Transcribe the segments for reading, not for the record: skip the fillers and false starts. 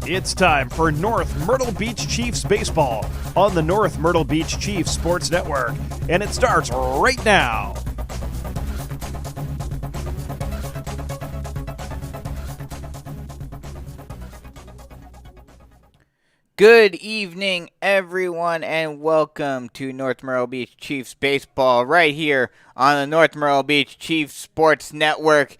It's time for North Myrtle Beach Chiefs baseball on the North Myrtle Beach Chiefs Sports Network, and it starts right now. Good evening, everyone, and welcome to North Myrtle Beach Chiefs baseball right here on the North Myrtle Beach Chiefs Sports Network.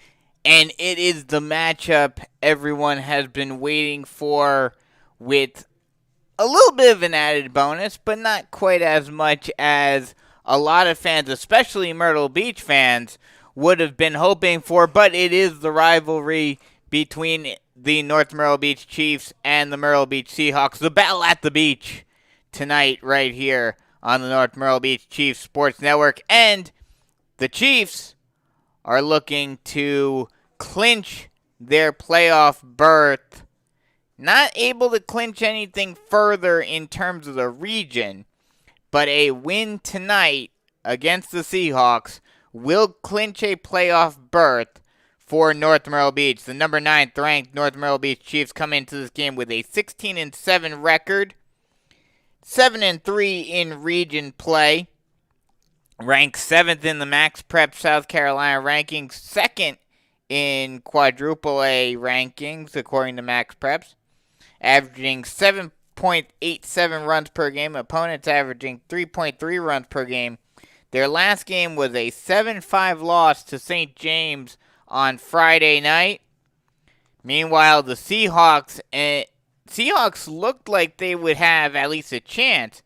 And it is the matchup everyone has been waiting for, with a little bit of an added bonus, but not quite as much as a lot of fans, especially Myrtle Beach fans, would have been hoping for. But it is the rivalry between the North Myrtle Beach Chiefs and the Myrtle Beach Seahawks. The battle at the beach tonight right here on the North Myrtle Beach Chiefs Sports Network. And the Chiefs are looking to clinch their playoff berth. Not able to clinch anything further in terms of the region, but a win tonight against the Seahawks will clinch a playoff berth for North Myrtle Beach. The number 9th ranked North Myrtle Beach Chiefs come into this game with a 16-7 record, 7-3 in region play, ranked 7th in the Max Prep South Carolina rankings, 2nd in quadruple A rankings according to Max Preps, averaging 7.87 runs per game. Opponents averaging 3.3 runs per game. Their last game was a 7-5 loss to St. James on Friday night. Meanwhile, the Seahawks looked like they would have at least a chance,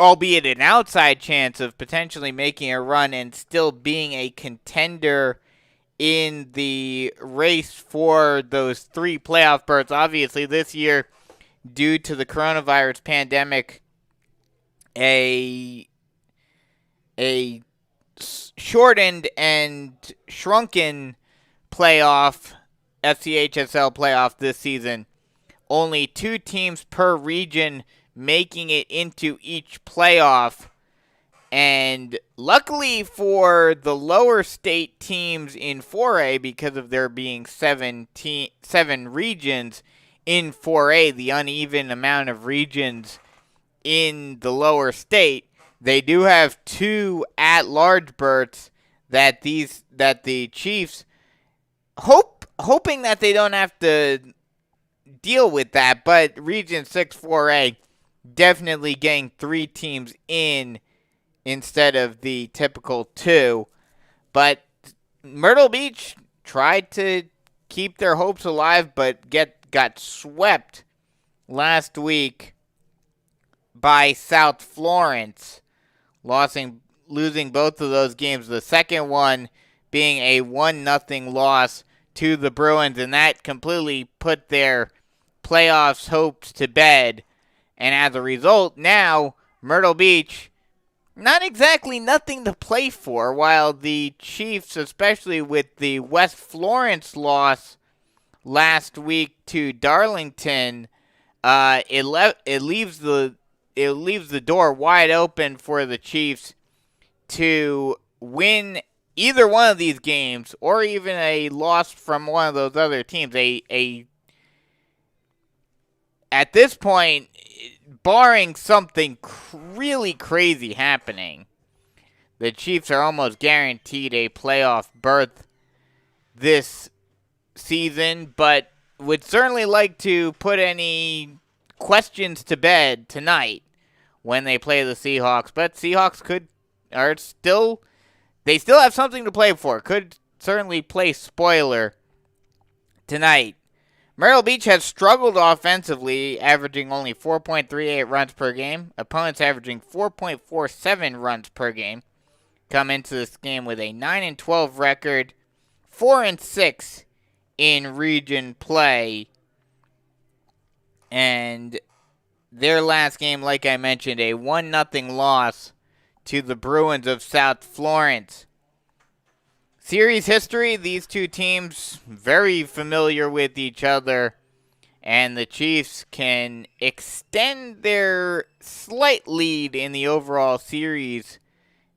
albeit an outside chance, of potentially making a run and still being a contender in the race for those 3 playoff berths. Obviously, this year, due to the coronavirus pandemic, a shortened and shrunken playoff, FCHSL playoff this season. Only 2 teams per region making it into each playoff. And luckily for the lower state teams in 4A, because of there being 7 regions in 4A, the uneven amount of regions in the lower state, they do have 2 at-large berths that the Chiefs hoping that they don't have to deal with that. But Region 6 4A definitely getting 3 teams in instead of the typical 2. But Myrtle Beach tried to keep their hopes alive, but got swept last week by South Florence, losing both of those games. The second one being a 1-0 loss to the Bruins, and that completely put their playoffs hopes to bed. And as a result, now Myrtle Beach, not exactly nothing to play for, while the Chiefs, especially with the West Florence loss last week to Darlington, it leaves the door wide open for the Chiefs to win either one of these games, or even a loss from one of those other teams. At this point, barring something really crazy happening, the Chiefs are almost guaranteed a playoff berth this season, but would certainly like to put any questions to bed tonight when they play the Seahawks. But Seahawks they still have something to play for. Could certainly play spoiler tonight. Myrtle Beach has struggled offensively, averaging only 4.38 runs per game. Opponents averaging 4.47 runs per game. Come into this game with a 9-12 record, 4-6 in region play. And their last game, like I mentioned, a 1-0 loss to the Bruins of South Florence. Series history, these 2 teams very familiar with each other, and the Chiefs can extend their slight lead in the overall series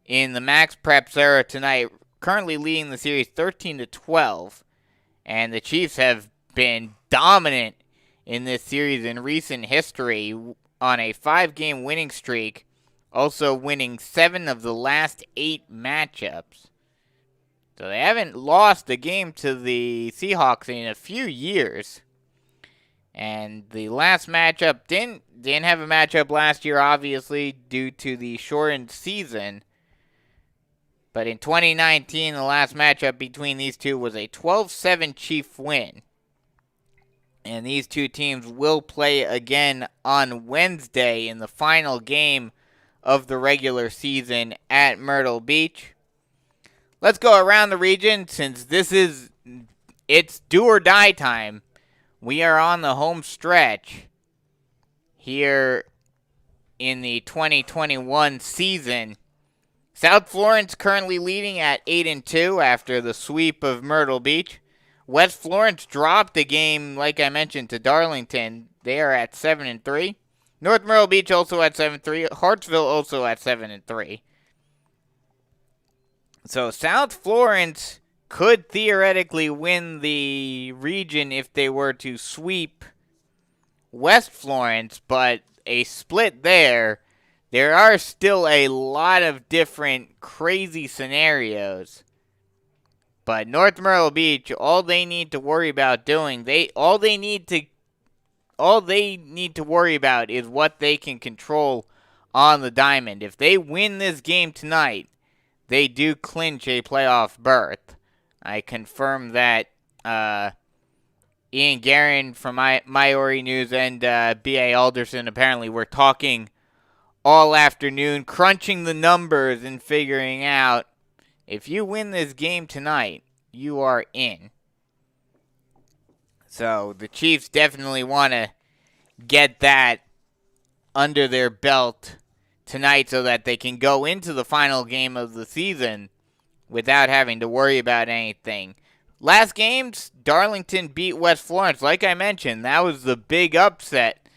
in the Max Preps era tonight, currently leading the series 13-12, and the Chiefs have been dominant in this series in recent history on a 5-game winning streak, also winning 7 of the last 8 matchups. So they haven't lost a game to the Seahawks in a few years. And the last matchup didn't have a matchup last year, obviously, due to the shortened season. But in 2019, the last matchup between these two was a 12-7 Chief win. And these two teams will play again on Wednesday in the final game of the regular season at Myrtle Beach. Let's go around the region since it's do or die time. We are on the home stretch here in the 2021 season. South Florence currently leading at 8-2 after the sweep of Myrtle Beach. West Florence dropped a game, like I mentioned, to Darlington. They are at 7-3. North Myrtle Beach also at 7-3. Hartsville also at 7-3. So South Florence could theoretically win the region if they were to sweep West Florence, but a split there. There are still a lot of different crazy scenarios. But North Myrtle Beach, all they need to worry about doing, all they need to worry about is what they can control on the diamond. If they win this game tonight, they do clinch a playoff berth. I confirm that Ian Guerin from Maori News and B.A. Alderson apparently were talking all afternoon, crunching the numbers and figuring out if you win this game tonight, you are in. So the Chiefs definitely want to get that under their belt tonight so that they can go into the final game of the season without having to worry about anything. Last games, Darlington beat West Florence. Like I mentioned, that was the big upset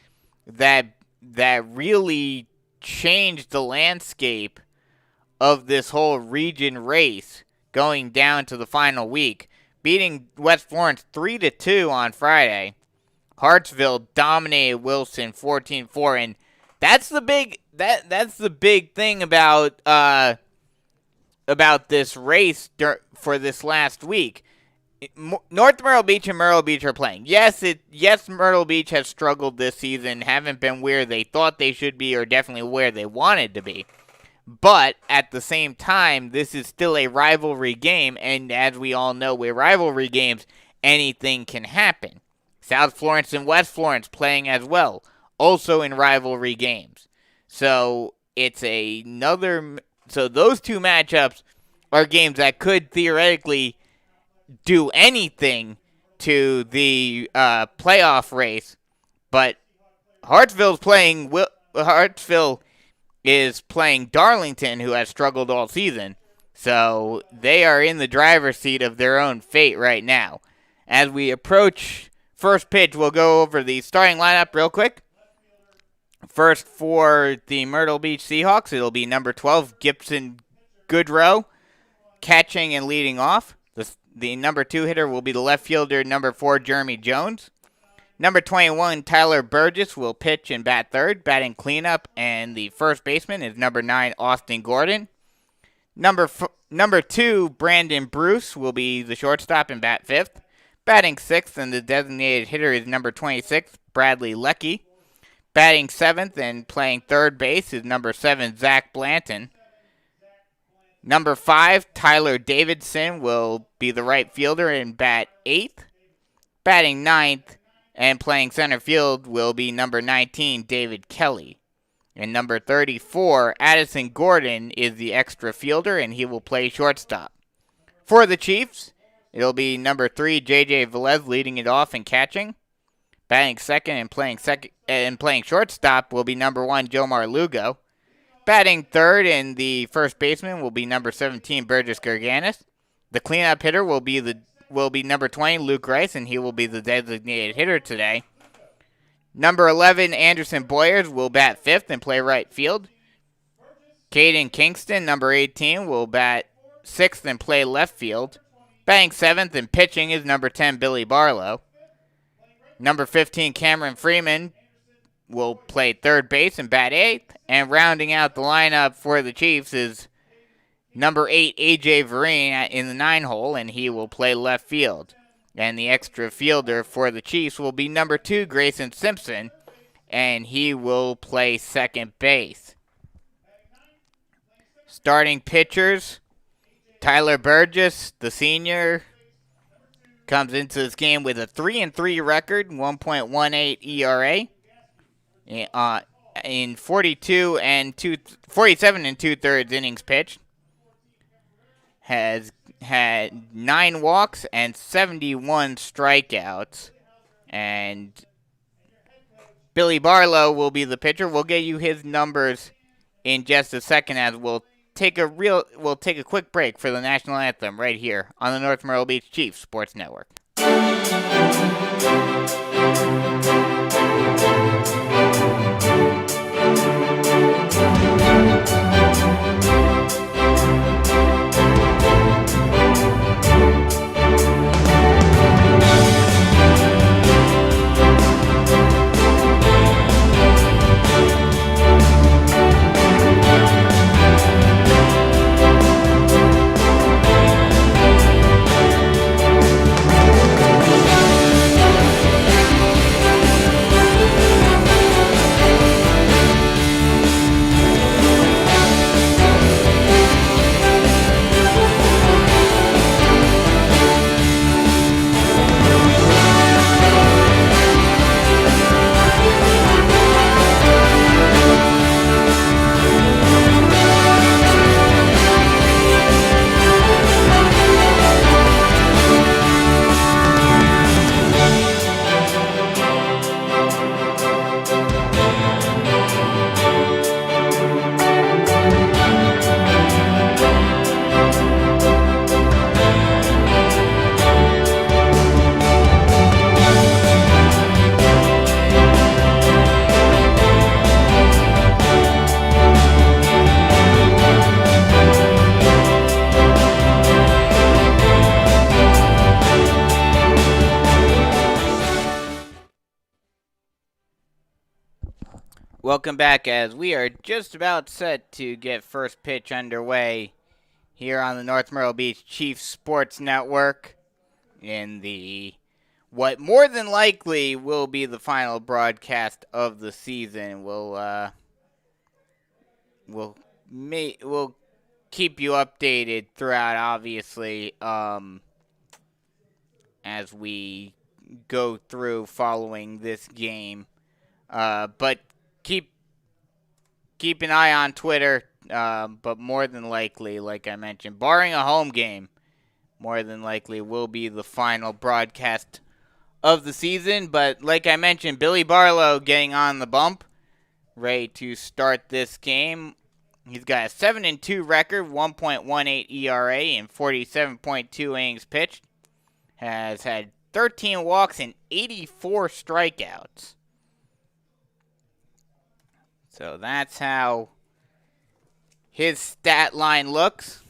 that really changed the landscape of this whole region race going down to the final week. Beating West Florence 3-2 on Friday. Hartsville dominated Wilson 14-4, and that's the big thing about this race for this last week. North Myrtle Beach and Myrtle Beach are playing. Yes, Myrtle Beach has struggled this season, haven't been where they thought they should be, or definitely where they wanted to be. But at the same time, this is still a rivalry game, and as we all know, with rivalry games, anything can happen. South Florence and West Florence playing as well, also in rivalry games. So those two matchups are games that could theoretically do anything to the playoff race, but Hartsville is playing Darlington, who has struggled all season, so they are in the driver's seat of their own fate right now. As we approach first pitch, we'll go over the starting lineup real quick. First for the Myrtle Beach Seahawks, it'll be number 12, Gibson Goodrow, catching and leading off. The number 2 hitter will be the left fielder, number 4, Jeremy Jones. Number 21, Tyler Burgess, will pitch and bat third, batting cleanup, and the first baseman is number 9, Austin Gordon. Number 2, Brandon Bruce, will be the shortstop and bat fifth. Batting sixth, and the designated hitter is number 26, Bradley Leckie. Batting seventh and playing third base is number 7, Zach Blanton. Number 5, Tyler Davidson, will be the right fielder and bat 8th. Batting 9th and playing center field will be number 19, David Kelly. And number 34, Addison Gordon, is the extra fielder, and he will play shortstop. For the Chiefs, it'll be number 3, J.J. Velez, leading it off and catching. Batting second and playing shortstop will be number 1, Jomar Lugo. Batting third and the first baseman will be number 17, Burgess Gerganis. The cleanup hitter will be number 20, Luke Rice, and he will be the designated hitter today. Number 11, Anderson Boyers, will bat fifth and play right field. Caden Kingston, number 18, will bat sixth and play left field. Batting seventh and pitching is number 10, Billy Barlow. Number 15, Cameron Freeman, will play third base and bat eighth. And rounding out the lineup for the Chiefs is number 8, A.J. Vereen in the 9-hole, and he will play left field. And the extra fielder for the Chiefs will be number 2, Grayson Simpson, and he will play second base. Starting pitchers, Tyler Burgess, the senior, comes into this game with a 3-3 record, 1.18 ERA. In 47 and 2/3 innings pitched, has had 9 walks and 71 strikeouts. And Billy Barlow will be the pitcher. We'll get you his numbers in just a second, as we'll take a quick break for the national anthem right here on the North Myrtle Beach Chiefs Sports Network. Welcome back, as we are just about set to get first pitch underway here on the North Myrtle Beach Chiefs Sports Network in the what more than likely will be the final broadcast of the season. We'll keep you updated throughout, obviously, as we go through following this game. But keep an eye on Twitter, but more than likely, like I mentioned, barring a home game, more than likely will be the final broadcast of the season. But like I mentioned, Billy Barlow getting on the bump, ready to start this game. He's got a 7-2 record, 1.18 ERA, and 47.2 innings pitched. Has had 13 walks and 84 strikeouts. So that's how his stat line looks.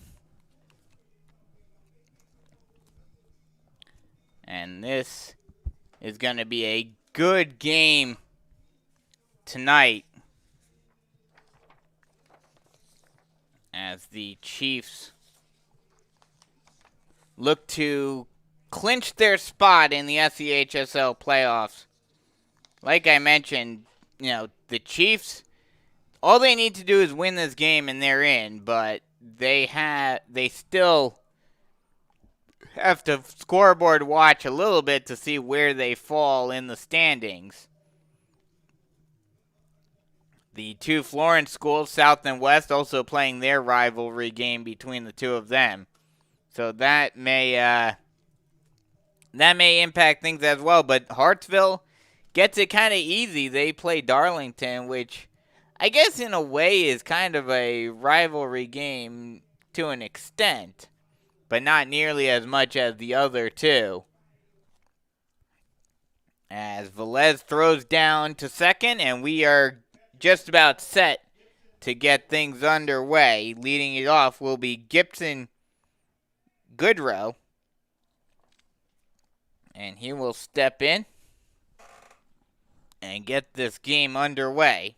And this is going to be a good game tonight, as the Chiefs look to clinch their spot in the SCHSL playoffs. Like I mentioned, the Chiefs, all they need to do is win this game and they're in, but they still have to scoreboard watch a little bit to see where they fall in the standings. The two Florence schools, South and West, also playing their rivalry game between the two of them. So that may impact things as well. But Hartsville gets it kind of easy. They play Darlington, which I guess in a way is kind of a rivalry game to an extent, but not nearly as much as the other two. As Velez throws down to second, and we are just about set to get things underway. Leading it off will be Gibson Goodrow, and he will step in. and get this game underway.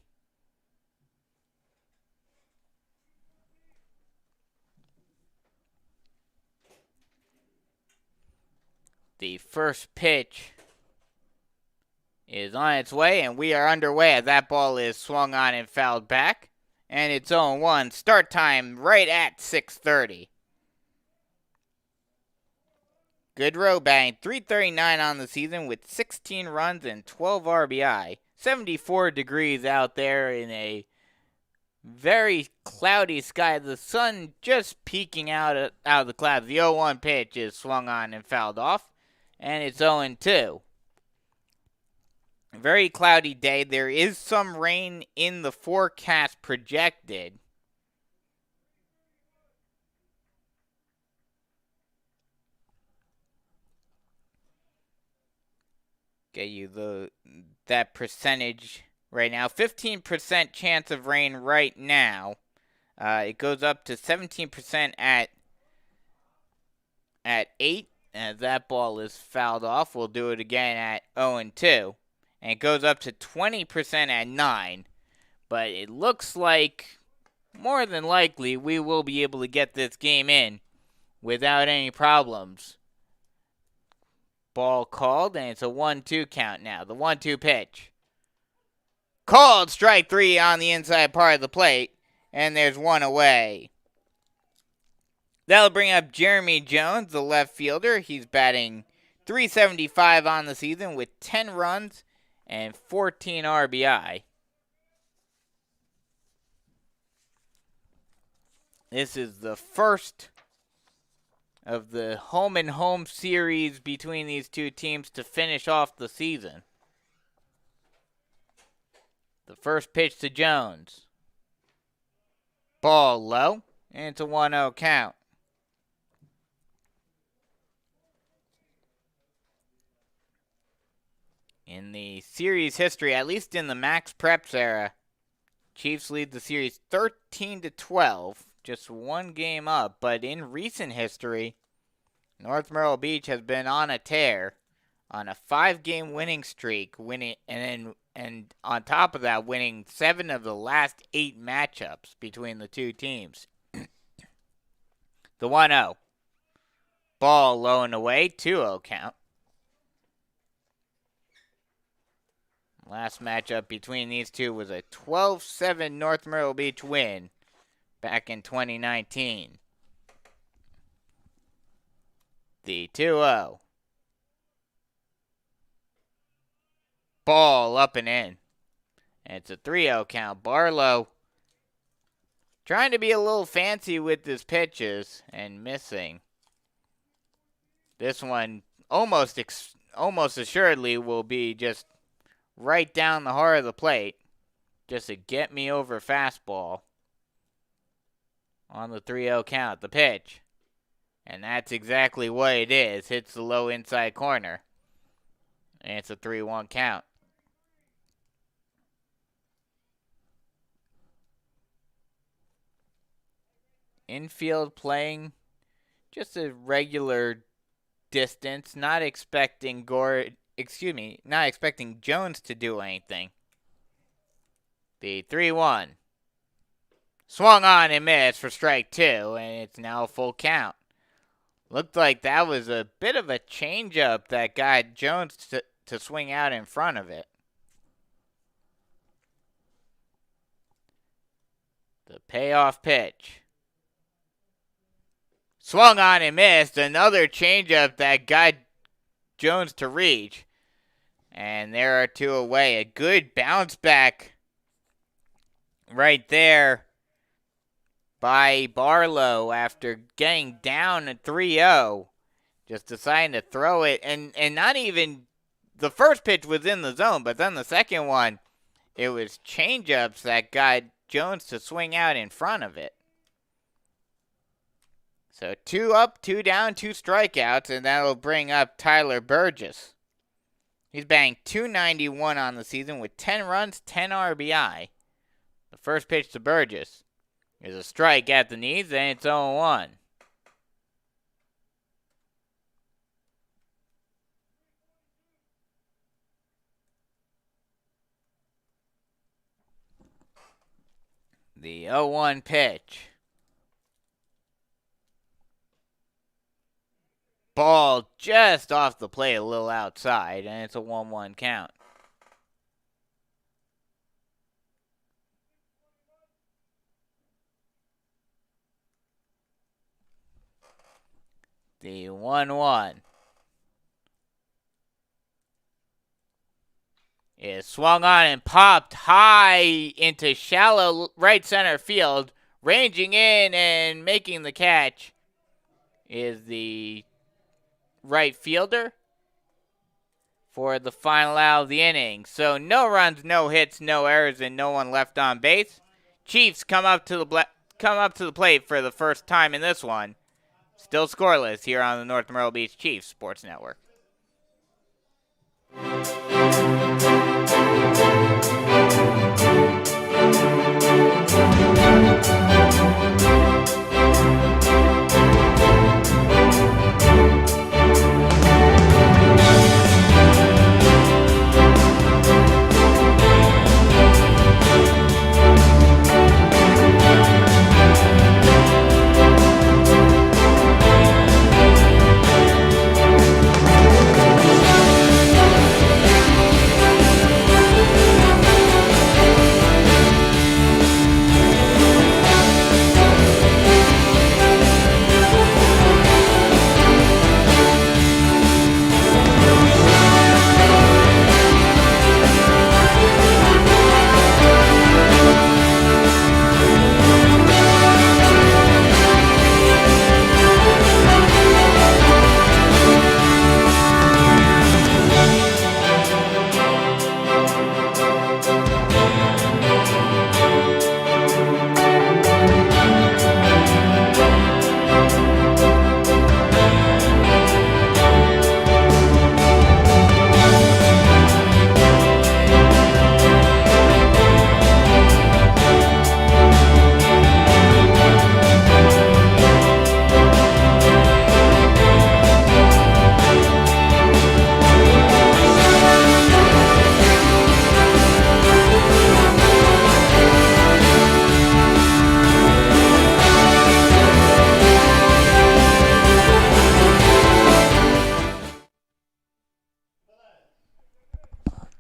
The first pitch is on its way, and we are underway as that ball is swung on and fouled back. And it's 0-1. Start time right at 6:30. Good road batting, 339 on the season with 16 runs and 12 RBI. 74 degrees out there in a very cloudy sky. The sun just peeking out of the clouds. The 0-1 pitch is swung on and fouled off, and it's 0-2. Very cloudy day. There is some rain in the forecast projected. Get you that percentage right now. 15% chance of rain right now. It goes up to 17% at 8. As that ball is fouled off, we'll do it again at 0-2. And it goes up to 20% at 9. But it looks like, more than likely, we will be able to get this game in without any problems. Ball called, and it's a 1-2 count now. The 1-2 pitch. Called, strike 3 on the inside part of the plate, and there's one away. That'll bring up Jeremy Jones, the left fielder. He's batting .375 on the season with 10 runs and 14 RBI. This is the first of the home-and-home series between these two teams to finish off the season. The first pitch to Jones. Ball low, and it's a 1-0 count. In the series history, at least in the Max Preps era, Chiefs lead the series 13-12, just one game up. But in recent history, North Myrtle Beach has been on a tear, on a 5-game winning streak, and on top of that, winning 7 of the last 8 matchups between the two teams. The 1-0. Ball low and away, 2-0 count. Last matchup between these two was a 12-7 North Myrtle Beach win back in 2019. The 2-0. Ball up and in. And it's a 3-0 count. Barlow trying to be a little fancy with his pitches and missing. This one almost assuredly will be just right down the heart of the plate. Just a get-me-over fastball on the 3-0 count. The pitch. And that's exactly what it is. Hits the low inside corner. And it's a 3-1 count. Infield playing just a regular distance. Not expecting Jones to do anything. The 3-1. Swung on and missed for strike 2, and it's now a full count. Looked like that was a bit of a changeup that got Jones to swing out in front of it. The payoff pitch. Swung on and missed. Another changeup that got Jones to reach. And there are 2 away. A good bounce back right there by Barlow after getting down at 3-0. Just deciding to throw it. And not even, the first pitch was in the zone, but then the second one, it was changeups that got Jones to swing out in front of it. So 2 up, 2 down, 2 strikeouts, and that'll bring up Tyler Burgess. He's batting .291 on the season with 10 runs, 10 RBI. The first pitch to Burgess is a strike at the knees, and it's 0-1. The 0-1 pitch. Ball just off the plate, a little outside, and it's a 1-1 count. The 1-1 is swung on and popped high into shallow right center field. Ranging in and making the catch is the right fielder for the final out of the inning. So no runs, no hits, no errors, and no one left on base. Chiefs come up to the plate for the first time in this one. Still scoreless here on the North Myrtle Beach Chiefs Sports Network.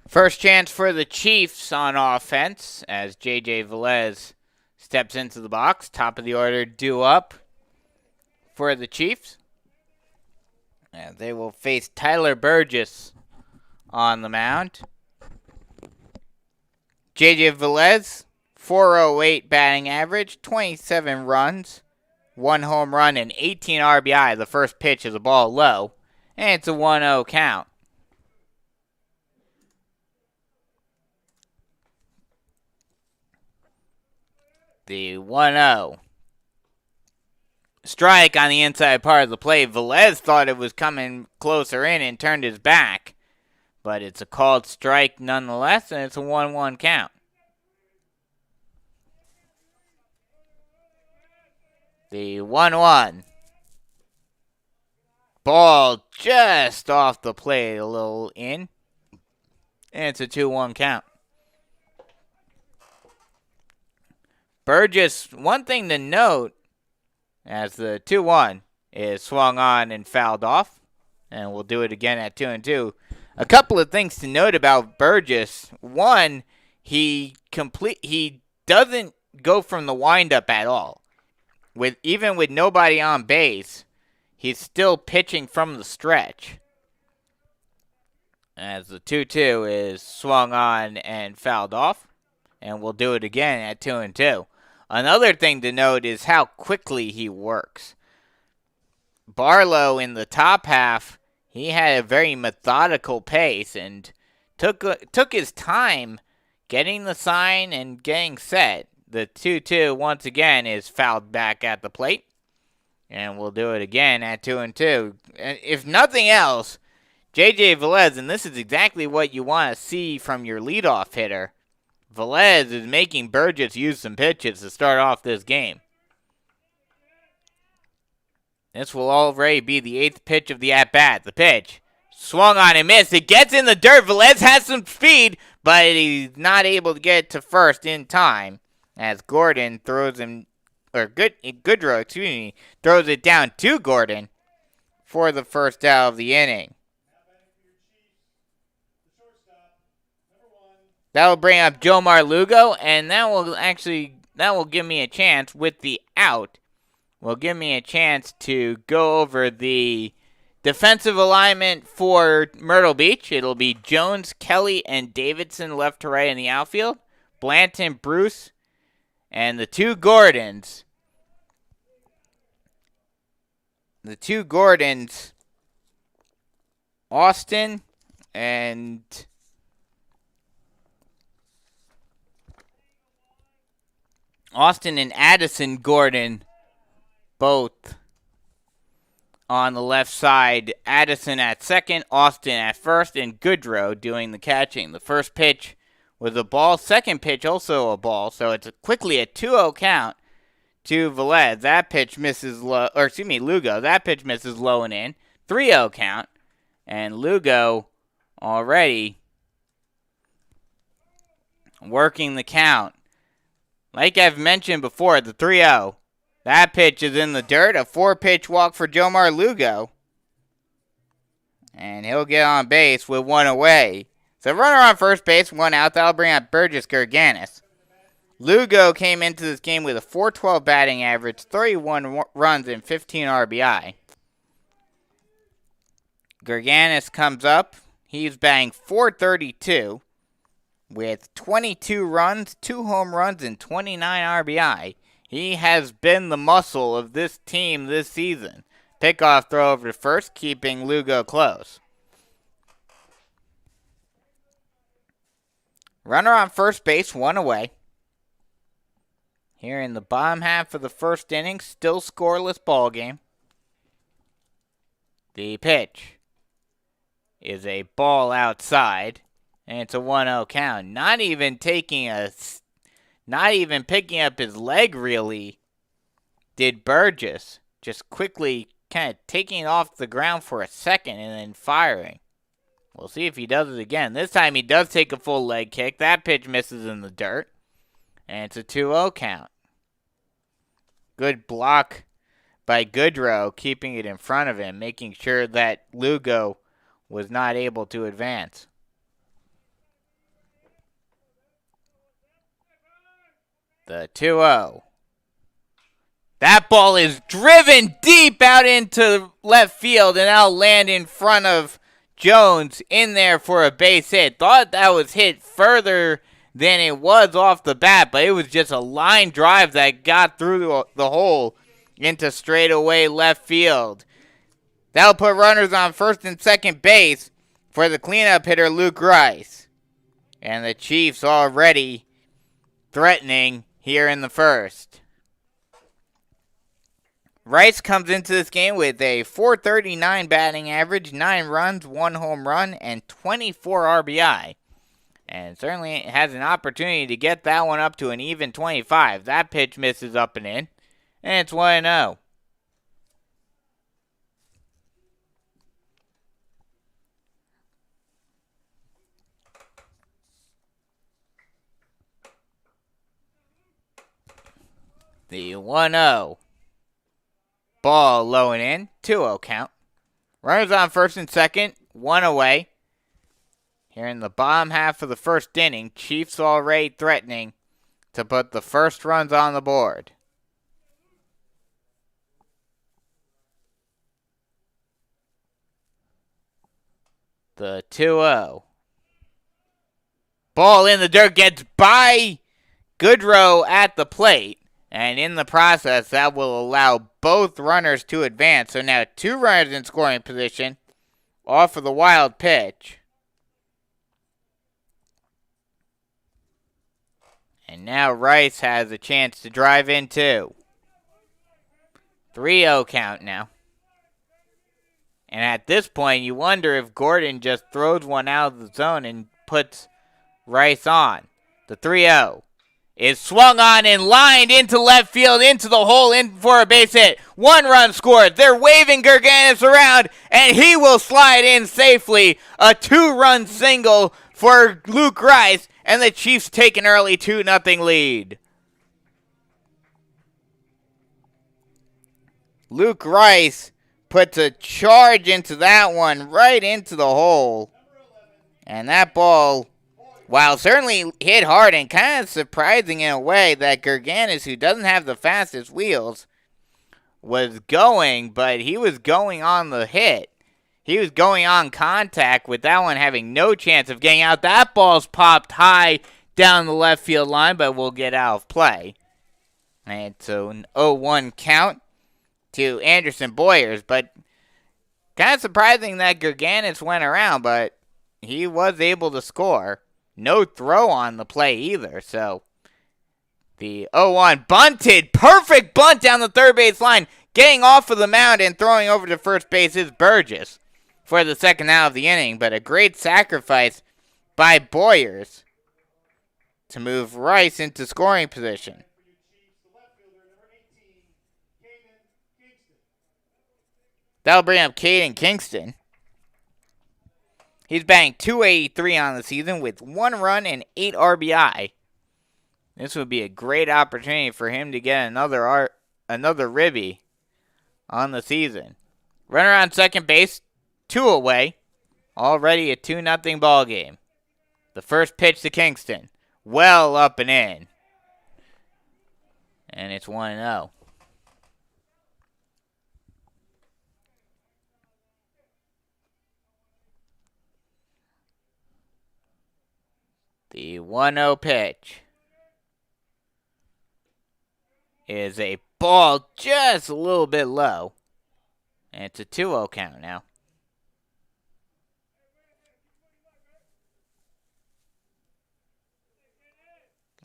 First chance for the Chiefs on offense as J.J. Velez steps into the box. Top of the order due up for the Chiefs. And they will face Tyler Burgess on the mound. J.J. Velez, .408 batting average, 27 runs, 1 home run, and 18 RBI. The first pitch is a ball low, and it's a 1-0 count. The 1-0. Strike on the inside part of the plate. Velez thought it was coming closer in and turned his back. But it's a called strike nonetheless, and it's a 1-1 count. The 1-1. Ball just off the plate, a little in. And it's a 2-1 count. Burgess, one thing to note, as the 2-1 is swung on and fouled off, and we'll do it again at 2-2. A couple of things to note about Burgess. One, he doesn't go from the windup at all. Even with nobody on base, he's still pitching from the stretch. As the 2-2 is swung on and fouled off, and we'll do it again at 2-2. Another thing to note is how quickly he works. Barlow in the top half, he had a very methodical pace and took his time getting the sign and getting set. The 2-2 once again is fouled back at the plate. And we'll do it again at 2-2. If nothing else, J.J. Velez, and this is exactly what you want to see from your leadoff hitter, Velez is making Burgess use some pitches to start off this game. This will already be the 8th pitch of the at-bat. The pitch swung on and missed. It gets in the dirt. Velez has some speed, but he's not able to get to first in time. as Gordon throws him, or Goodrow, throws it down to Gordon for the first out of the inning. That will bring up Jomar Lugo, and that will give me a chance with the out. Will give me a chance to go over the defensive alignment for Myrtle Beach. It'll be Jones, Kelly, and Davidson left to right in the outfield. Blanton, Bruce, and the two Gordons. Austin and Addison Gordon, both on the left side. Addison at second, Austin at first, and Goodrow doing the catching. The first pitch was a ball. Second pitch also a ball. So it's quickly a 2-0 count to Velez. That pitch misses Lugo. That pitch misses low and in. 3-0 count. And Lugo already working the count. Like I've mentioned before, the 3-0. That pitch is in the dirt. A 4-pitch walk for Jomar Lugo. And he'll get on base with one away. So runner on first base, one out. That'll bring up Burgess Gerganis. Lugo came into this game with a .412 batting average, 31 runs, and 15 RBI. Gerganis comes up. He's batting .432 with 22 runs, 2 home runs, and 29 RBI. He has been the muscle of this team this season. Pickoff throw over to first, keeping Lugo close. Runner on first base, one away. Here in the bottom half of the first inning, still scoreless ball game. The pitch is a ball outside, and it's a 1-0 count. Not even picking up his leg, really, did Burgess. Just quickly kind of taking it off the ground for a second and then firing. We'll see if he does it again. This time he does take a full leg kick. That pitch misses in the dirt, and it's a 2-0 count. Good block by Goodrow, keeping it in front of him, making sure that Lugo was not able to advance. The 2-0. That ball is driven deep out into left field, and that'll land in front of Jones in there for a base hit. Thought that was hit further than it was off the bat, but it was just a line drive that got through the hole into straightaway left field. That'll put runners on first and second base for the cleanup hitter, Luke Rice. And the Chiefs already threatening here in the first. Rice comes into this game with a .439 batting average, 9 runs, 1 home run, and 24 RBI. And certainly has an opportunity to get that one up to an even 25. That pitch misses up and in, and it's 1-0. The 1-0. Ball low and in, 2-0 count. Runners on first and second, one away. Here in the bottom half of the first inning, Chiefs already threatening to put the first runs on the board. The 2-0. Ball in the dirt, gets by Goodrow at the plate. And in the process, that will allow both runners to advance. So now 2 runners in scoring position off of the wild pitch. And now Rice has a chance to drive in too. 3-0 count now. And at this point, you wonder if Gordon just throws one out of the zone and puts Rice on. The 3-0. Is swung on and lined into left field, into the hole, in for a base hit. 1 run scored. They're waving Gerganis around, and he will slide in safely. A 2-run single for Luke Rice, and the Chiefs take an early 2-0 lead. Luke Rice puts a charge into that one, right into the hole. And that ball, while certainly hit hard and kind of surprising in a way that Gerganis, who doesn't have the fastest wheels, was going, but he was going on the hit. He was going on contact with that one having no chance of getting out. That ball's popped high down the left field line, but will get out of play. And so an 0-1 count to Anderson Boyers, but kind of surprising that Gerganis went around, but he was able to score. No throw on the play either, so the 0-1 bunted. Perfect bunt down the third base line. Getting off of the mound and throwing over to first base is Burgess for the second out of the inning, but a great sacrifice by Boyers to move Rice into scoring position. That'll bring up Caden Kingston. He's batting .283 on the season with 1 run and 8 RBI. This would be a great opportunity for him to get another ribby on the season. Runner on second base, 2 away. Already a 2-0 ball game. The first pitch to Kingston. Well up and in. And it's 1-0. The 1-0 pitch is a ball just a little bit low. And it's a 2-0 count now.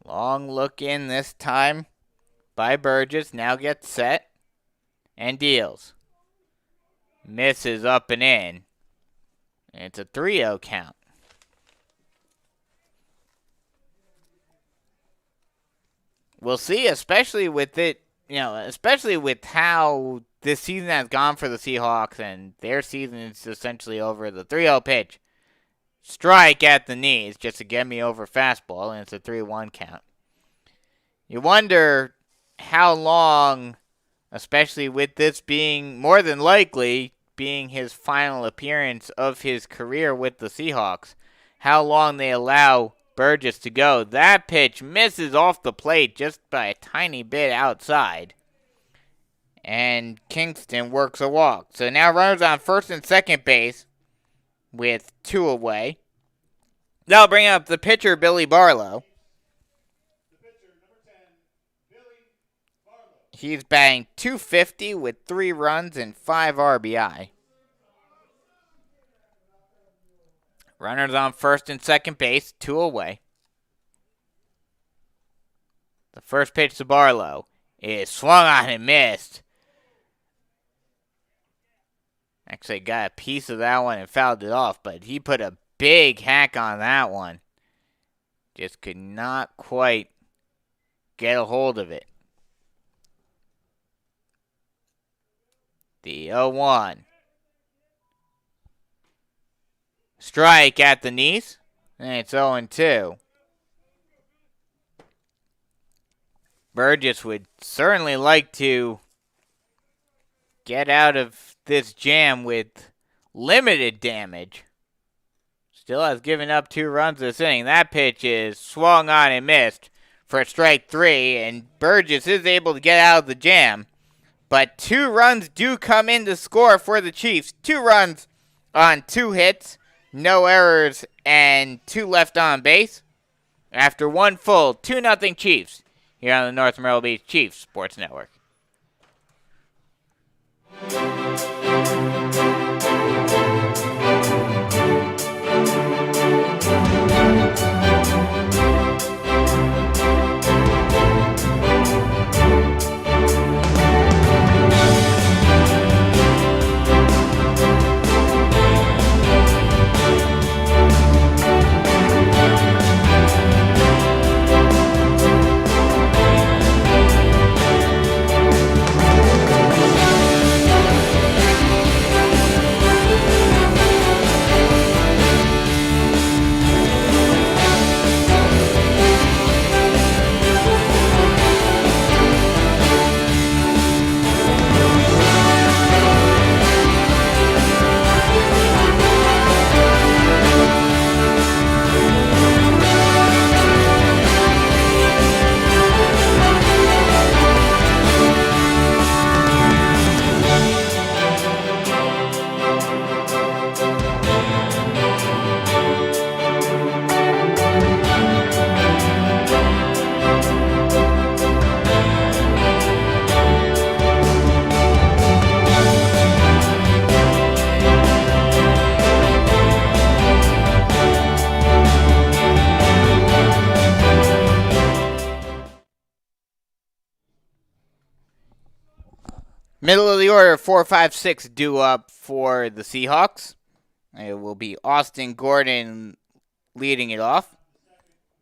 Long look in this time by Burgess. Now gets set and deals. Misses up and in. And it's a 3-0 count. We'll see, especially with it, especially with how this season has gone for the Seahawks and their season is essentially over. The 3-0 pitch. Strike at the knees just to get me over fastball, and it's a 3-1 count. You wonder how long, especially with this being more than likely being his final appearance of his career with the Seahawks, how long they allow Burgess to go. That pitch misses off the plate just by a tiny bit outside. And Kingston works a walk. So now runners on first and second base with 2 away. That'll bring up the pitcher, Billy Barlow. He's batting .250 with 3 runs and 5 RBI. Runners on first and second base, 2 away. The first pitch to Barlow is swung on and missed. Actually got a piece of that one and fouled it off, but he put a big hack on that one. Just could not quite get a hold of it. The 0-1. Strike at the knees. And it's 0-2. Burgess would certainly like to get out of this jam with limited damage. Still has given up 2 runs this inning. That pitch is swung on and missed for strike 3. And Burgess is able to get out of the jam. But 2 runs do come in to score for the Chiefs. 2 runs on 2 hits. No errors and 2 left on base. After 1 full, 2-0 Chiefs here on the North Myrtle Beach Chiefs Sports Network. Middle of the order, 4, 5, 6 due up for the Seahawks. It will be Austin Gordon leading it off.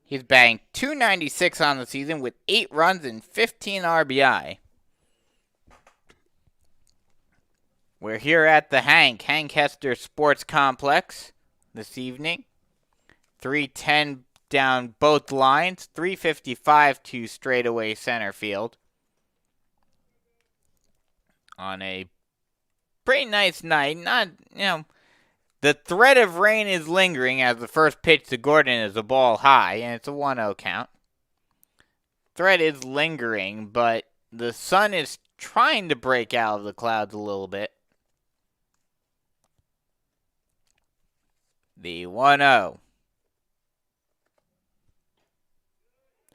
He's batting .296 on the season with 8 runs and 15 RBI. We're here at the Hank Hester Sports Complex this evening. 3:10 down both lines, 3:55 to straightaway center field. On a pretty nice night, the threat of rain is lingering as the first pitch to Gordon is a ball high, and it's a 1-0 count. Threat is lingering, but the sun is trying to break out of the clouds a little bit. The 1-0.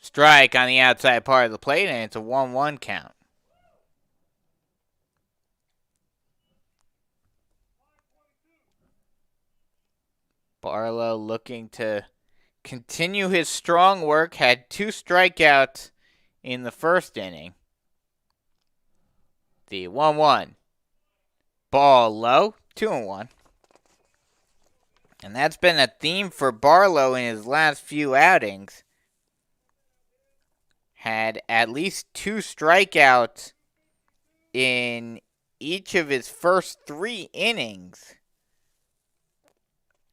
Strike on the outside part of the plate, and it's a 1-1 count. Barlow looking to continue his strong work, had 2 strikeouts in the first inning. The 1-1. Ball low, 2-1. And that's been a theme for Barlow in his last few outings. Had at least 2 strikeouts in each of his first 3 innings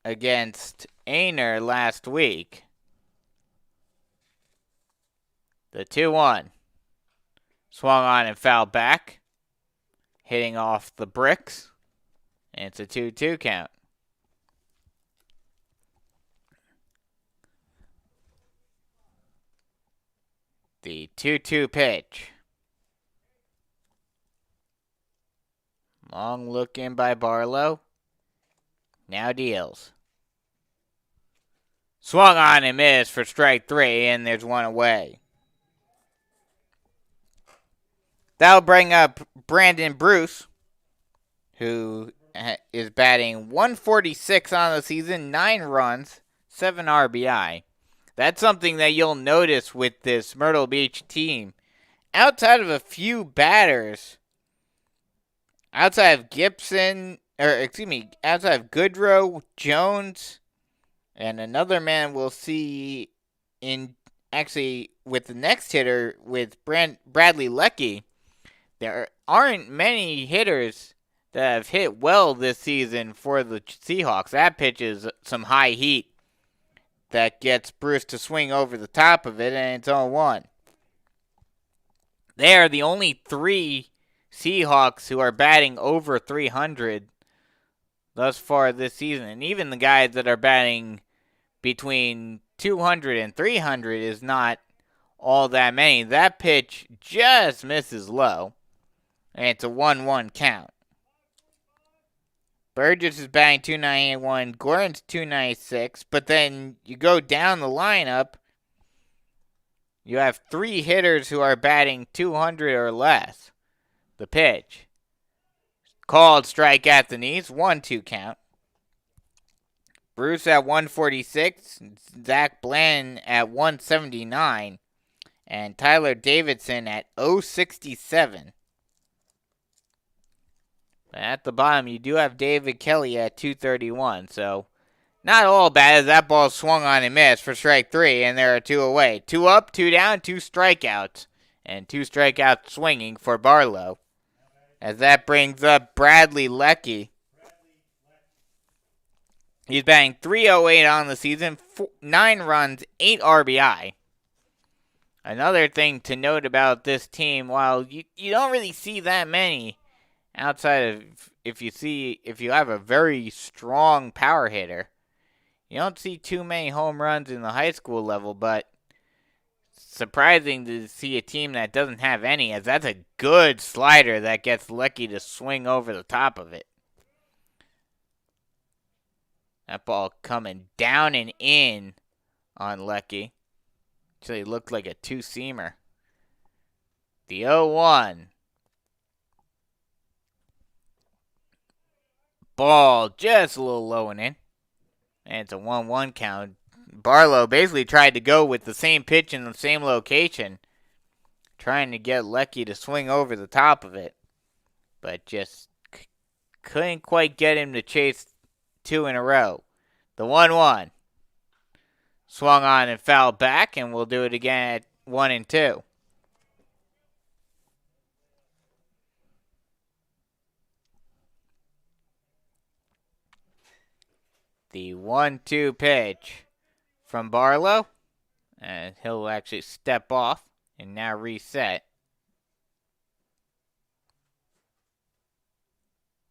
against Ainer last week. The 2-1. Swung on and fouled back. Hitting off the bricks. And it's a 2-2 count. The 2-2 pitch. Long look in by Barlow. Now deals. Swung on and missed for strike 3, and there's 1 away. That'll bring up Brandon Bruce, who is batting .146 on the season, 9 runs, 7 RBI. That's something that you'll notice with this Myrtle Beach team. Outside of a few batters, outside of Goodrow, Jones, and another man we'll see with the next hitter with Bradley Leckie, there aren't many hitters that have hit well this season for the Seahawks. That pitch is some high heat that gets Bruce to swing over the top of it, and it's 0-1. They are the only 3 Seahawks who are batting over 300 thus far this season. And even the guys that are batting between 200 and 300 is not all that many. That pitch just misses low, and it's a 1-1 count. Burgess is batting .291, Gordon's .296, but then you go down the lineup, you have 3 hitters who are batting 200 or less. The pitch. Called strike at the knees, 1-2 count. Bruce at 146, Zach Bland at 179, and Tyler Davidson at 067. At the bottom, you do have David Kelly at 231, so not all bad as that ball swung on and missed for strike 3, and there are 2 away. 2 up, 2 down, 2 strikeouts, and 2 strikeouts swinging for Barlow. As that brings up Bradley Leckie. He's batting .308 on the season, 9 runs, 8 RBI. Another thing to note about this team, while you don't really see that many outside of if you have a very strong power hitter, you don't see too many home runs in the high school level, but surprising to see a team that doesn't have any, as that's a good slider that gets Leckie to swing over the top of it. That ball coming down and in on Leckie. Actually looked like a 2-seamer. The 0-1. Ball just a little low and in. And it's a 1-1 count. Barlow basically tried to go with the same pitch in the same location, trying to get Leckie to swing over the top of it. but just couldn't quite get him to chase 2 in a row. The 1-1. Swung on and fouled back, and we'll do it again at 1-2. The 1-2 pitch from Barlow. And he'll actually step off and now reset.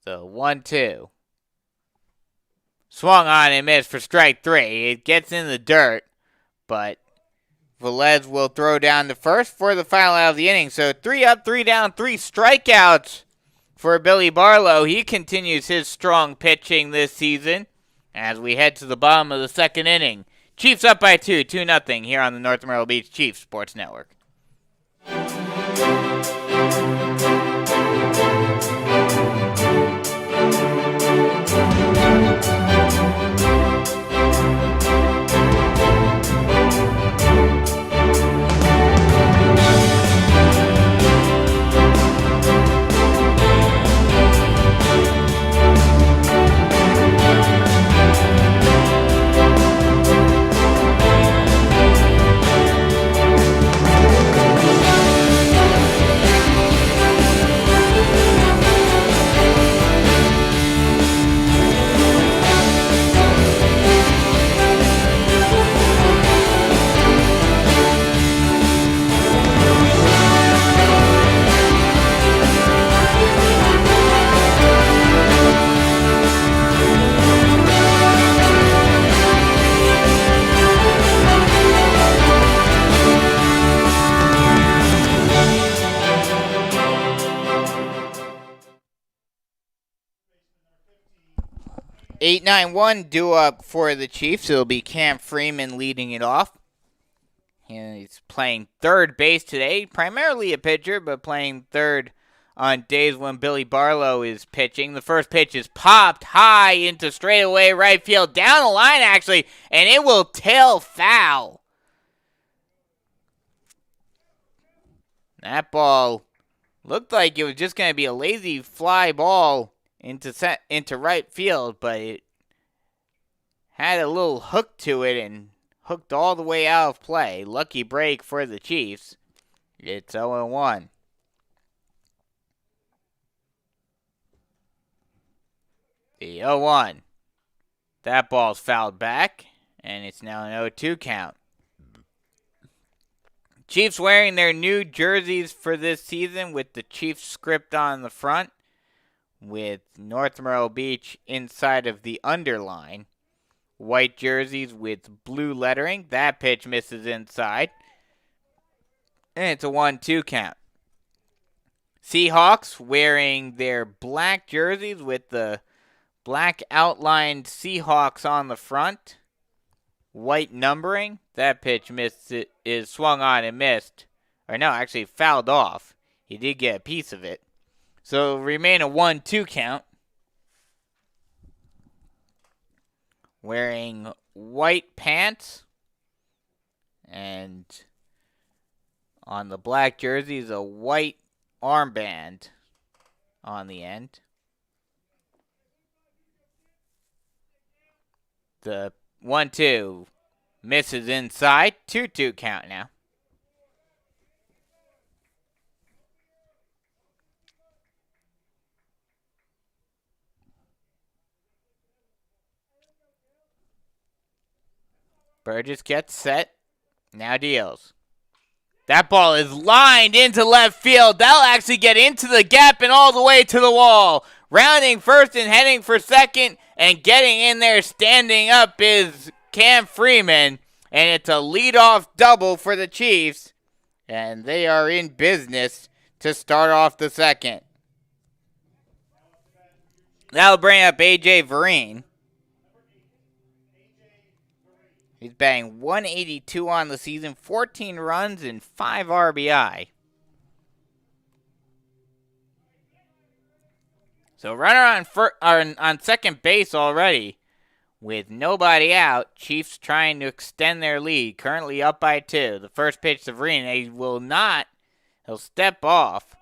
So 1-2. Swung on and missed for strike 3. It gets in the dirt, but Velez will throw down the first for the final out of the inning. So 3 up, 3 down, 3 strikeouts for Billy Barlow. He continues his strong pitching this season as we head to the bottom of the second inning. Chiefs up by 2-0 here on the North Myrtle Beach Chiefs Sports Network. 8-9-1 due up for the Chiefs. It'll be Cam Freeman leading it off. He's playing third base today, primarily a pitcher, but playing third on days when Billy Barlow is pitching. The first pitch is popped high into straightaway right field, down the line actually, and it will tail foul. That ball looked like it was just going to be a lazy fly ball into right field, but it had a little hook to it and hooked all the way out of play. Lucky break for the Chiefs. It's 0-1. The 0-1. That ball's fouled back, and it's now an 0-2 count. Chiefs wearing their new jerseys for this season with the Chiefs script on the front, with North Myrtle Beach inside of the underline. White jerseys with blue lettering. That pitch misses inside. And it's a 1-2 count. Seahawks wearing their black jerseys with the black outlined Seahawks on the front. White numbering. That pitch is swung on and missed. Or no, actually fouled off. He did get a piece of it. So it'll remain a 1-2 count. Wearing white pants. And on the black jerseys, a white armband on the end. The 1-2 misses inside. 2-2 count now. Burgess gets set. Now deals. That ball is lined into left field. That'll actually get into the gap and all the way to the wall. Rounding first and heading for second. And getting in there, standing up, is Cam Freeman. And it's a leadoff double for the Chiefs. And they are in business to start off the second. That'll bring up A.J. Vereen. He's batting 182 on the season, 14 runs and 5 RBI. So runner on second base already with nobody out. Chiefs trying to extend their lead, currently up by 2. The first pitch to Vereen, he will not. He'll step off,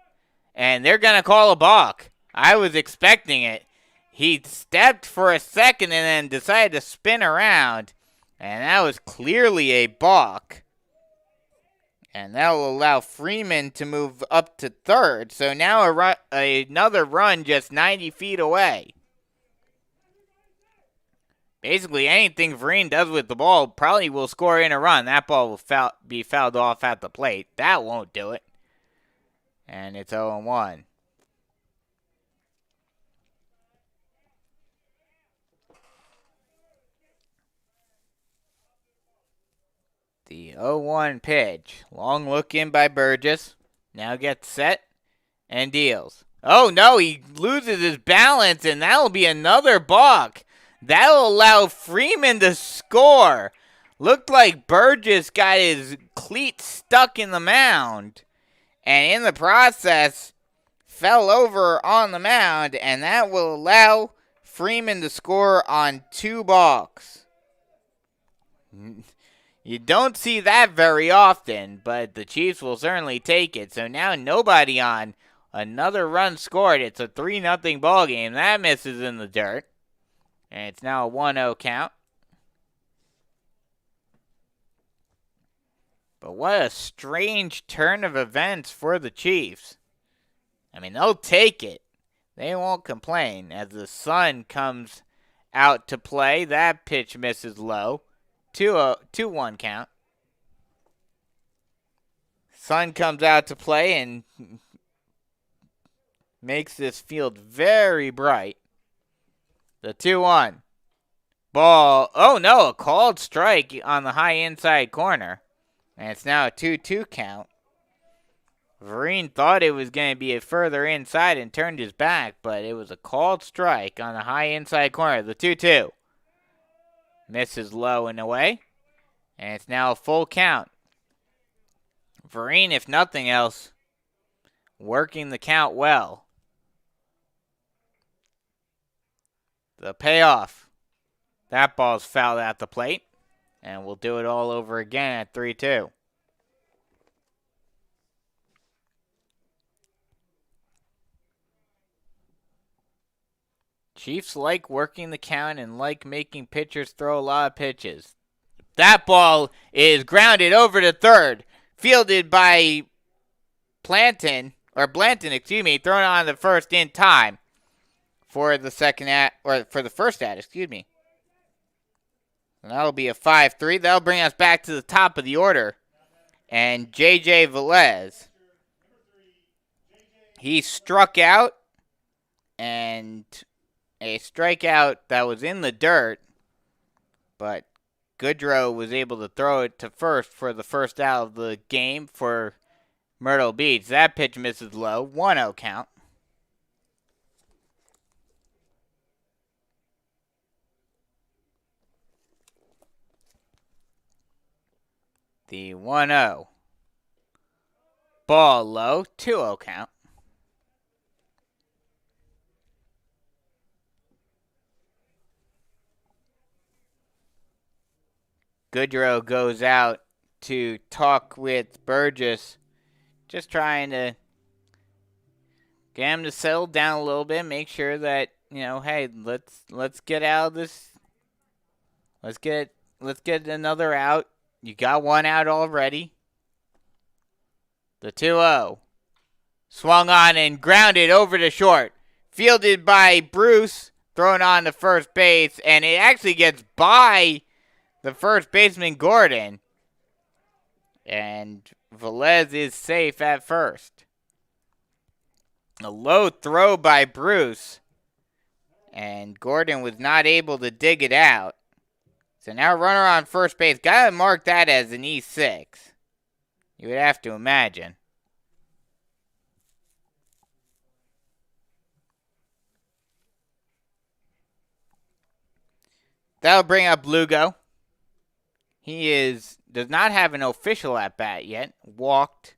and they're going to call a balk. I was expecting it. He stepped for a second and then decided to spin around, and that was clearly a balk. And that will allow Freeman to move up to third. So now another run just 90 feet away. Basically, anything Vereen does with the ball probably will score in a run. That ball will be fouled off at the plate. That won't do it. And it's 0-1. The 0-1 pitch. Long look in by Burgess. Now gets set and deals. Oh no, he loses his balance, and that'll be another balk. That'll allow Freeman to score. Looked like Burgess got his cleat stuck in the mound, and in the process fell over on the mound, and that will allow Freeman to score on 2 balks. You don't see that very often, but the Chiefs will certainly take it. So now nobody on. Another run scored. It's a 3-0 ball game. That misses in the dirt. And it's now a 1-0 count. But what a strange turn of events for the Chiefs. I mean, they'll take it. They won't complain as the sun comes out to play. That pitch misses low. 2-1 count. Sun comes out to play and makes this field very bright. The 2-1. Ball. Oh, no, a called strike on the high inside corner. And it's now a 2-2 count. Vereen thought it was going to be a further inside and turned his back, but it was a called strike on the high inside corner. The 2-2. Misses low and away. And it's now a full count. Vereen, if nothing else, working the count well. The payoff. That ball's fouled at the plate. And we'll do it all over again at 3-2. Chiefs like working the count and like making pitchers throw a lot of pitches. That ball is grounded over to third. Fielded by Blanton, thrown on the first in time. For the first at, excuse me. And that'll be a 5-3. That'll bring us back to the top of the order. And J.J. Velez. He struck out. And a strikeout that was in the dirt. But Goodrow was able to throw it to first for the first out of the game for Myrtle Beach. That pitch misses low. 1-0 count. The 1-0. Ball low. 2-0 count. Goodrow goes out to talk with Burgess, just trying to get him to settle down a little bit, make sure that, hey, let's get out of this. Let's get another out. You got one out already. The 2-0. Swung on and grounded over to short. Fielded by Bruce, thrown on to first base, and it actually gets by the first baseman, Gordon. And Velez is safe at first. A low throw by Bruce. And Gordon was not able to dig it out. So now runner on first base. Gotta mark that as an E6. You would have to imagine. That'll bring up Lugo. He does not have an official at bat yet. Walked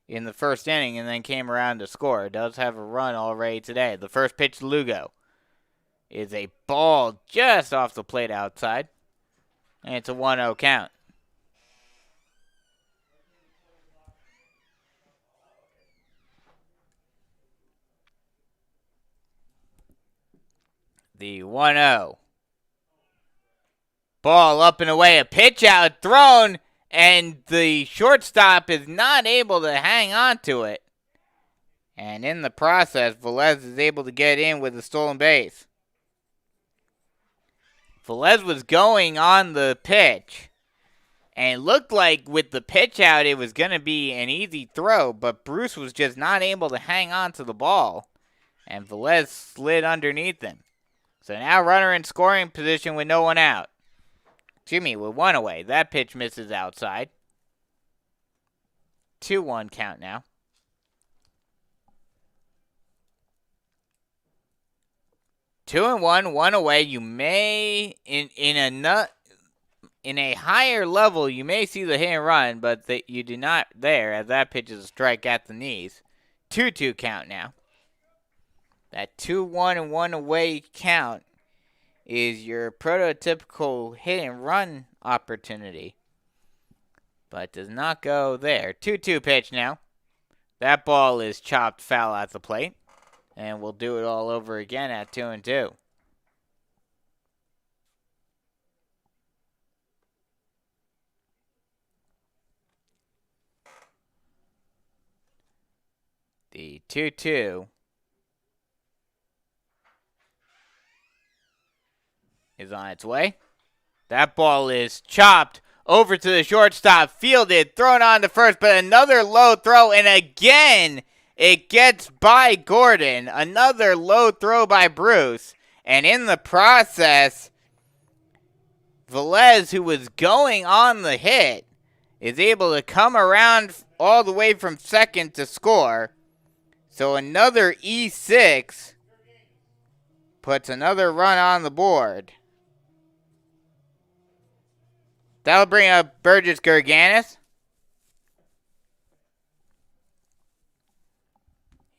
in the first inning and then came around to score. Does have a run already today. The first pitch to Lugo is a ball just off the plate outside. And it's a 1-0 count. The 1-0. Ball up and away, a pitch out, thrown, and the shortstop is not able to hang on to it. And in the process, Velez is able to get in with a stolen base. Velez was going on the pitch, and it looked like with the pitch out it was going to be an easy throw, but Bruce was just not able to hang on to the ball, and Velez slid underneath him. So now runner in scoring position with no one out. Jimmy with one away. That pitch misses outside. 2-1 count now. 2-1, one away. You may in a higher level you may see the hit and run, but you do not there, as that pitch is a strike at the knees. 2-2 count now. That 2-1 and one away count is your prototypical hit and run opportunity, but does not go there. 2-2 pitch now. That ball is chopped foul at the plate, and we'll do it all over again at 2-2. The 2-2 is on its way. That ball is chopped over to the shortstop, fielded, thrown on to first, but another low throw, and again it gets by Gordon. Another low throw by Bruce, and in the process, Velez, who was going on the hit, is able to come around all the way from second to score. So another E6 puts another run on the board. That'll bring up Burgess Gerganis.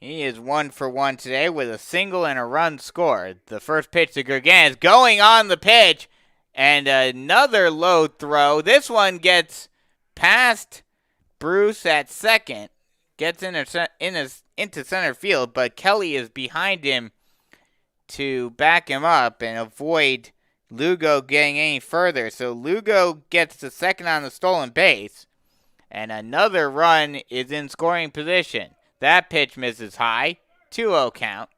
He is 1 for 1 today with a single and a run scored. The first pitch to Gerganis going on the pitch, and another low throw. This one gets past Bruce at second, gets into center field, but Kelly is behind him to back him up and avoid Lugo getting any further. So Lugo gets to second on the stolen base, and another run is in scoring position. That pitch misses high. 2-0 count.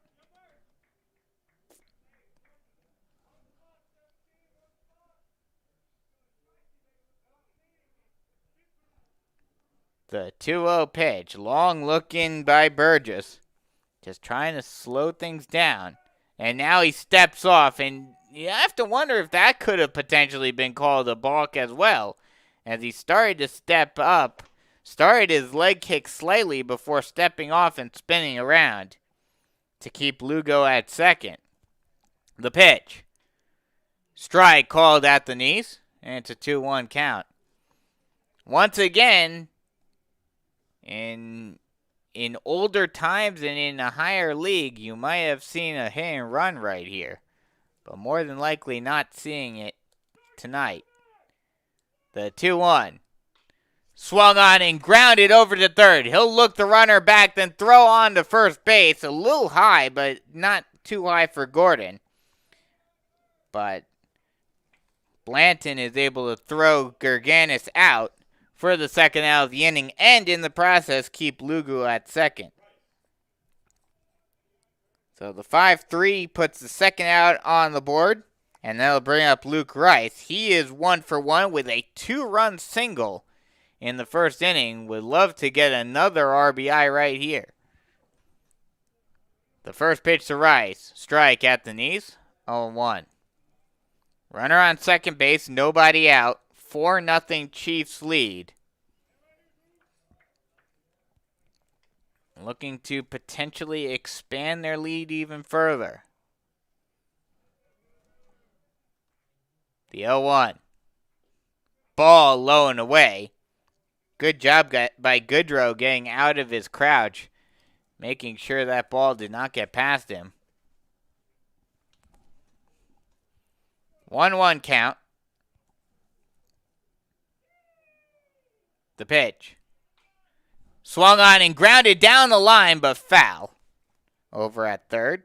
The 2-0 pitch. Long looking by Burgess. Just trying to slow things down. And now he steps off, and you have to wonder if that could have potentially been called a balk as well, as he started to step up, started his leg kick slightly before stepping off and spinning around to keep Lugo at second. The pitch. Strike called at the knees, and it's a 2-1 count. Once again, in older times and in a higher league, you might have seen a hit and run right here, but more than likely not seeing it tonight. The 2-1. Swung on and grounded over to third. He'll look the runner back, then throw on to first base. A little high, but not too high for Gordon. But Blanton is able to throw Gerganis out for the second out of the inning, and in the process keep Lugo at second. So the 5-3 puts the second out on the board, and that'll bring up Luke Rice. He is 1 for 1 with a 2-run single in the first inning. Would love to get another RBI right here. The first pitch to Rice. Strike at the knees. 0-1. Runner on second base. Nobody out. 4-0 Chiefs lead. Looking to potentially expand their lead even further. The 0-1. Ball low and away. Good job by Goodrow getting out of his crouch, making sure that ball did not get past him. 1-1 count. The pitch. Swung on and grounded down the line, but foul. Over at third.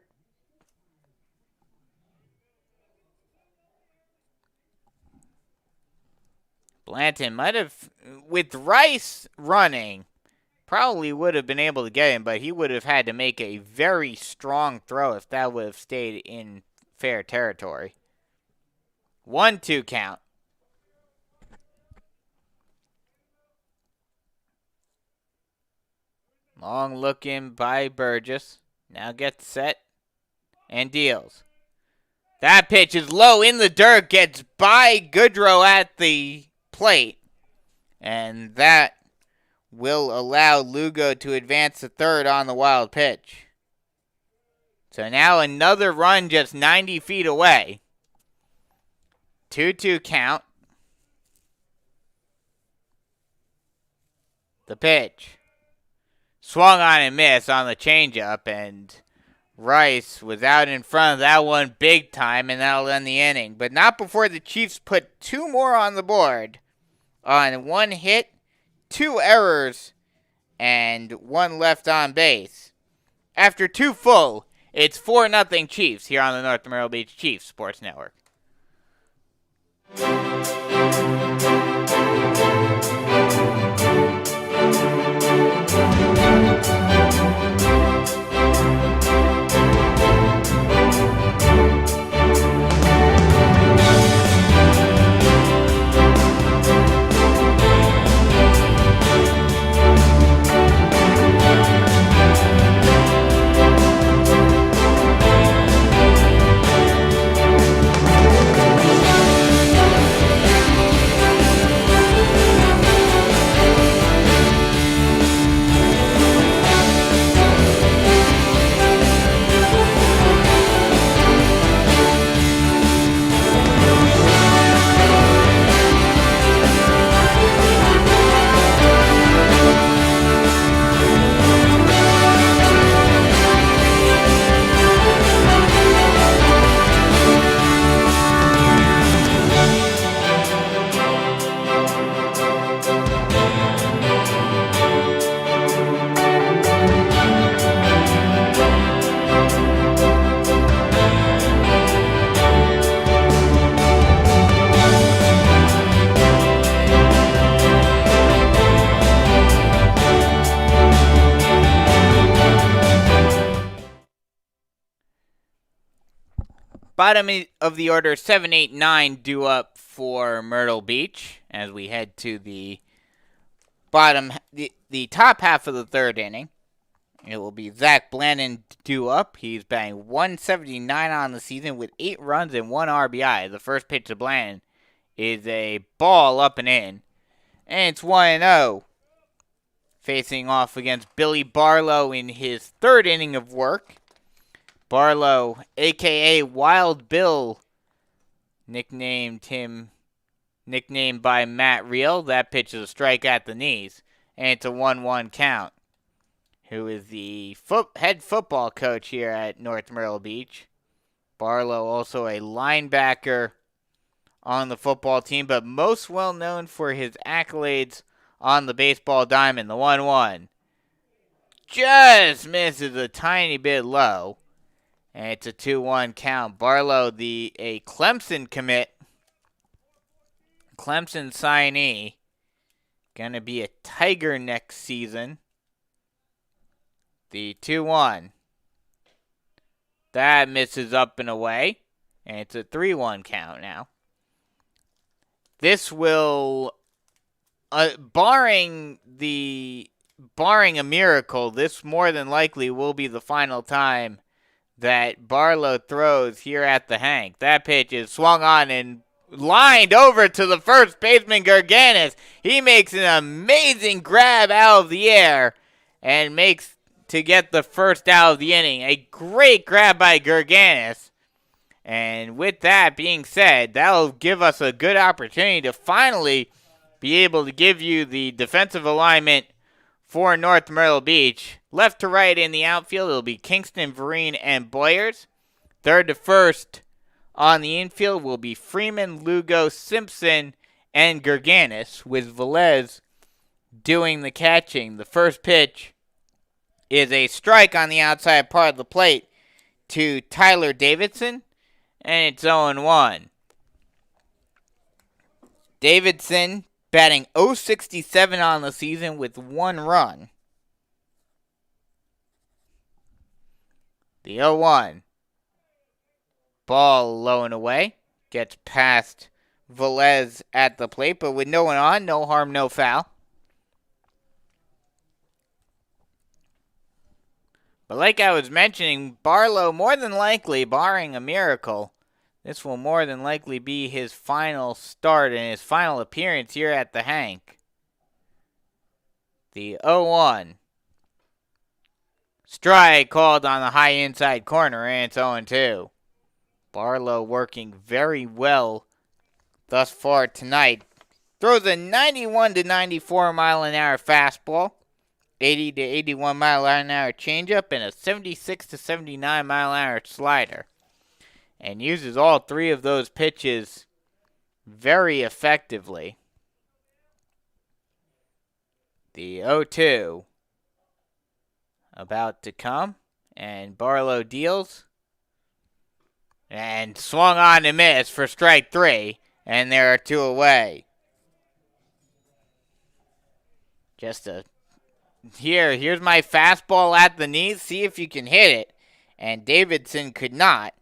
Blanton might have, with Rice running, probably would have been able to get him, but he would have had to make a very strong throw if that would have stayed in fair territory. 1-2 count. Long look in by Burgess. Now gets set and deals. That pitch is low in the dirt, gets by Goodrow at the plate, and that will allow Lugo to advance to third on the wild pitch. So now another run just 90 feet away. 2-2 count. The pitch. Swung on and missed on the changeup, and Rice was out in front of that one big time, and that'll end the inning. But not before the Chiefs put 2 more on the board on 1 hit, 2 errors, and 1 left on base. After 2 full, it's 4-0 Chiefs here on the North Myrtle Beach Chiefs Sports Network. Bottom of the order, 7, 8, 9 due up for Myrtle Beach as we head to the bottom, the top half of the third inning. It will be Zach Blanton due up. He's batting 179 on the season with 8 runs and 1 RBI. The first pitch to Blanton is a ball up and in, and it's 1-0. Facing off against Billy Barlow in his third inning of work. Barlow, a.k.a. Wild Bill, nicknamed by Matt Reel. That pitch is a strike at the knees, and it's a 1-1 count. Who is the head football coach here at North Myrtle Beach. Barlow also a linebacker on the football team, but most well known for his accolades on the baseball diamond. The 1-1 just misses a tiny bit low. And it's a 2-1 count. Barlow, a Clemson commit, Clemson signee, gonna be a Tiger next season. The 2-1. That misses up and away. And it's a 3-1 count now. This will, barring a miracle, this more than likely will be the final time that Barlow throws here at the Hank. That pitch is swung on and lined over to the first baseman, Gerganis. He makes an amazing grab out of the air and makes to get the first out of the inning. A great grab by Gerganis. And with that being said, that'll give us a good opportunity to finally be able to give you the defensive alignment for North Myrtle Beach. Left to right in the outfield, it'll be Kingston, Vereen, and Boyers. Third to first on the infield will be Freeman, Lugo, Simpson, and Gerganis, with Velez doing the catching. The first pitch is a strike on the outside part of the plate to Tyler Davidson, and it's 0-1. Davidson batting .067 on the season with 1 run. The 0-1. Ball low and away. Gets past Velez at the plate, but with no one on, no harm, no foul. But like I was mentioning, Barlow more than likely, barring a miracle, this will more than likely be his final start and his final appearance here at the Hank. The 0-1. Strike called on the high inside corner, and it's 0-2. Barlow working very well thus far tonight. Throws a 91 to 94 mile an hour fastball, 80 to 81 mile an hour changeup, and a 76 to 79 mile an hour slider. And uses all 3 of those pitches very effectively. The 0-2 about to come, and Barlow deals. And swung on and missed for strike 3, and there are 2 away. Here's my fastball at the knees. See if you can hit it. And Davidson could not.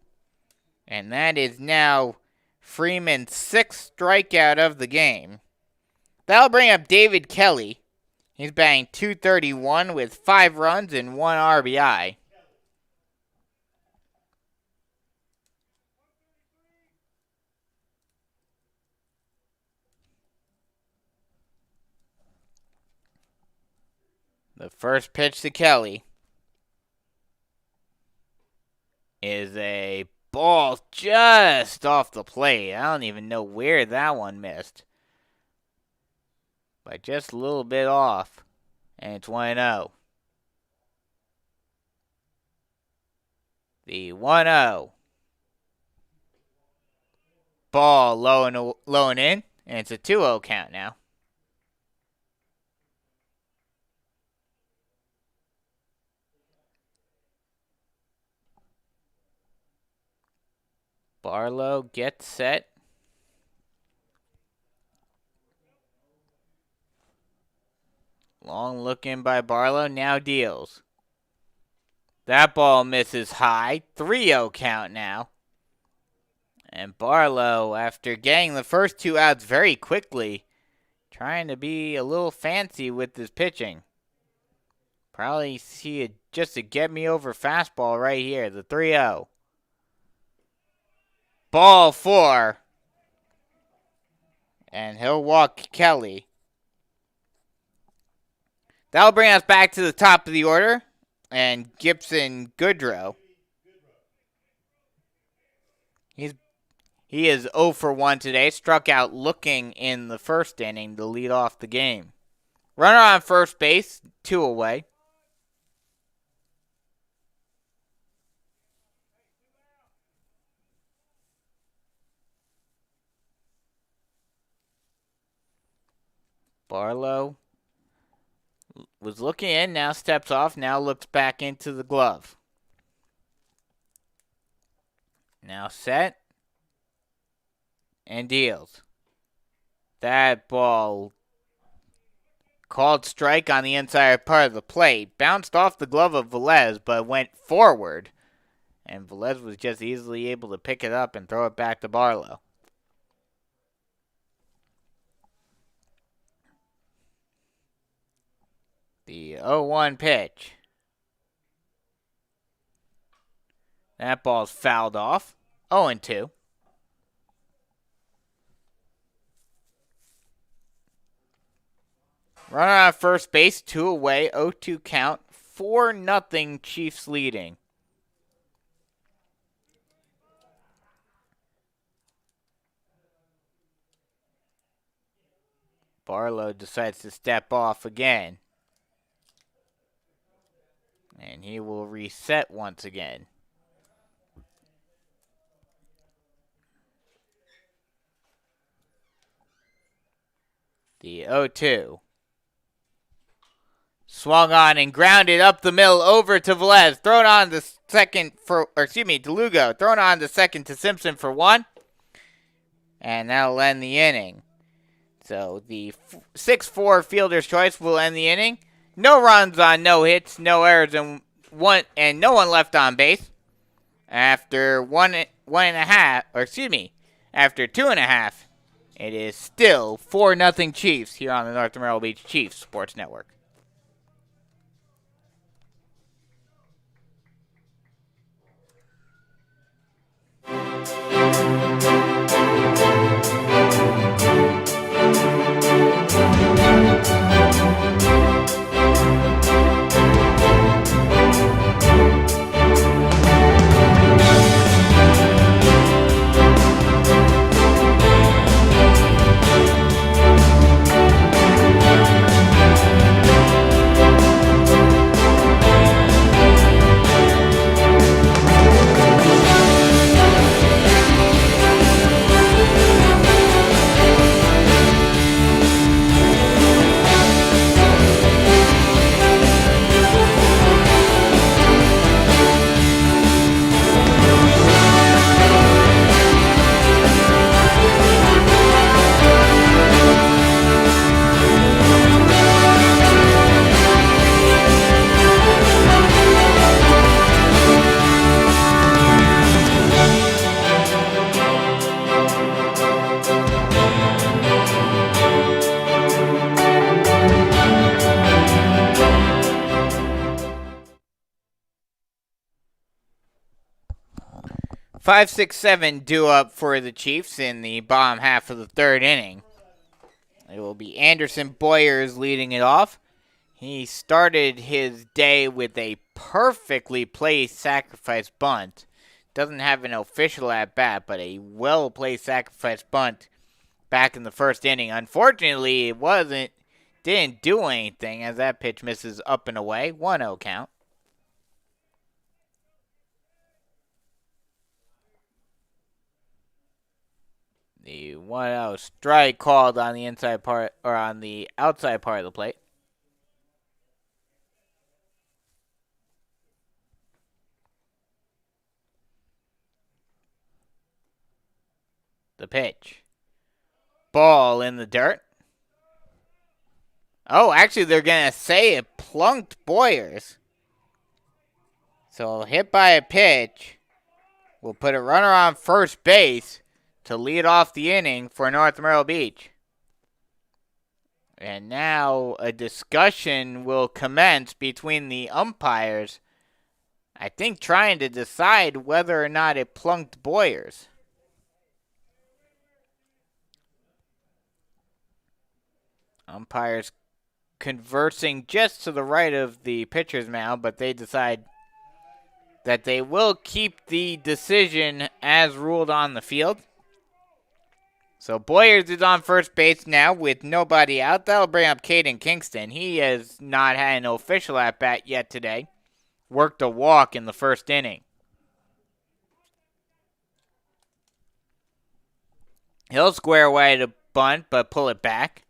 And that is now Freeman's 6th strikeout of the game. That'll bring up David Kelly. He's batting .231 with 5 runs and 1 RBI. The first pitch to Kelly is a ball just off the plate. I don't even know where that one missed. But just a little bit off. And it's 1-0. The 1-0. Ball low and in. And it's a 2-0 count now. Barlow gets set. Long look in by Barlow, now deals. That ball misses high. 3-0 count now. And Barlow, after getting the first 2 outs very quickly, trying to be a little fancy with his pitching. Probably see it just a get-me-over fastball right here, the 3-0. Ball 4. And he'll walk Kelly. That'll bring us back to the top of the order. And Gibson Goodrow. He is 0 for 1 today. Struck out looking in the first inning to lead off the game. Runner on first base, 2 away. Barlow was looking in, now steps off, now looks back into the glove. Now set and deals. That ball called strike on the inside part of the plate. Bounced off the glove of Velez, but went forward. And Velez was just easily able to pick it up and throw it back to Barlow. The 0-1 pitch. That ball's fouled off. 0-2. Runner on first base, 2 away, 0-2 count, 4-0 Chiefs leading. Barlow decides to step off again. And he will reset once again. The 0-2. Swung on and grounded up the middle over to Velez. Thrown on the second to Lugo. Thrown on the second to Simpson for 1. And that'll end the inning. So the 6-4 fielder's choice will end the inning. No runs on no hits, no errors, and no one left on base. After after 2.5, it is still 4-0 Chiefs here on the North Myrtle Beach Chiefs Sports Network. Five, 6, 7 due up for the Chiefs in the bottom half of the third inning. It will be Anderson Boyers leading it off. He started his day with a perfectly placed sacrifice bunt. Doesn't have an official at bat, but a well-placed sacrifice bunt back in the first inning. Unfortunately, didn't do anything as that pitch misses up and away. 1-0 count. The 1-0 strike called on the on the outside part of the plate. The pitch. Ball in the dirt. Oh, actually, they're going to say it plunked Boyers. So, hit by a pitch will put a runner on first base to lead off the inning for North Myrtle Beach. And now a discussion will commence between the umpires, I think trying to decide whether or not it plunked Boyers. Umpires conversing just to the right of the pitcher's mound, but they decide that they will keep the decision as ruled on the field. So Boyers is on first base now with nobody out. That'll bring up Caden Kingston. He has not had an official at-bat yet today. Worked a walk in the first inning. He'll square away to bunt, but pull it back.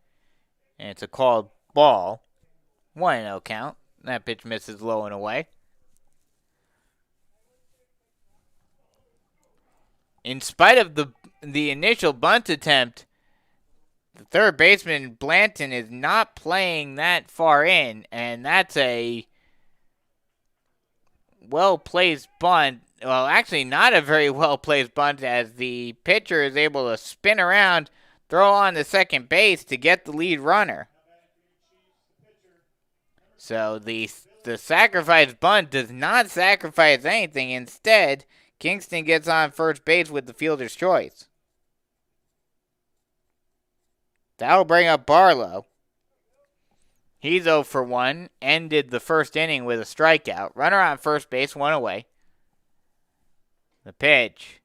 And it's a called ball. 1-0 count. That pitch misses low and away. In spite of the initial bunt attempt, the third baseman, Blanton, is not playing that far in, and that's a well-placed bunt. Well, actually not a very well-placed bunt, as the pitcher is able to spin around, throw on to second base to get the lead runner. So the sacrifice bunt does not sacrifice anything. Instead, Kingston gets on first base with the fielder's choice. That'll bring up Barlow. He's 0 for 1. Ended the first inning with a strikeout. Runner on first base, 1 away. The pitch.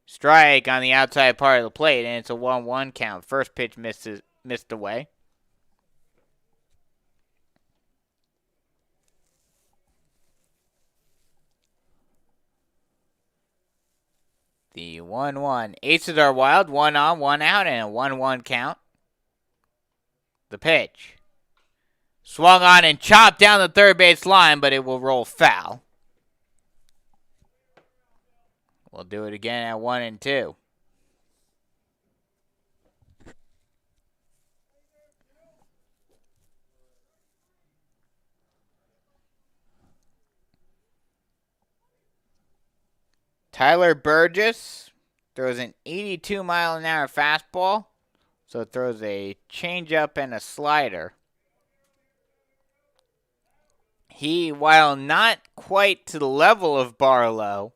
Strike on the outside part of the plate, and it's a 1-1 count. First pitch missed away. The 1-1. Aces are wild. 1 on, 1 out, and a 1-1 count. The pitch. Swung on and chopped down the third base line, but it will roll foul. We'll do it again at 1-2. Tyler Burgess throws an 82-mile-an-hour fastball, so it throws a changeup and a slider. He, while not quite to the level of Barlow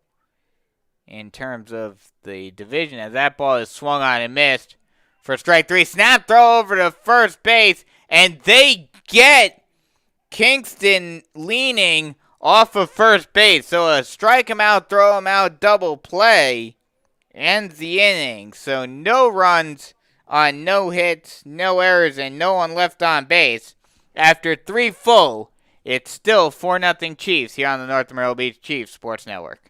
in terms of the division, as that ball is swung on and missed for strike three. Snap throw over to first base, and they get Kingston leaning off of first base. So a strike him out, throw him out, double play ends the inning. So no runs on no hits, no errors, and no one left on base. After 3 full, it's still 4-0 Chiefs here on the North Myrtle Beach Chiefs Sports Network.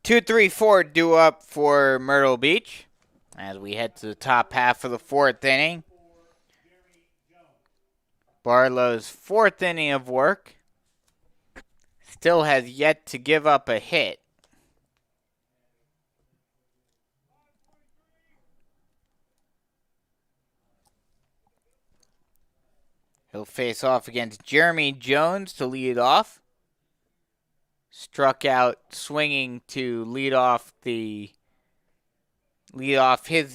Two, three, four due up for Myrtle Beach as we head to the top half of the 4th inning. Barlow's 4th inning of work still has yet to give up a hit. He'll face off against Jeremy Jones to lead off. Struck out swinging to lead off his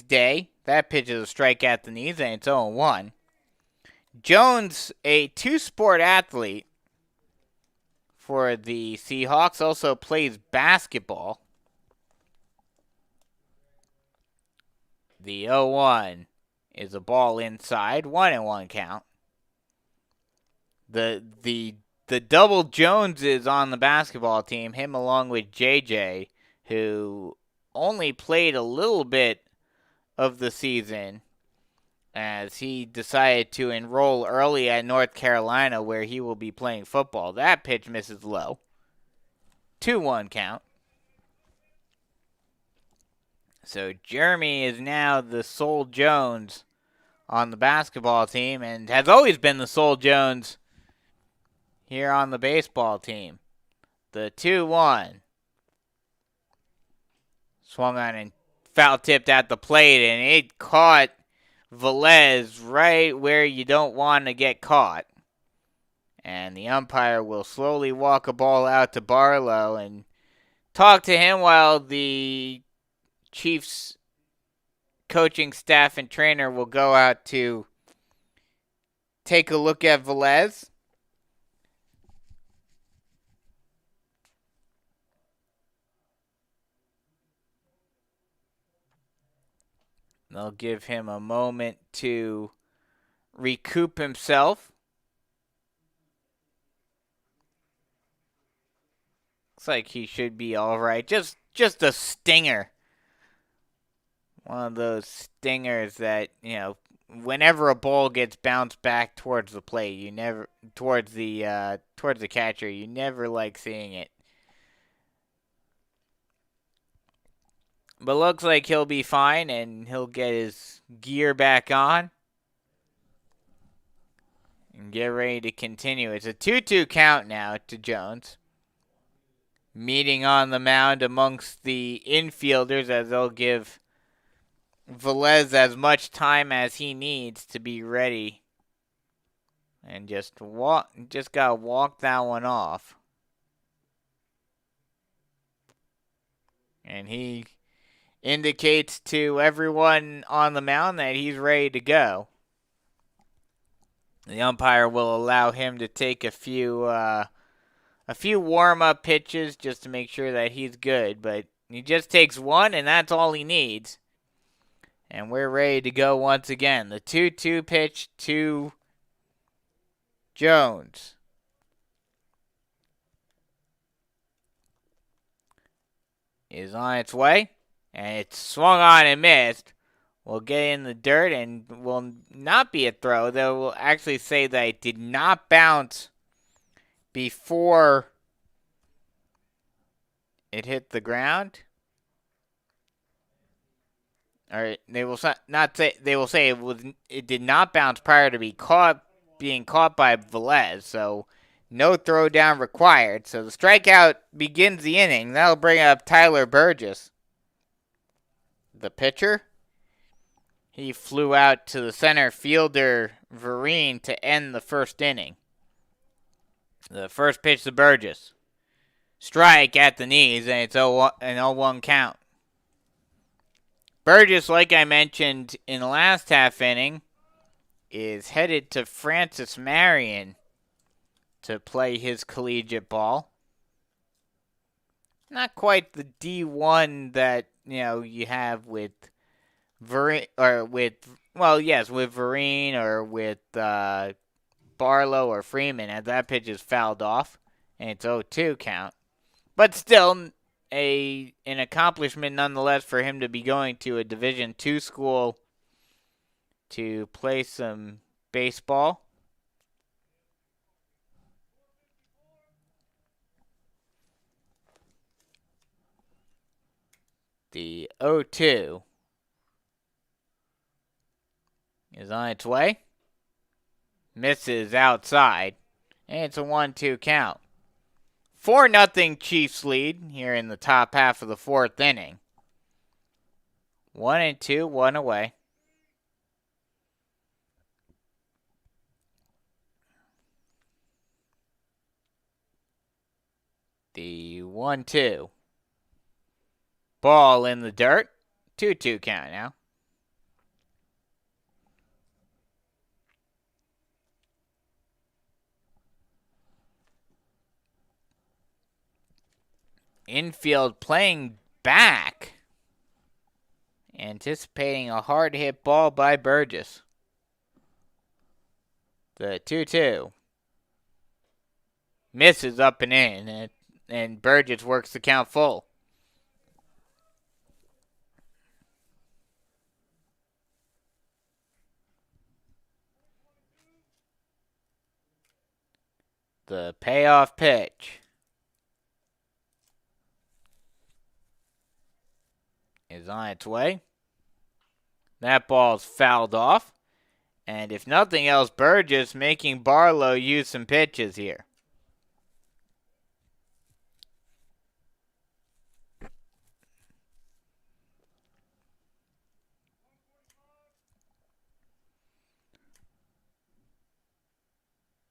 day. That pitch is a strike at the knees, and it's 0-1. Jones, a two-sport athlete for the Seahawks, also plays basketball. The 0-1 is a ball inside, 1-1 count. The double Jones is on the basketball team, him along with JJ, who only played a little bit of the season as he decided to enroll early at North Carolina where he will be playing football. That pitch misses low. 2-1 count. So Jeremy is now the sole Jones on the basketball team and has always been the sole Jones here on the baseball team. The 2-1. Swung on and foul tipped at the plate, and it caught Velez right where you don't want to get caught. And the umpire will slowly walk a ball out to Barlow and talk to him while the Chiefs coaching staff and trainer will go out to take a look at Velez. They'll give him a moment to recoup himself. Looks like he should be all right. Just a stinger. One of those stingers that, whenever a ball gets bounced back towards the plate, towards the catcher, you never like seeing it. But looks like he'll be fine and he'll get his gear back on. And get ready to continue. It's a 2-2 count now to Jones. Meeting on the mound amongst the infielders as they'll give Velez as much time as he needs to be ready. And just gotta walk that one off. And he indicates to everyone on the mound that he's ready to go. The umpire will allow him to take a few warm-up pitches just to make sure that he's good. But he just takes one, and that's all he needs. And we're ready to go once again. The 2-2 pitch to Jones. Is on its way. And it's swung on and missed. Will get in the dirt and will not be a throw. They will actually say that it did not bounce before it hit the ground. Or they will not say. They will say it did not bounce prior to being caught by Velez. So no throw down required. So the strikeout begins the inning. That'll bring up Tyler Burgess, the pitcher. He flew out to the center fielder, Vereen, to end the first inning. The first pitch to Burgess. Strike at the knees, and it's an 0-1 count. Burgess, like I mentioned in the last half inning, is headed to Francis Marion to play his collegiate ball. Not quite the D1 that you have with Vereen, or with Vereen or with Barlow or Freeman, as that pitch is fouled off, and it's 0-2 count. But still, an accomplishment nonetheless for him to be going to a Division II school to play some baseball. The 0-2 is on its way. Misses outside. And it's a 1-2 count. 4-0 Chiefs lead here in the top half of the fourth inning. 1-2, 1 away. The 1-2. Ball in the dirt. 2-2 count now. Infield playing back. Anticipating a hard hit ball by Burgess. The 2-2. Misses up and in. And Burgess works the count full. The payoff pitch is on its way. That ball's fouled off. And if nothing else, Burgess making Barlow use some pitches here.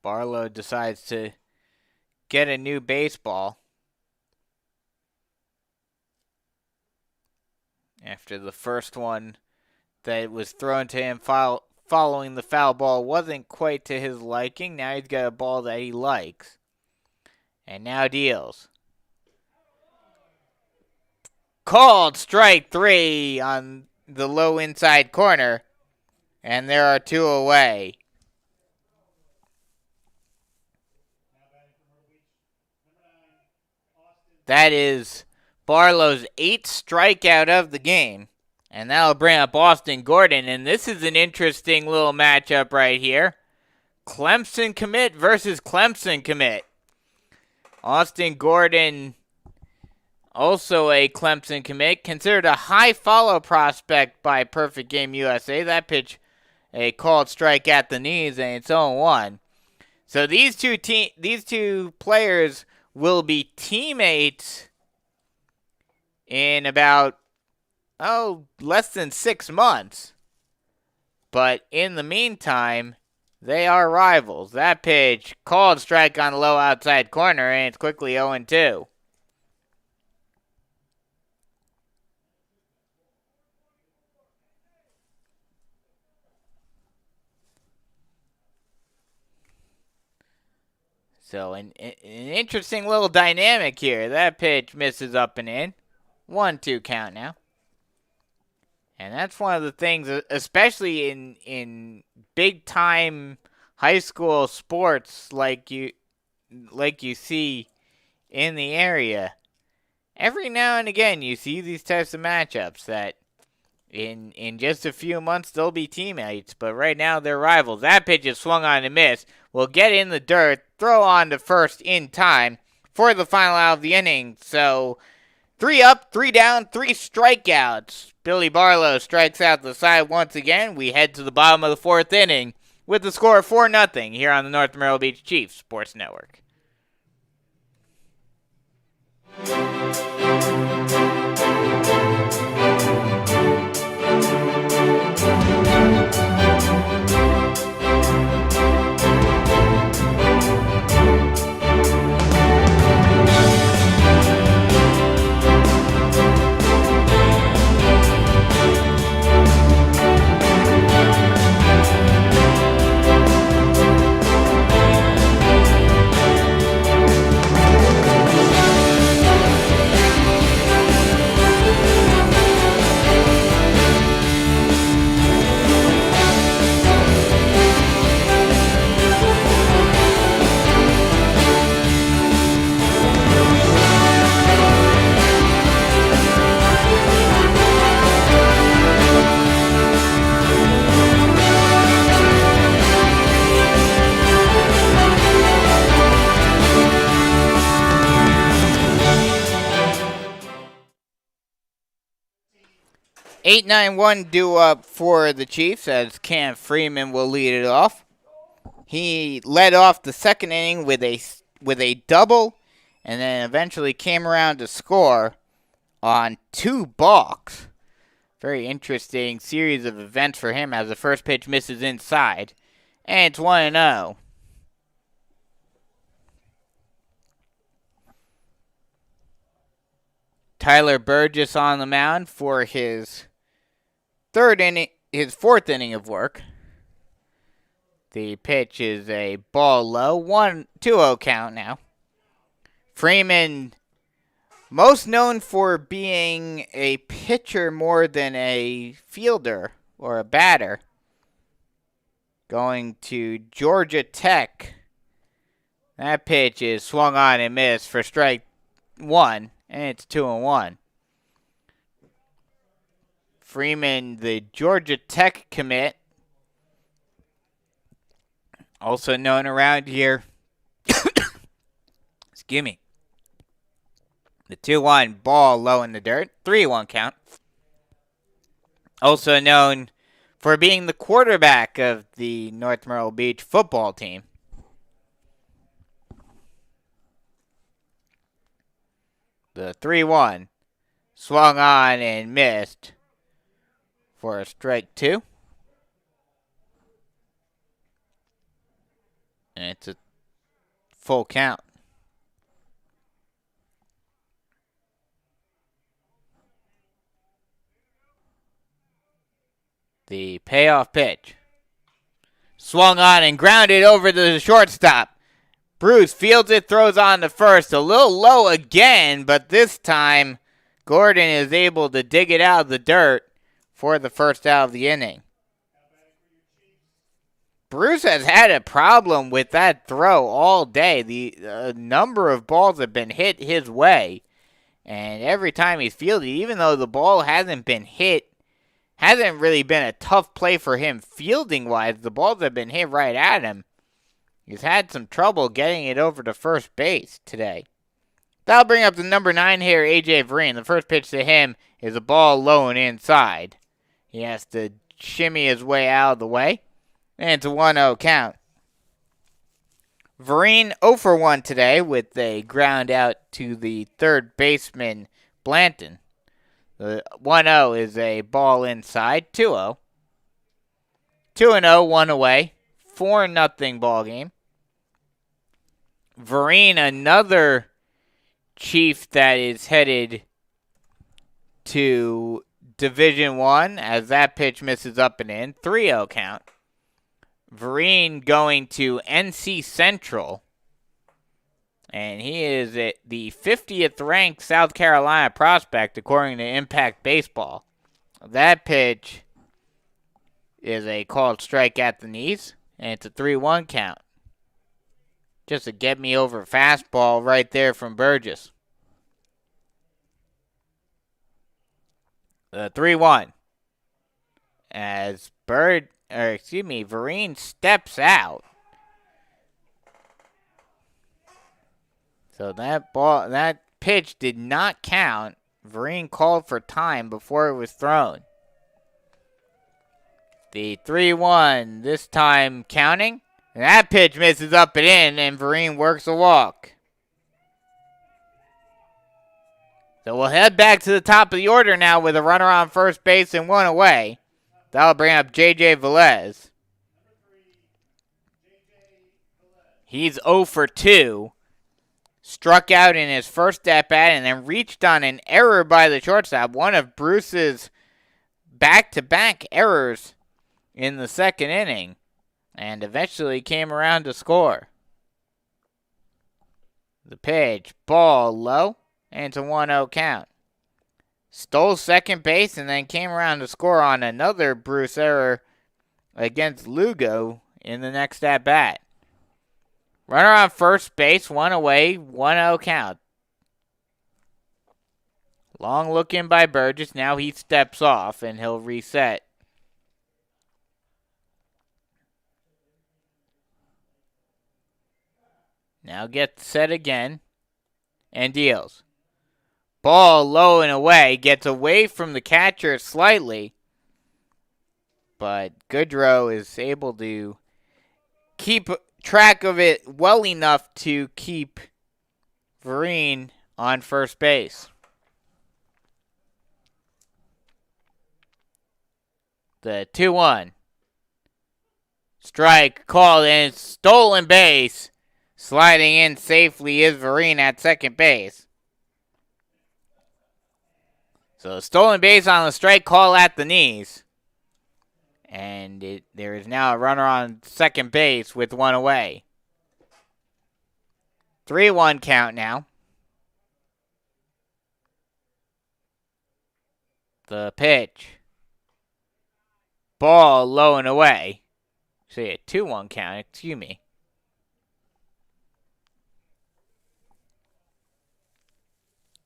Barlow decides to get a new baseball after the first one that was thrown to him following the foul ball wasn't quite to his liking. Now he's got a ball that he likes. And now deals. Called strike 3 on the low inside corner. And there are 2 away. That is Barlow's 8th strikeout of the game. And that'll bring up Austin Gordon. And this is an interesting little matchup right here. Clemson commit versus Clemson commit. Austin Gordon, also a Clemson commit, considered a high follow prospect by Perfect Game USA. That pitch, a called strike at the knees, and it's 0-1. So these two players will be teammates in about less than 6 months. But in the meantime, they are rivals. That pitch called strike on the low outside corner, and it's quickly 0-2. So an interesting little dynamic here. That pitch misses up and in. 1-2 count now. And that's one of the things, especially in big time high school sports like you see in the area. Every now and again you see these types of matchups that in just a few months they'll be teammates, but right now they're rivals. That pitch is swung on and missed. Will get in the dirt, throw on to first in time for the final out of the inning. So 3 up, 3 down, 3 strikeouts. Billy Barlow strikes out the side once again. We head to the bottom of the 4th inning with the score of 4-0 here on the North Myrtle Beach Chiefs Sports Network. Eight, 9-1 due up for the Chiefs as Cam Freeman will lead it off. He led off the 2nd inning with a double, and then eventually came around to score on 2 balks. Very interesting series of events for him as the first pitch misses inside, and it's 1-0. Tyler Burgess on the mound for his 4th inning of work. The pitch is a ball low, 1-2-0 count now. Freeman, most known for being a pitcher more than a fielder or a batter, going to Georgia Tech. That pitch is swung on and missed for strike 1, and it's 2-1. Freeman, the Georgia Tech commit, also known around here. Excuse me. The 2-1 ball low in the dirt, 3-1 count. Also known for being the quarterback of the North Myrtle Beach football team. The 3-1 swung on and missed for a strike 2. And it's a full count. The payoff pitch. Swung on and grounded over to the shortstop. Bruce fields it, throws on to first. A little low again, but this time Gordon is able to dig it out of the dirt for the first out of the inning. Bruce has had a problem with that throw all day. The number of balls have been hit his way. And every time he's fielded, even though the ball hasn't been hit, hasn't really been a tough play for him fielding-wise. The balls have been hit right at him. He's had some trouble getting it over to first base today. That'll bring up the number 9 here, A.J. Vereen. The first pitch to him is a ball low and inside. He has to shimmy his way out of the way. And it's a 1-0 count. Vereen 0 for 1 today with a ground out to the third baseman, Blanton. The 1-0 is a ball inside, 2-0. 2-0, 1 away, 4-0 ball game. Vereen, another Chief that is headed to Division I as that pitch misses up and in, 3-0 count. Vereen going to NC Central, and he is at the 50th ranked South Carolina prospect according to Impact Baseball. That pitch is a called strike at the knees, and it's a 3-1 count. Just a get-me-over fastball right there from Burgess. The 3-1. As Vereen steps out. So that pitch did not count. Vereen called for time before it was thrown. The 3-1, this time counting. And that pitch misses up and in, and Vereen works a walk. So we'll head back to the top of the order now with a runner on first base and 1 away. That'll bring up J.J. Velez. He's 0 for 2. Struck out in his first at-bat and then reached on an error by the shortstop. One of Bruce's back-to-back errors in the second inning. And eventually came around to score. The pitch, ball low, and it's a 1-0 count. Stole second base and then came around to score on another Bruce error against Lugo in the next at-bat. Runner on first base, 1 away, 1-0 count. Long look in by Burgess. Now he steps off and he'll reset. Now gets set again and deals. Ball low and away. Gets away from the catcher slightly. But Goodrow is able to keep track of it well enough to keep Vereen on first base. The 2-1. Strike called and stolen base. Sliding in safely is Vereen at second base. So stolen base on the strike call at the knees. And there is now a runner on second base with 1 away. 3-1 count now. The pitch. Ball low and away. See, a 2-1 count, excuse me.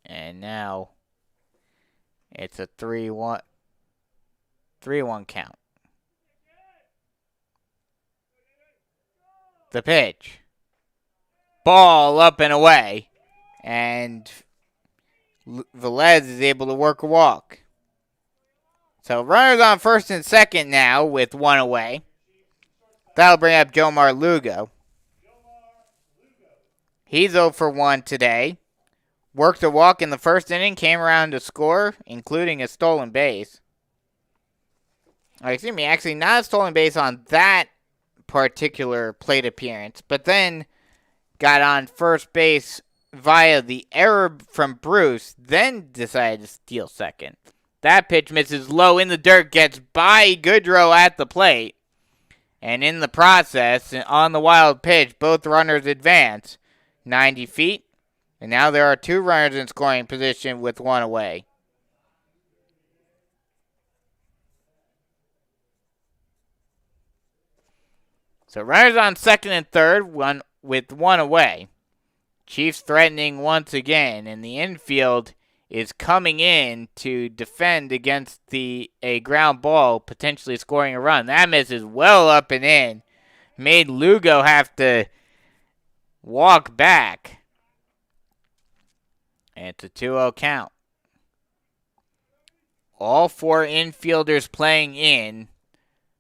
And now it's a 3-1 count. The pitch. Ball up and away. And Velez is able to work a walk. So runners on first and second now with 1 away. That'll bring up Jomar Lugo. He's 0 for 1 today. Worked a walk in the first inning, came around to score, including a stolen base. Excuse me, actually not a stolen base on that particular plate appearance, but then got on first base via the error from Bruce, then decided to steal second. That pitch misses low in the dirt, gets by Goodrow at the plate, and in the process, on the wild pitch, both runners advance 90 feet. And now there are 2 runners in scoring position with 1 away. So runners on second and third, with 1 away. Chiefs threatening once again, and the infield is coming in to defend against a ground ball, potentially scoring a run. That misses well up and in. Made Lugo have to walk back. And it's a 2-0 count. All 4 infielders playing in.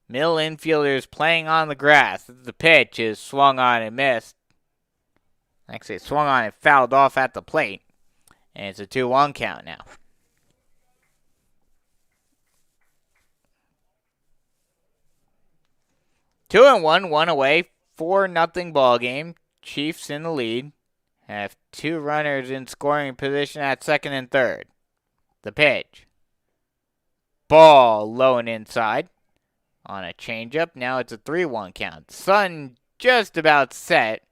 Middle infielders playing on the grass. The pitch is swung on and missed. Actually, it swung on and fouled off at the plate. And it's a 2-1 count now. Two and one away, 4-0 ball game. Chiefs in the lead. Have two runners in scoring position at second and third. The pitch. Ball low and inside. On a changeup, now it's a 3-1 count. Sun just about set.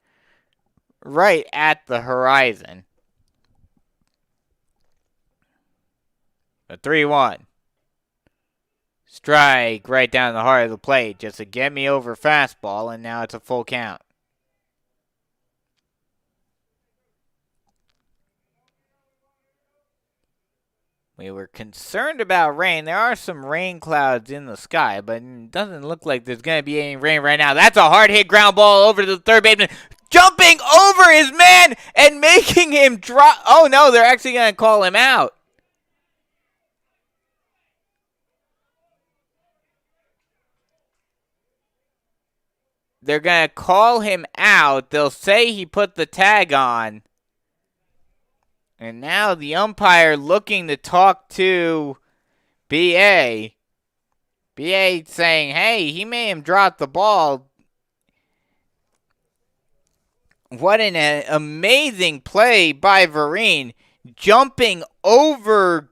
Right at the horizon. A 3-1. Strike right down the heart of the plate just to get me over fastball, and now it's a full count. We were concerned about rain. There are some rain clouds in the sky, but it doesn't look like there's going to be any rain right now. That's a hard hit ground ball over to the third baseman. Jumping over his man and making him drop. Oh, no, they're actually going to call him out. They're going to call him out. They'll say he put the tag on. And now the umpire looking to talk to B.A. B.A. saying, hey, he made him drop the ball. What an amazing play by Vereen. Jumping over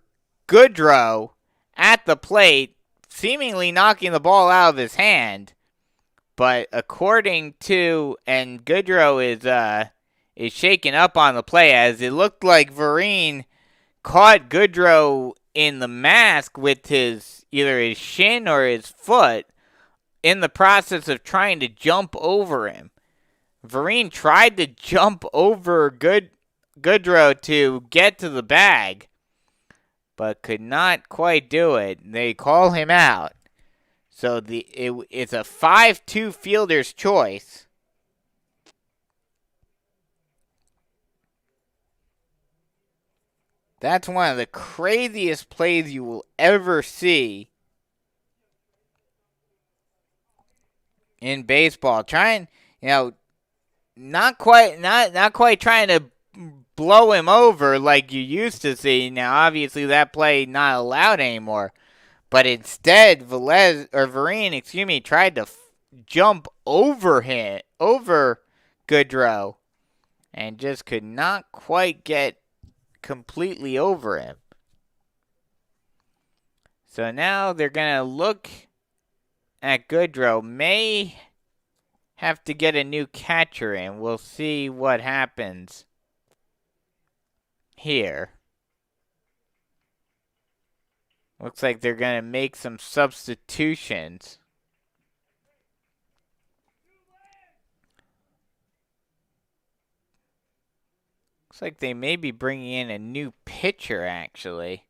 Goodrow at the plate, seemingly knocking the ball out of his hand. But according to, and Goodrow is shaken up on the play, as it looked like Vereen caught Goodrow in the mask with either his shin or his foot in the process of trying to jump over him. Vereen tried to jump over Goodrow to get to the bag, but could not quite do it. They call him out. So it's a 5-2 fielder's choice. That's one of the craziest plays you will ever see in baseball. Not quite trying to blow him over like you used to see. Now, obviously, that play not allowed anymore. But instead, Vereen, tried to jump over Goodrow, and just could not quite get completely over him. So now they're going to look at Goodrow. May have to get a new catcher in. We'll see what happens here. Looks like they're going to make some substitutions. Looks like they may be bringing in a new pitcher, actually.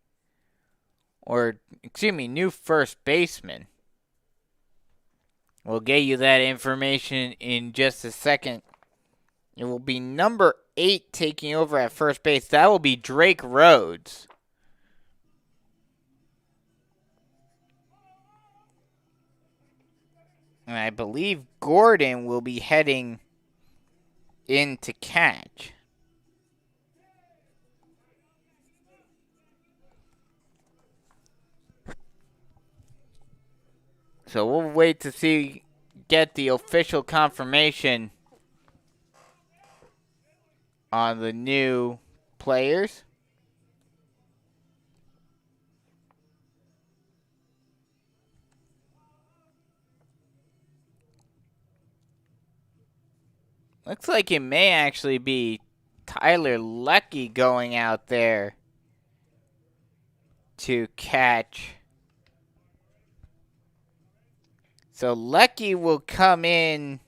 New first baseman. We'll get you that information in just a second. It will be number 8 taking over at first base. That will be Drake Rhodes. And I believe Gordon will be heading in to catch. So we'll wait to get the official confirmation on the new players. Looks like it may actually be Tyler Lecky going out there to catch. So Lecky will come in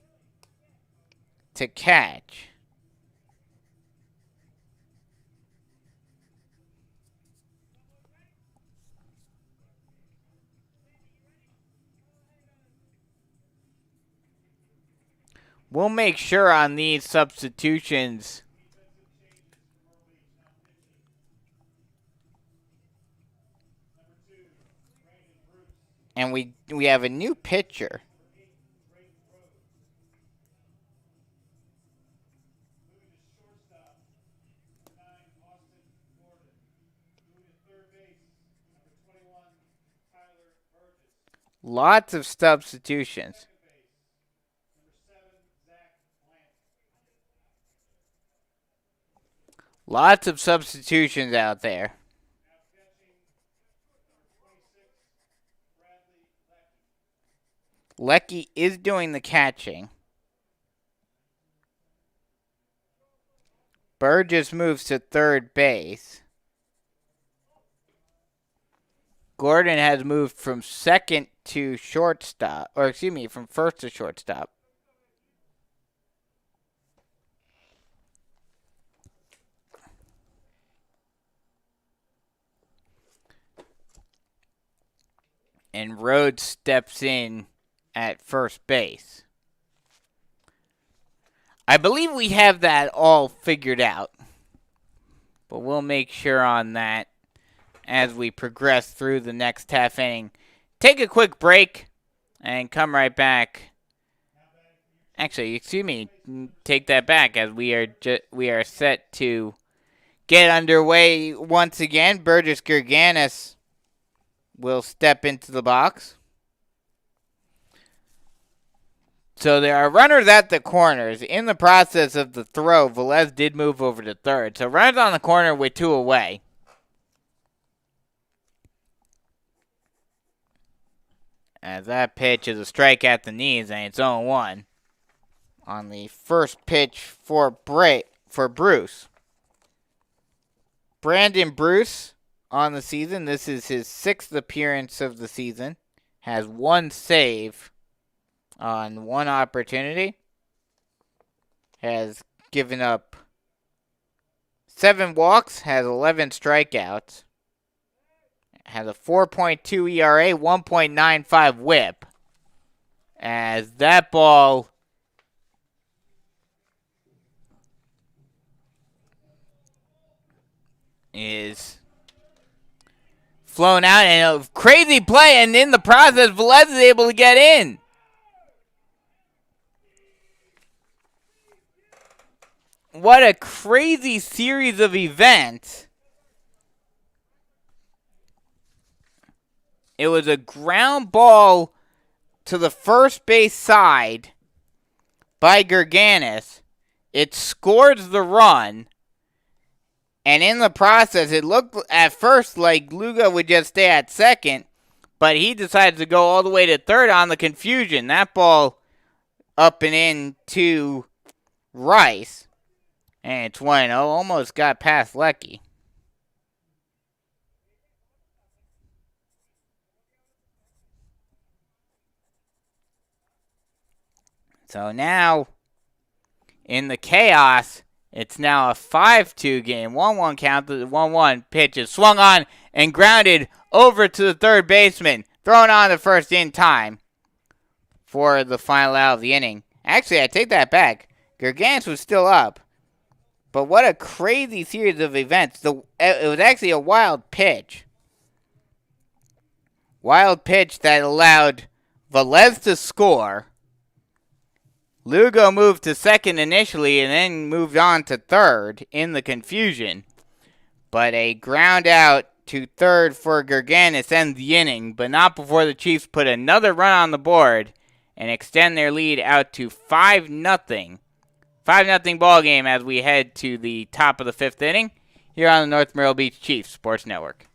to catch. We'll make sure on these substitutions and we have a new pitcher. Lots of substitutions. Lots of substitutions out there. Lecky is doing the catching. Burgess moves to third base. Gordon has moved from second to shortstop, from first to shortstop. And Rhodes steps in at first base. I believe we have that all figured out, but we'll make sure on that as we progress through the next half inning. Take a quick break and come right back. Actually, take that back as we are set to get underway once again. Burgess Gerganis will step into the box. So there are runners at the corners. In the process of the throw, Velez did move over to third. So runners on the corner with 2 away. As that pitch is a strike at the knees, and it's 0-1 on the first pitch for Bruce. Brandon Bruce on the season. This is his 6th appearance of the season. Has 1 save on 1 opportunity. Has given up 7 walks. Has 11 strikeouts. Has a 4.2 ERA, 1.95 whip. As that ball is flown out, and a crazy play, and in the process, Velez is able to get in. What a crazy series of events. It was a ground ball to the first base side by Gerganis. It scores the run. And in the process, it looked at first like Lugo would just stay at second. But he decided to go all the way to third on the confusion. That ball up and in to Rice. And it's 1-0. Almost got past Lecky. So now, in the chaos, it's now a 5-2 game. 1-1 count. The 1-1 pitch is swung on and grounded over to the third baseman. Thrown on the first in time for the final out of the inning. Actually, I take that back. Gerganis was still up. But what a crazy series of events. It was actually a wild pitch. Wild pitch that allowed Velez to score. Lugo moved to second initially and then moved on to third in the confusion. But a ground out to third for Gerganis ends the inning, but not before the Chiefs put another run on the board and extend their lead out to 5-0. 5-0 ball game as we head to the top of the 5th inning here on the North Myrtle Beach Chiefs Sports Network.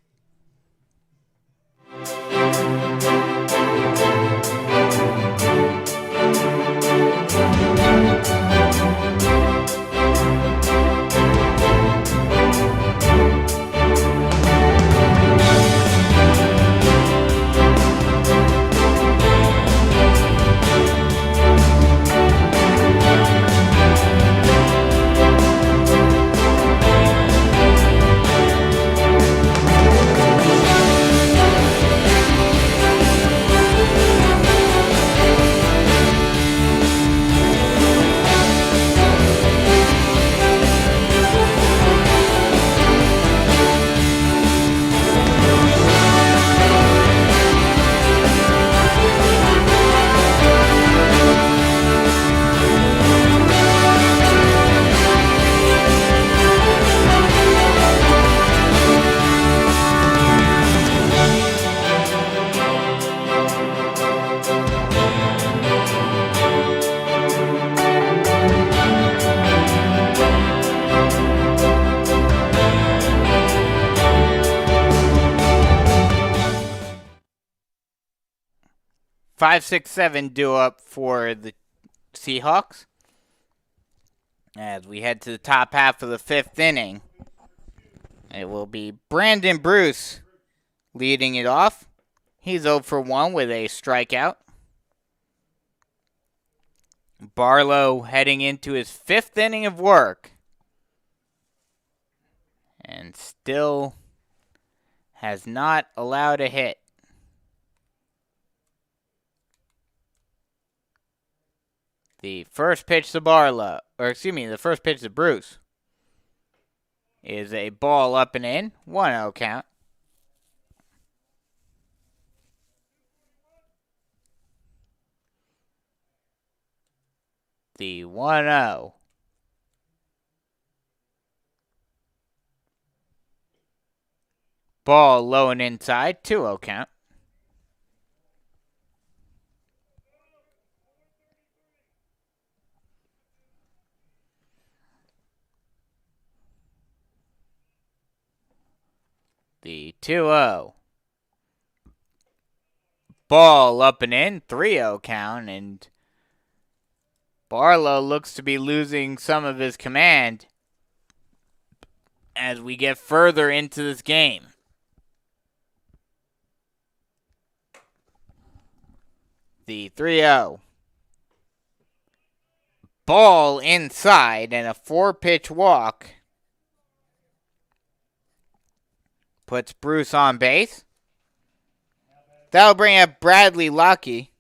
5, 6, 7 due up for the Seahawks as we head to the top half of the 5th inning. It will be Brandon Bruce leading it off. He's 0 for 1 with a strikeout. Barlow heading into his 5th inning of work. And still has not allowed a hit. The first pitch to the first pitch to Bruce is a ball up and in, 1-0 count. The 1-0. Ball low and inside, 2-0 count. The 2-0. Ball up and in, 3-0 count, and Barlow looks to be losing some of his command as we get further into this game. The 3-0. Ball inside and a 4-pitch walk puts Bruce on base. That'll bring up Bradley Lucky.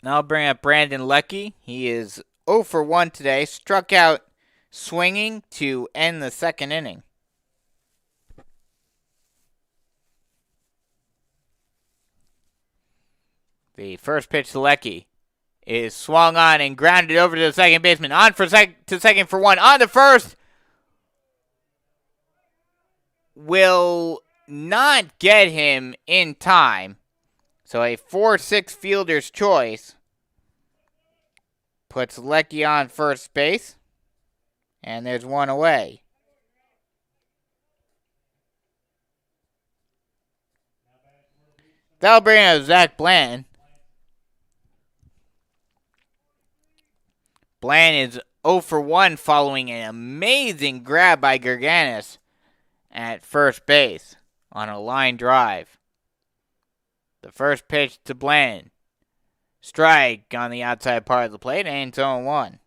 Now I'll bring up Brandon Lucky. He is 0 for 1 today. Struck out swinging to end the 2nd inning. The first pitch to Lucky is swung on and grounded over to the second baseman. On for second for 1. On to first. Will not get him in time. So a 4-6 fielder's choice puts Lecky on first base. And there's one away. That'll bring up Zach Bland. Bland is 0 for 1 following an amazing grab by Gerganis at first base on a line drive. The first pitch to Bland. Strike on the outside part of the plate, and it's 0-1.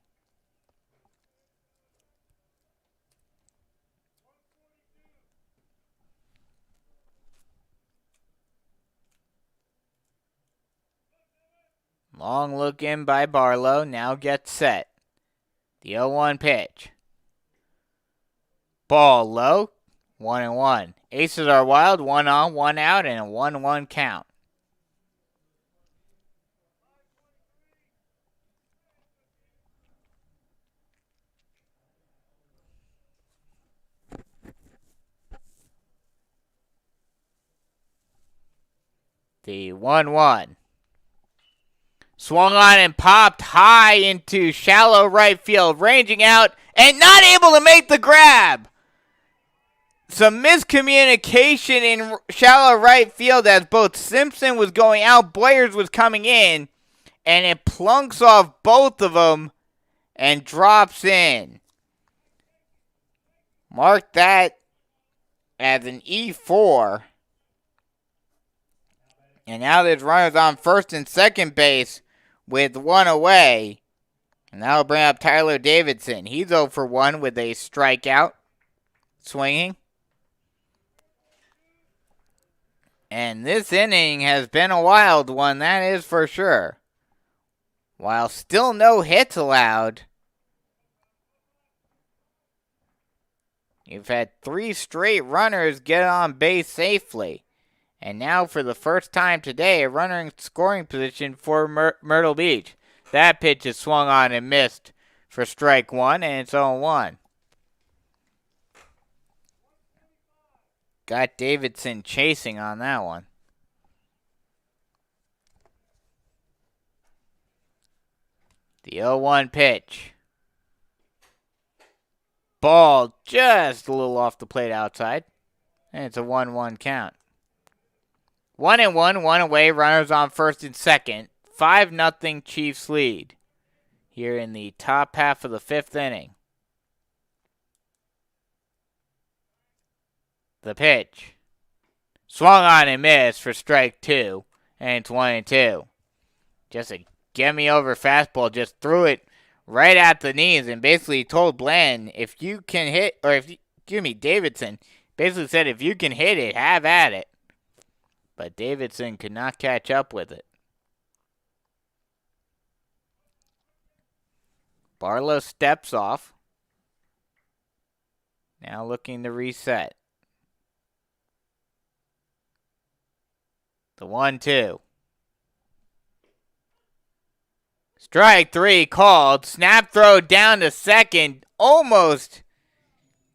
Long look in by Barlow, now gets set. The 0-1 pitch. Ball low, 1-1. Aces are wild, 1 on, 1 out, and a 1-1 count. The 1-1. Swung on and popped high into shallow right field, ranging out and not able to make the grab. Some miscommunication in shallow right field as both Simpson was going out, Boyers was coming in, and it plunks off both of them and drops in. Mark that as an E4. And now there's runners on first and second base with 1 away. And that'll bring up Tyler Davidson. He's 0 for 1 with a strikeout. Swinging. And this inning has been a wild one, that is for sure. While still no hits allowed, you've had 3 straight runners get on base safely. And now, for the first time today, a runner in scoring position for Myrtle Beach. That pitch is swung on and missed for strike 1, and it's 0-1. Got Davidson chasing on that one. The 0-1 pitch. Ball just a little off the plate outside, and it's a 1-1 count. 1-1, one away, runners on first and second. 5-0 Chiefs lead here in the top half of the fifth inning. The pitch. Swung on and missed for strike 2, and it's 1-2. Just a get-me-over fastball, just threw it right at the knees and basically told Bland, if you can hit, or Davidson basically said, if you can hit it, have at it. But Davidson could not catch up with it. Barlow steps off. Now looking to reset. The 1-2. Strike 3 called. Snap throw down to second. Almost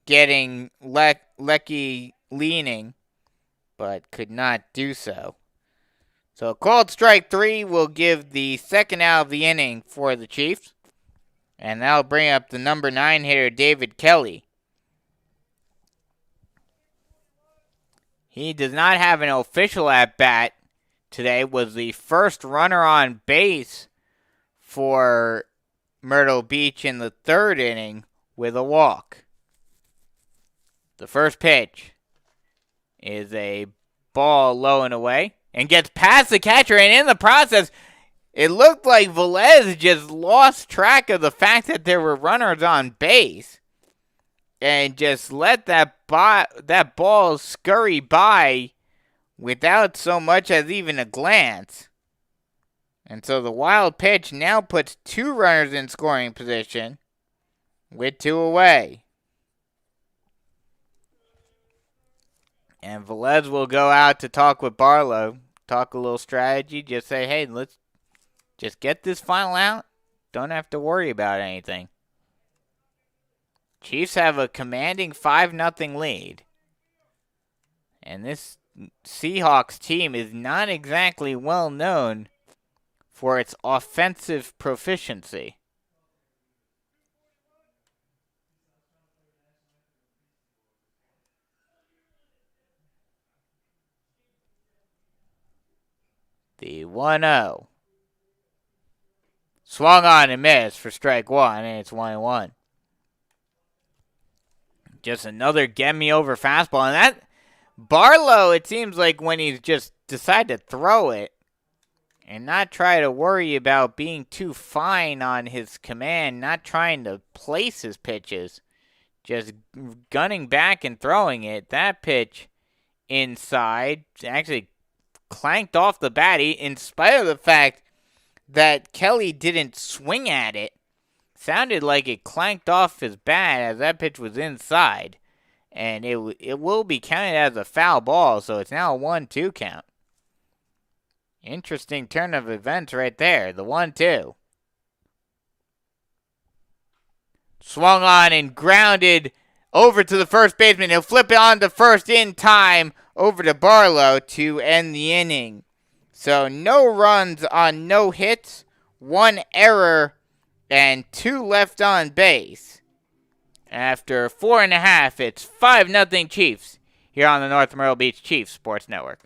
getting Lecky leaning, but could not do so. So called strike 3 will give the second out of the inning for the Chiefs. And that'll bring up the number 9 hitter, David Kelly. He does not have an official at-bat today. Was the first runner on base for Myrtle Beach in the third inning with a walk. The first pitch is a ball low and away and gets past the catcher, and in the process, it looked like Velez just lost track of the fact that there were runners on base and just let that ball scurry by without so much as even a glance. And so the wild pitch now puts 2 runners in scoring position with 2 away. And Velez will go out to talk with Barlow, talk a little strategy, just say, hey, let's just get this final out. Don't have to worry about anything. Chiefs have a commanding 5-0 lead. And this Seahawks team is not exactly well known for its offensive proficiency. The 1-0. Swung on and missed for strike 1, and it's 1-1. Just another get-me-over fastball. And that Barlow, it seems like when he's just decided to throw it and not try to worry about being too fine on his command, not trying to place his pitches, just gunning back and throwing it. That pitch inside actually clanked off the bat in spite of the fact that Kelly didn't swing at it. Sounded like it clanked off his bat as that pitch was inside. And it will be counted as a foul ball, so it's now a 1-2 count. Interesting turn of events right there. The 1-2. Swung on and grounded over to the first baseman. He'll flip it on to first in time over to Barlow to end the inning. So no runs on no hits, 1 error, and 2 left on base. After 4.5, it's 5-0 Chiefs here on the North Myrtle Beach Chiefs Sports Network.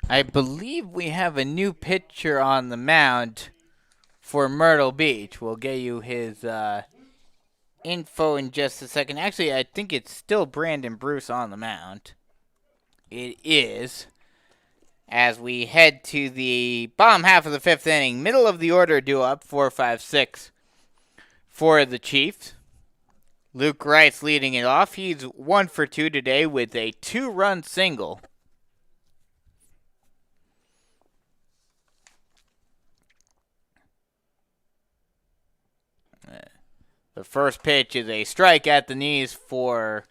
I believe we have a new pitcher on the mound for Myrtle Beach. We'll get you his info in just a second. Actually, I think it's still Brandon Bruce on the mound. It is. As we head to the bottom half of the fifth inning, middle of the order due up, 4-5-6 for the Chiefs. Luke Rice leading it off. He's 1 for 2 today with a 2-run single. The first pitch is a strike at the knees for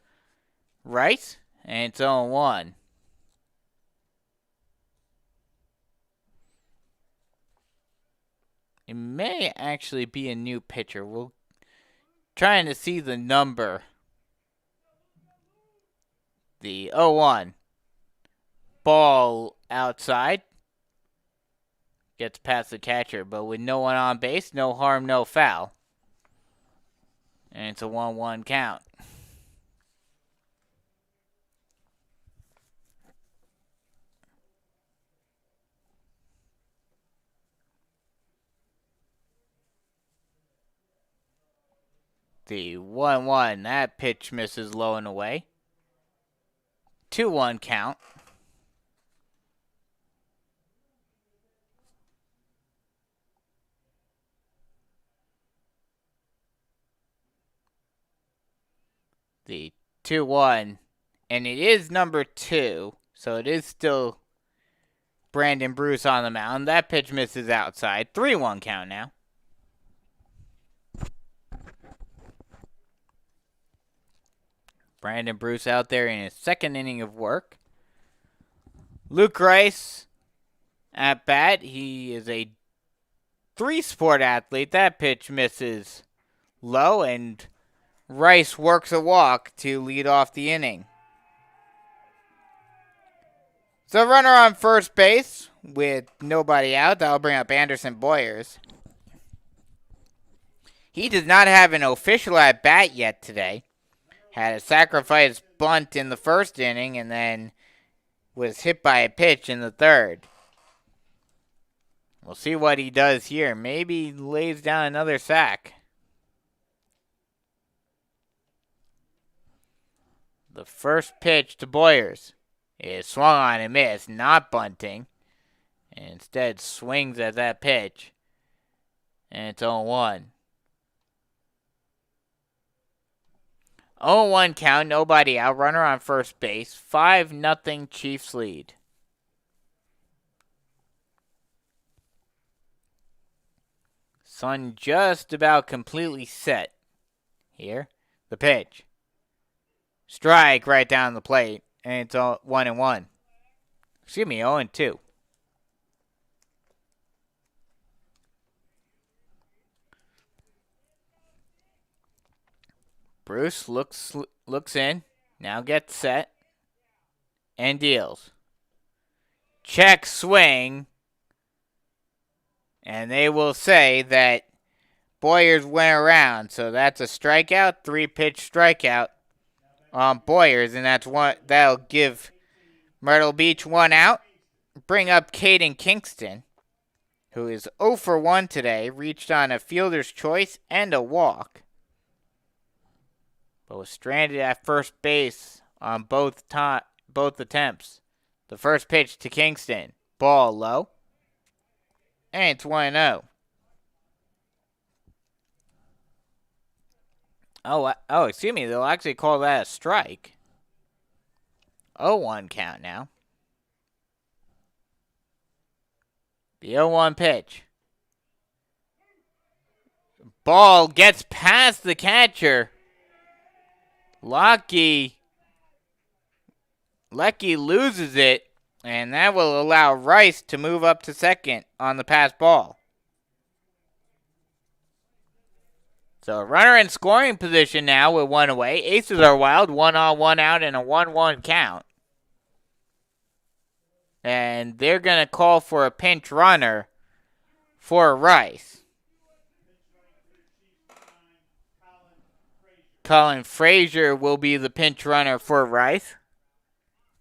Rice, and it's 0-1. It may actually be a new pitcher. We're trying to see the number. The 0-1. Ball outside. Gets past the catcher, but with no one on base, no harm, no foul. And it's a 1-1 count. The 1-1, that pitch misses low and away. 2-1 count. The 2-1, and it is number 2, so it is still Brandon Bruce on the mound. That pitch misses outside. 3-1 count now. Brandon Bruce out there in his second inning of work. Luke Rice at bat. He is a 3-sport athlete. That pitch misses low, and Rice works a walk to lead off the inning. So runner on first base with nobody out. That'll bring up Anderson Boyers. He does not have an official at bat yet today. Had a sacrifice bunt in the first inning and then was hit by a pitch in the third. We'll see what he does here. Maybe lays down another sack. The first pitch to Boyers is swung on and missed, not bunting. And instead swings at that pitch. And it's 0-1. 0-1 count, nobody out. Runner on first base. 5-0 Chiefs lead. Sun just about completely set here. The pitch. Strike right down the plate. And it's 1-1. Excuse me, 0-2. Bruce looks in, now gets set, and deals. Check swing, and they will say that Boyers went around, so that's a strikeout, 3-pitch strikeout on Boyers, and that'll give Myrtle Beach 1 out. Bring up Caden Kingston, who is 0 for 1 today, reached on a fielder's choice and a walk, but was stranded at first base on both attempts. The first pitch to Kingston, ball low, and it's 1-0. Oh, excuse me, they'll actually call that a strike. 0-1 count now. The 0-1 pitch. Ball gets past the catcher. Lecky loses it, and that will allow Rice to move up to second on the pass ball. So runner in scoring position now with 1 away. Aces are wild, 1 on, 1 out, and a 1-1 count. And they're going to call for a pinch runner for Rice. Colin Frazier will be the pinch runner for Rice.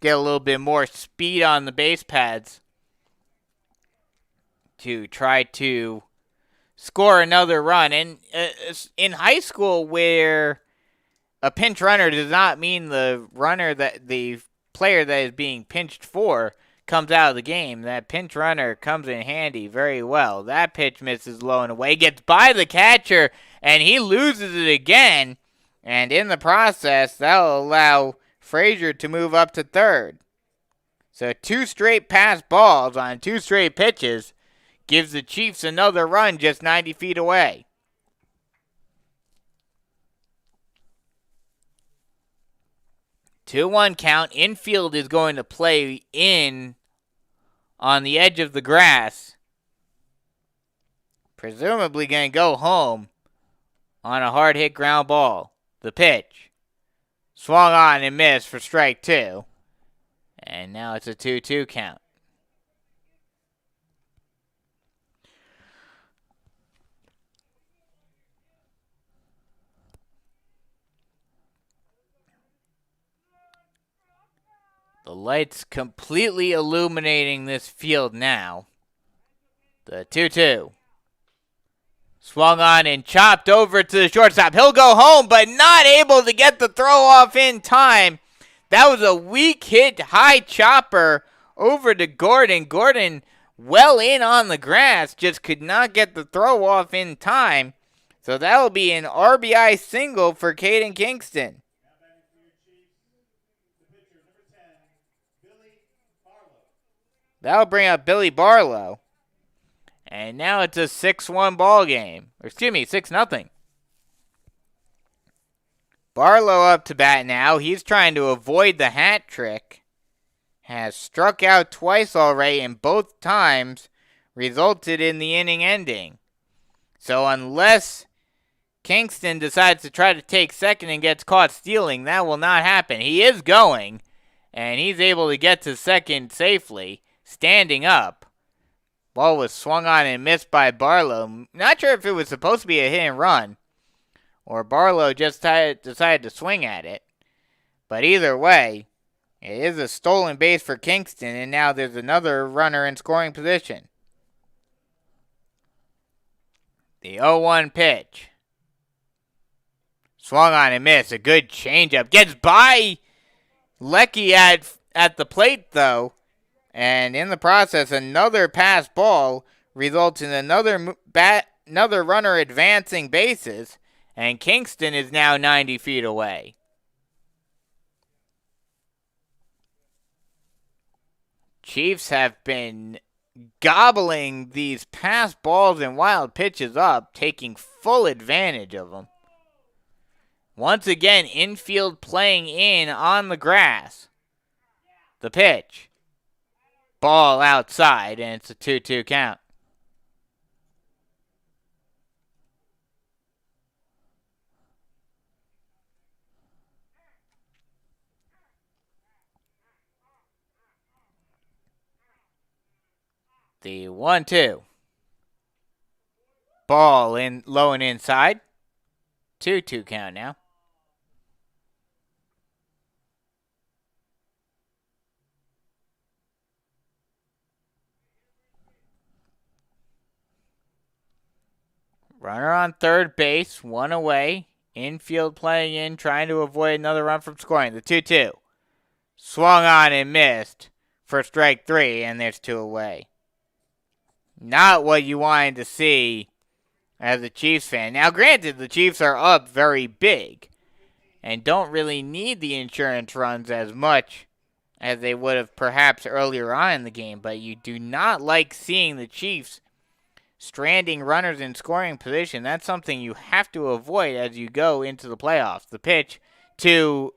Get a little bit more speed on the base pads to try to score another run. And in high school, where a pinch runner does not mean the player that is being pinched for comes out of the game. That pinch runner comes in handy very well. That pitch misses low and away, gets by the catcher, and he loses it again. And in the process, that'll allow Frazier to move up to third. So 2 straight pass balls on 2 straight pitches gives the Chiefs another run just 90 feet away. Two-one count. Infield is going to play in on the edge of the grass. Presumably going to go home on a hard-hit ground ball. The pitch. Swung on and missed for strike 2. And now it's a 2-2 count. The lights completely illuminating this field now. The 2-2. Swung on and chopped over to the shortstop. He'll go home, but not able to get the throw off in time. That was a weak hit, high chopper over to Gordon. Gordon well in on the grass, just could not get the throw off in time. So that will be an RBI single for Caden Kingston. That'll bring up Billy Barlow. And now it's a 6-1 ball game. Or excuse me, 6-0. Barlow up to bat now. He's trying to avoid the hat trick. Has struck out twice already, and both times resulted in the inning ending. So unless Kingston decides to try to take second and gets caught stealing, that will not happen. He is going, and he's able to get to second safely, standing up. Ball was swung on and missed by Barlow. Not sure if it was supposed to be a hit and run, or Barlow just decided to swing at it. But either way, it is a stolen base for Kingston, and now there's another runner in scoring position. The 0-1 pitch. Swung on and missed. A good changeup. Gets by Lecky at the plate, though. And in the process, another pass ball results in another runner advancing bases. And Kingston is now 90 feet away. Chiefs have been gobbling these pass balls and wild pitches up, taking full advantage of them. Once again, infield playing in on the grass. The pitch. Ball outside, and it's a 2-2 count. The 1-2. Ball in low and inside. 2-2 count now. Runner on third base, 1 away. Infield playing in, trying to avoid another run from scoring. The 2-2. Swung on and missed for strike 3, and there's 2 away. Not what you wanted to see as a Chiefs fan. Now, granted, the Chiefs are up very big and don't really need the insurance runs as much as they would have perhaps earlier on in the game, but you do not like seeing the Chiefs stranding runners in scoring position. That's something you have to avoid as you go into the playoffs. The pitch to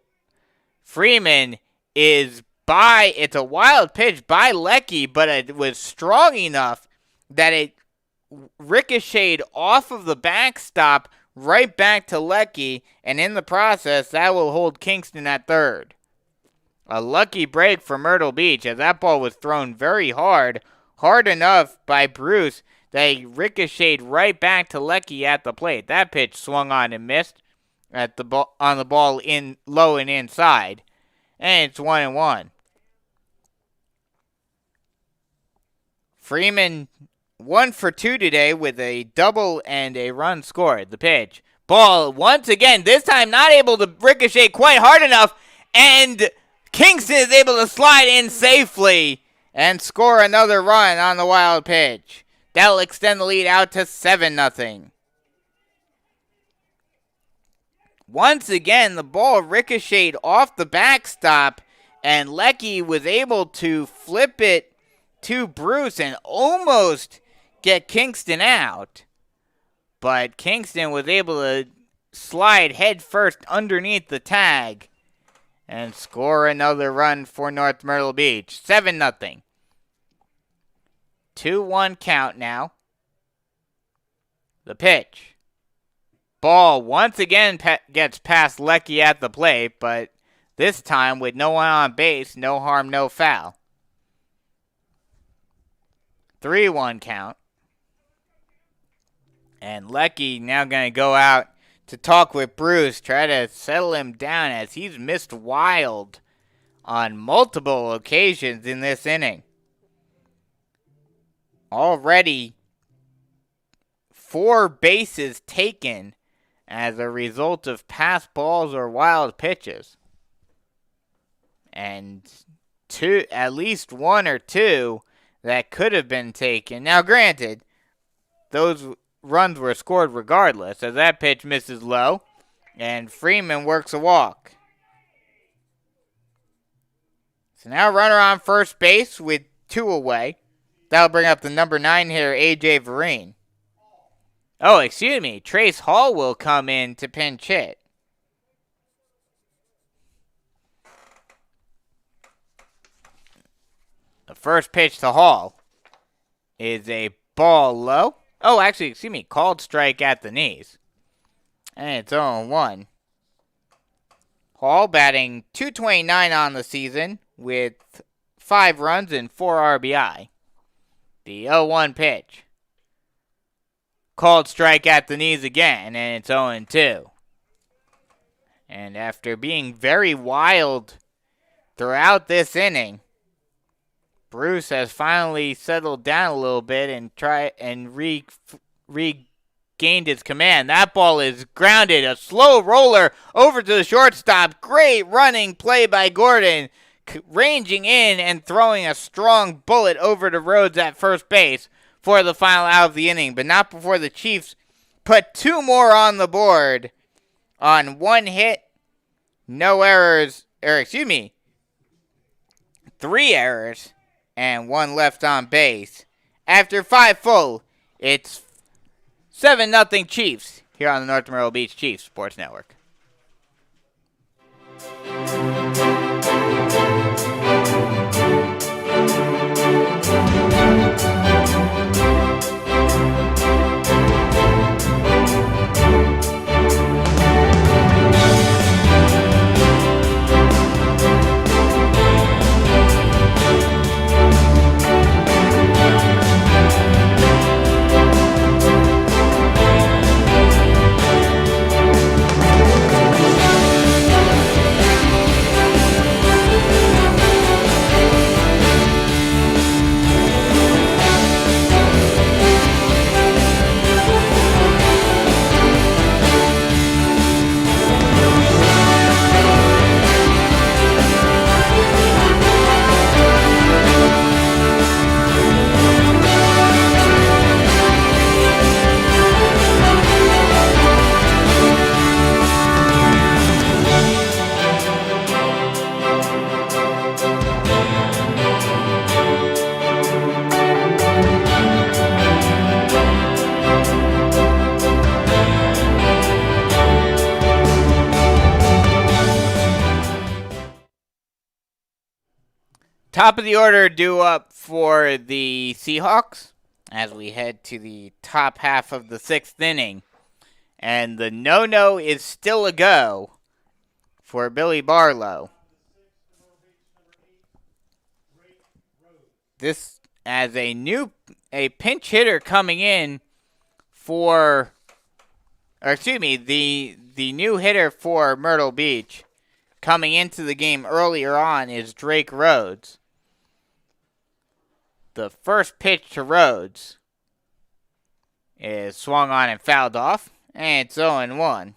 Freeman is it's a wild pitch by Lecky, but it was strong enough that it ricocheted off of the backstop right back to Lecky, and in the process, that will hold Kingston at third. A lucky break for Myrtle Beach, as that ball was thrown very hard enough by Bruce that he ricocheted right back to Lecky at the plate. That pitch swung on and missed on the ball in low and inside, and it's 1-1. Freeman 1 for 2 today with a double and a run scored. The pitch. Ball once again, this time not able to ricochet quite hard enough, and Kingston is able to slide in safely and score another run on the wild pitch. That'll extend the lead out to 7-0. Once again, the ball ricocheted off the backstop, and Lecky was able to flip it to Bruce and almost get Kingston out. But Kingston was able to slide headfirst underneath the tag and score another run for North Myrtle Beach. 7-0. 2-1 count now. The pitch. Ball once again gets past Lecky at the plate, but this time with no one on base, no harm, no foul. 3-1 count. And Lecky now going to go out to talk with Bruce, try to settle him down as he's missed wild on multiple occasions in this inning. Already 4 bases taken as a result of pass balls or wild pitches. And at least 1 or 2 that could have been taken. Now granted, those runs were scored regardless, as that pitch misses low, and Freeman works a walk. So now runner on first base with 2 away. That'll bring up the number 9 hitter, A.J. Vereen. Oh, excuse me, Trace Hall will come in to pinch hit. The first pitch to Hall is a ball low. Oh, actually, excuse me, called strike at the knees. And it's 0-1. Hall batting .229 on the season with 5 runs and 4 RBI. The 0-1 pitch. Called strike at the knees again, and it's 0-2. And after being very wild throughout this inning, Bruce has finally settled down a little bit and regained his command. That ball is grounded. A slow roller over to the shortstop. Great running play by Gordon, ranging in and throwing a strong bullet over to Rhodes at first base for the final out of the inning, but not before the Chiefs put 2 more on the board on 1 hit, no errors, 3 errors, and 1 left on base. After 5 full, it's 7-0 Chiefs here on the North Myrtle Beach Chiefs Sports Network. Top of the order due up for the Seahawks as we head to the top half of the 6th inning. And the no-no is still a go for Billy Barlow. This as a pinch hitter coming in for, the new hitter for Myrtle Beach coming into the game earlier on is Drake Rhodes. The first pitch to Rhodes is swung on and fouled off, and it's 0-1.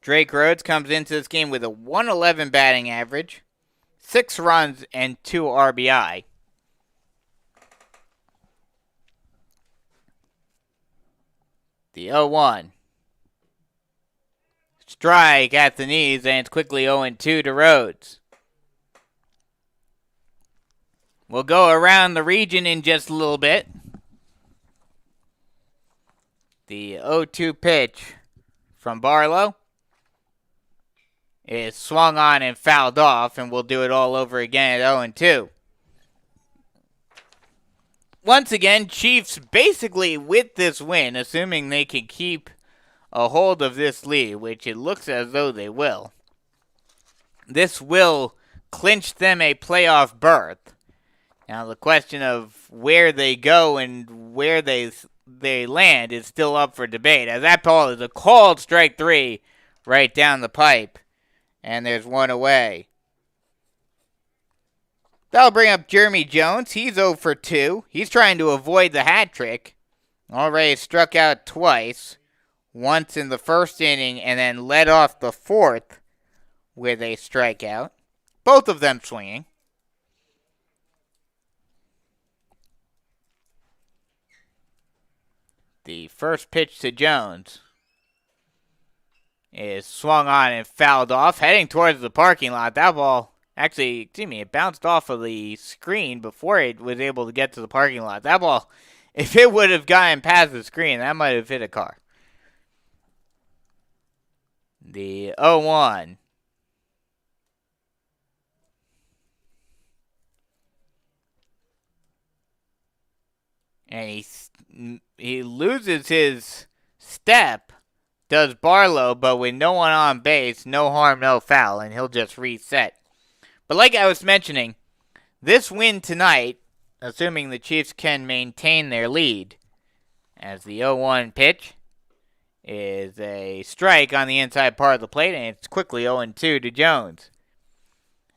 Drake Rhodes comes into this game with a 111 batting average, 6 runs, and 2 RBI. The 0-1. Strike at the knees, and it's quickly 0-2 to Rhodes. We'll go around the region in just a little bit. The 0-2 pitch from Barlow is swung on and fouled off, and we'll do it all over again at 0-2. Once again, Chiefs basically with this win, assuming they can keep a hold of this lead, which it looks as though they will. This will clinch them a playoff berth. Now the question of where they go and where they land is still up for debate, as that ball is a called strike 3 right down the pipe, and there's one away. That'll bring up Jeremy Jones. He's 0 for 2. He's trying to avoid the hat trick. Already struck out twice, once in the first inning and then led off the fourth with a strikeout. Both of them swinging. The first pitch to Jones is swung on and fouled off, heading towards the parking lot. That ball, actually, it bounced off of the screen before it was able to get to the parking lot. That ball, if it would have gotten past the screen, that might have hit a car. The 0-1. And he loses his step, does Barlow, but with no one on base, no harm, no foul, and he'll just reset. But like I was mentioning, this win tonight, assuming the Chiefs can maintain their lead, as the 0-1 pitch is a strike on the inside part of the plate, and it's quickly 0-2 to Jones.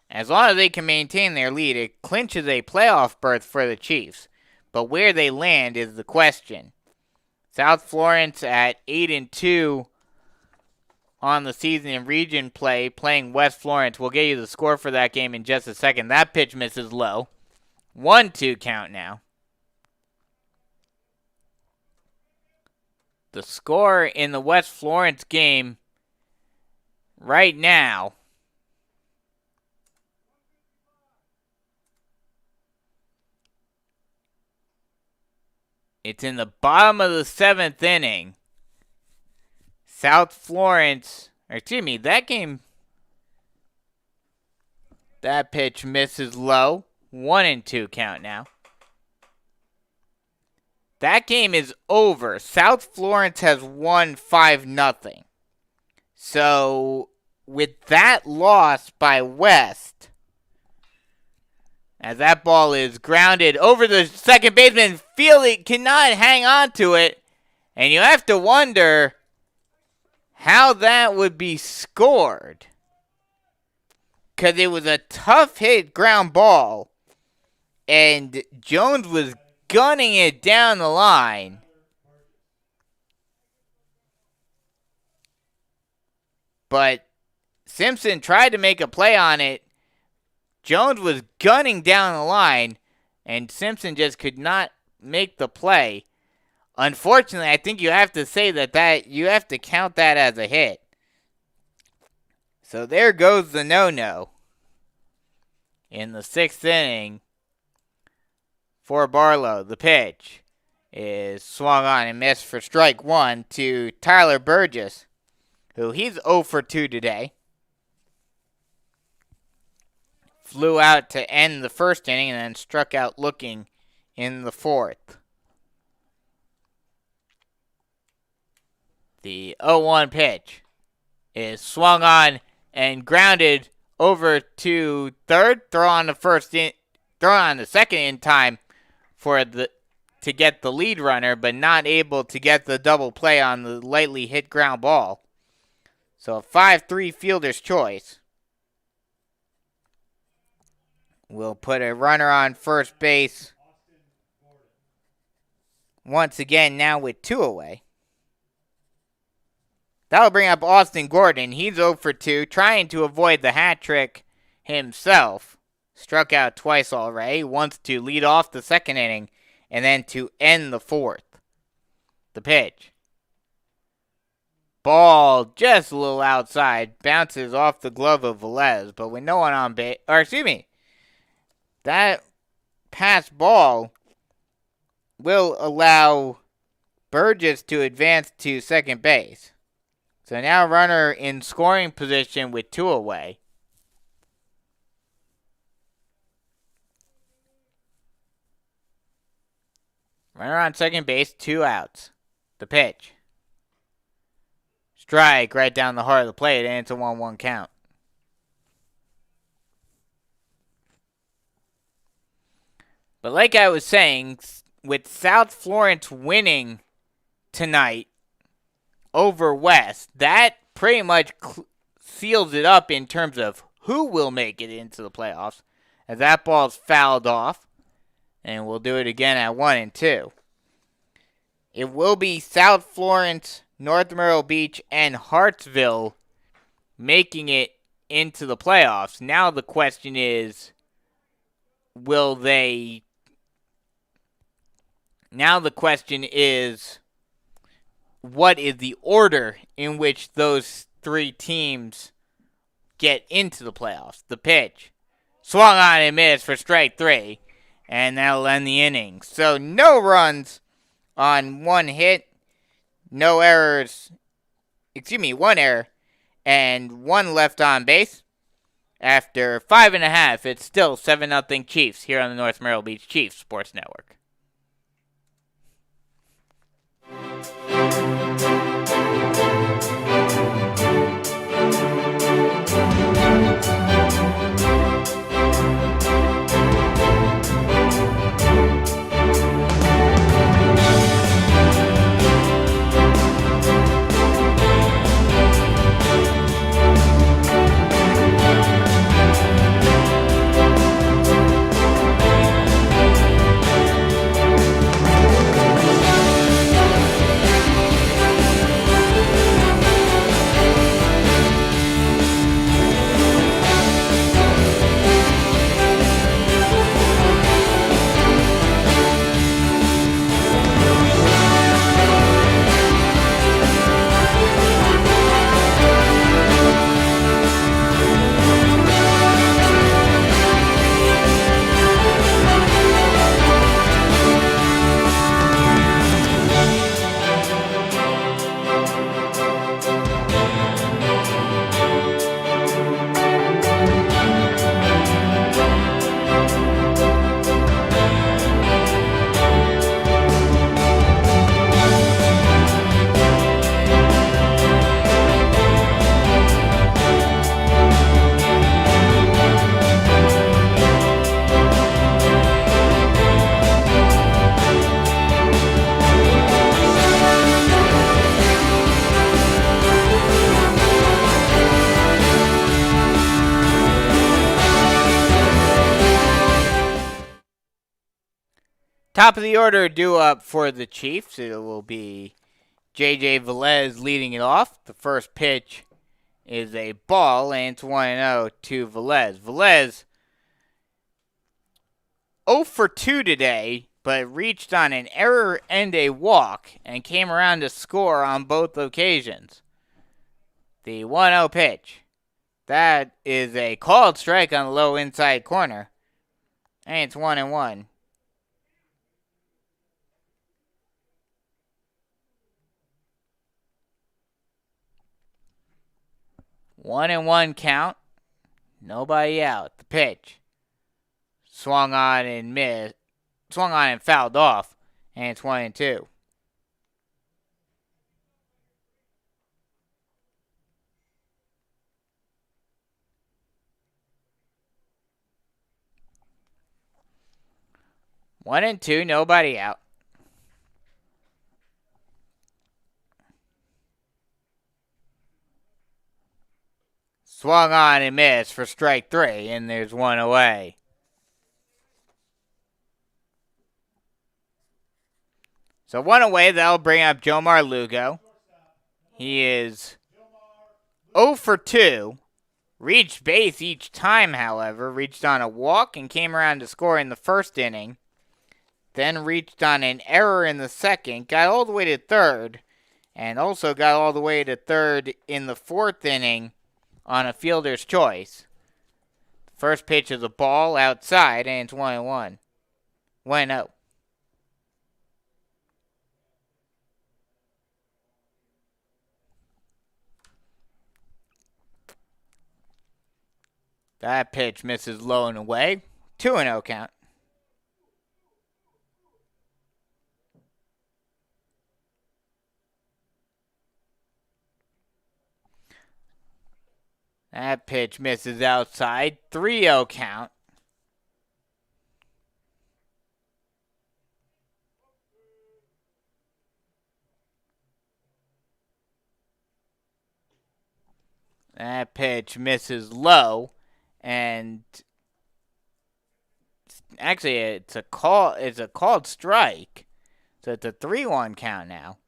As long as they can maintain their lead, it clinches a playoff berth for the Chiefs. But where they land is the question. South Florence at 8-2 on the season in region play, playing West Florence. We'll get you the score for that game in just a second. That pitch misses low. 1-2 count now. The score in the West Florence game right now, it's in the bottom of the 7th inning. South Florence, that pitch misses low. 1-2 count now. That game is over. South Florence has won 5-0. So, with that loss by West, as that ball is grounded over the second baseman, Field cannot hang on to it, and you have to wonder how that would be scored. Because it was a tough hit ground ball, and Jones was gunning it down the line. But Simpson tried to make a play on it. Jones was gunning down the line, and Simpson just could not make the play. Unfortunately, I think you have to say that you have to count that as a hit. So there goes the no-no in the 6th inning for Barlow. The pitch is swung on and missed for strike 1 to Tyler Burgess, who he's 0 for 2 today. Flew out to end the 1st inning and then struck out looking in the 4th. The 0-1 pitch is swung on and grounded over to third. Throw on the 2nd in time to get the lead runner, but not able to get the double play on the lightly hit ground ball. So a 5-3 fielder's choice. We'll put a runner on first base once again now with 2 away. That'll bring up Austin Gordon. He's 0 for 2, trying to avoid the hat trick himself. Struck out twice already. Wants to lead off the second inning and then to end the fourth. The pitch. Ball just a little outside. Bounces off the glove of Velez, but with no one on base. Or excuse me. That pass ball will allow Burgess to advance to second base. So now runner in scoring position with 2 away. Runner on second base, 2 outs. The pitch. Strike right down the heart of the plate, and it's a 1-1 count. But like I was saying, with South Florence winning tonight over West, that pretty much seals it up in terms of who will make it into the playoffs, as that ball's fouled off, and we'll do it again at 1 and 2. It will be South Florence, North Myrtle Beach, and Hartsville making it into the playoffs. Now the question is, will they... Now the question is, what is the order in which those 3 teams get into the playoffs? The pitch. Swung on and missed for strike 3, and that'll end the inning. So no runs on 1 hit, no errors, 1 error, and 1 left on base. After 5.5, it's still 7-0 Chiefs here on the North Myrtle Beach Chiefs Sports Network. Top of the order due up for the Chiefs. It will be J.J. Velez leading it off. The first pitch is a ball, and it's 1-0 to Velez. Velez 0 for 2 today, but reached on an error and a walk, and came around to score on both occasions. The 1-0 pitch. That is a called strike on the low inside corner, and it's 1-1. 1-1 count. Nobody out. The pitch. Swung on and missed. Swung on and fouled off. And it's 1-2. One and two, nobody out. Swung on and missed for strike 3, and there's 1 away. So one away, that'll bring up Jomar Lugo. He is 0 for 2. Reached base each time, however. Reached on a walk and came around to score in the first inning. Then reached on an error in the second. Got all the way to third. And also got all the way to third in the fourth inning on a fielder's choice. First pitch is a ball outside, and it's 1-1. 1-0. That pitch misses low and away. 2-0 count. That pitch misses outside. 3-0 count. That pitch misses low, and actually it's a called strike. So it's a 3-1 count now.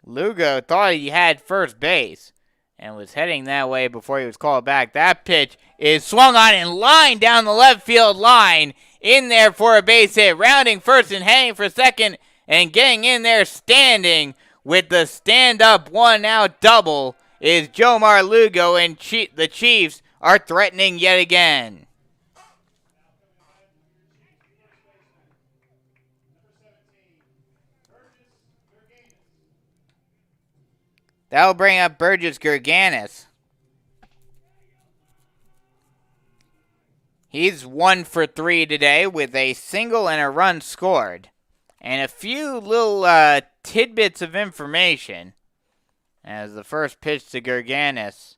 Lugo thought he had first base and was heading that way before he was called back. That pitch is swung on and lined down the left field line. In there for a base hit. Rounding first and heading for second and getting in there standing with the stand-up one-out double is Jomar Lugo, and the Chiefs are threatening yet again. That'll bring up Burgess Gerganis. He's 1 for 3 today with a single and a run scored. And a few little tidbits of information. As the first pitch to Gerganis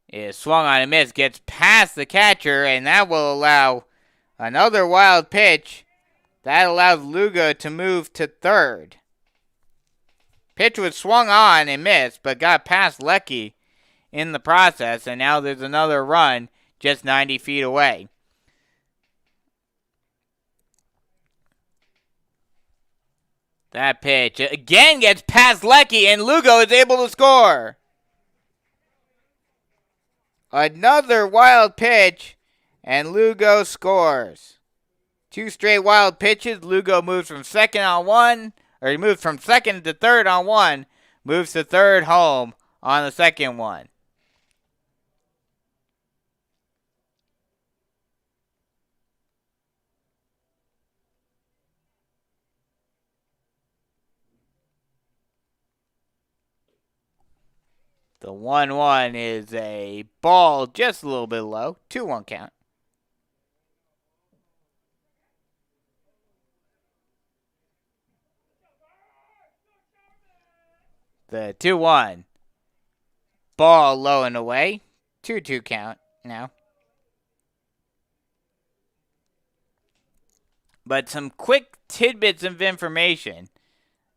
is swung on and missed, gets past the catcher, and that will allow another wild pitch. That allows Lugo to move to third. Pitch was swung on and missed, but got past Lecky in the process, and now there's another run just 90 feet away. That pitch again gets past Lecky, and Lugo is able to score. Another wild pitch, and Lugo scores. 2 straight wild pitches. Lugo moves from second on one, or he moves from second to third on one, moves to third home on the second one. The 1-1 is a ball just a little bit low. 2-1 count. The 2-1. Ball low and away. 2-2 count now. But some quick tidbits of information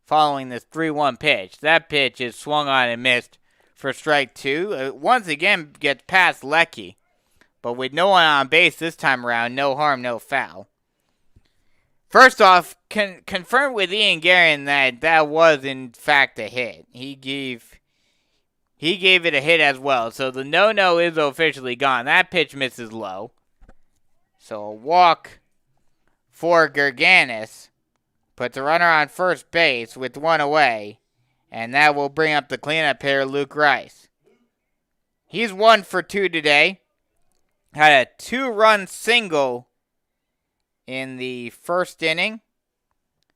following this 3-1 pitch. That pitch is swung on and missed for strike 2. Once again gets past Lecky. But with no one on base this time around, no harm, no foul. First off, confirmed with Ian Guerin that was in fact a hit. He gave it a hit as well. So the no-no is officially gone. That pitch misses low. So a walk for Gerganis. Puts a runner on first base with one away. And that will bring up the cleanup hitter, Luke Rice. He's 1 for 2 today. Had a 2-run single in the first inning.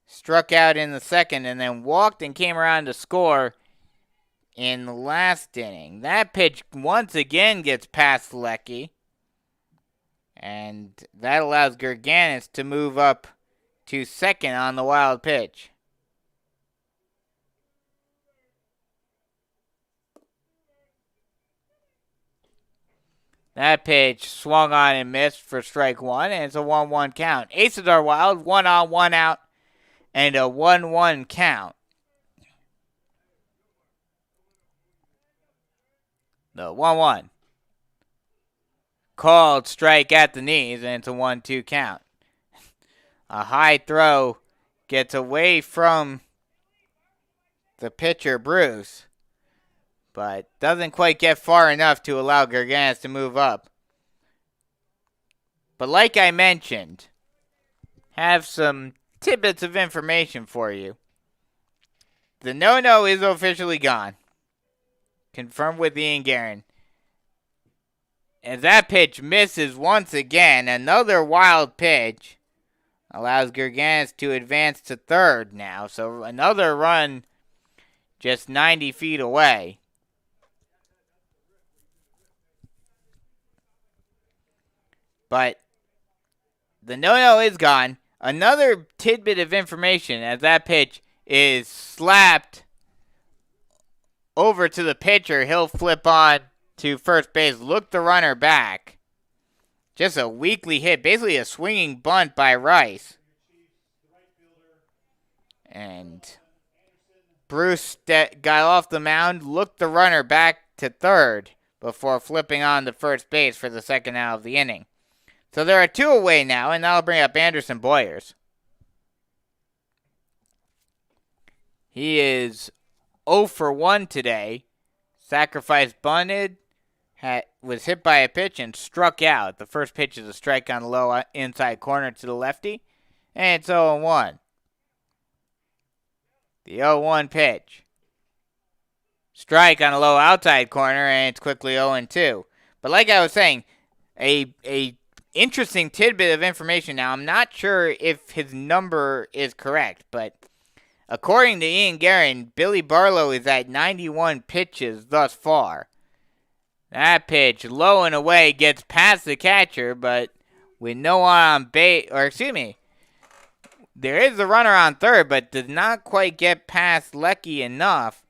Struck out in the second and then walked and came around to score in the last inning. That pitch once again gets past Lecky. And that allows Gerganis to move up to second on the wild pitch. That pitch swung on and missed for strike 1, and it's a 1-1 count. Aces are wild, 1 on, 1 out, and a 1-1 count. The 1-1. Called strike at the knees, and it's a 1-2 count. A high throw gets away from the pitcher, Bruce, but doesn't quite get far enough to allow Gerganis to move up. But like I mentioned, have some tidbits of information for you. The no-no is officially gone. Confirmed with Ian Guerin. As that pitch misses once again, another wild pitch allows Gerganis to advance to third now. So another run just 90 feet away. But the no-no is gone. Another tidbit of information as that pitch is slapped over to the pitcher. He'll flip on to first base, look the runner back. Just a weakly hit, basically a swinging bunt by Rice. And Bruce got off the mound, looked the runner back to third before flipping on to first base for the second out of the inning. So there are two away now, and that'll bring up Anderson Boyers. He is 0 for 1 today. Sacrifice bunted, was hit by a pitch and struck out. The first pitch is a strike on the low inside corner to the lefty, and it's 0-1. The 0-1 pitch. Strike on a low outside corner, and it's quickly 0-2. But like I was saying, a interesting tidbit of information. Now, I'm not sure if his number is correct, but according to Ian Guerin, Billy Barlow is at 91 pitches thus far. That pitch, low and away, gets past the catcher, but with no one on base, there is a runner on third, but does not quite get past Lecky enough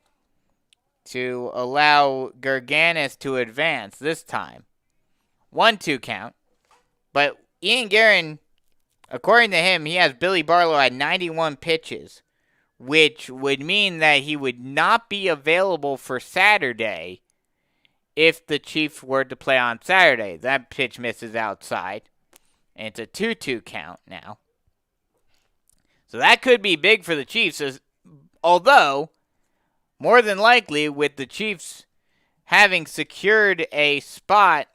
to allow Gerganis to advance this time. 1-2 count. But Ian Guerin, according to him, he has Billy Barlow at 91 pitches, which would mean that he would not be available for Saturday if the Chiefs were to play on Saturday. That pitch misses outside, and it's a 2-2 count now. So that could be big for the Chiefs, although more than likely with the Chiefs having secured a spot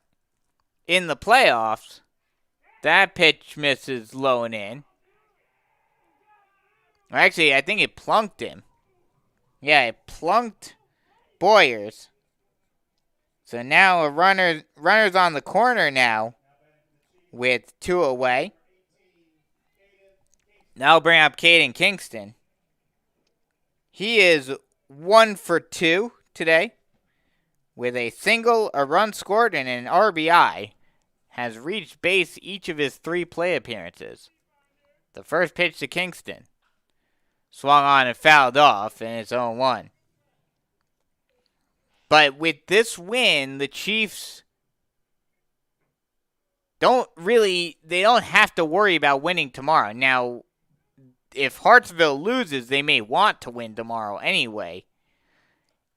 in the playoffs, that pitch misses low and in. Actually, I think it plunked him. Yeah, it plunked Boyers. So now runner's on the corner now with 2 away. Now I'll bring up Caden Kingston. He is 1 for 2 today with a single, a run scored, and an RBI. Has reached base each of his 3 play appearances. The first pitch to Kingston. Swung on and fouled off, and it's 0-1. But with this win, the Chiefs they don't have to worry about winning tomorrow. Now, if Hartsville loses, they may want to win tomorrow anyway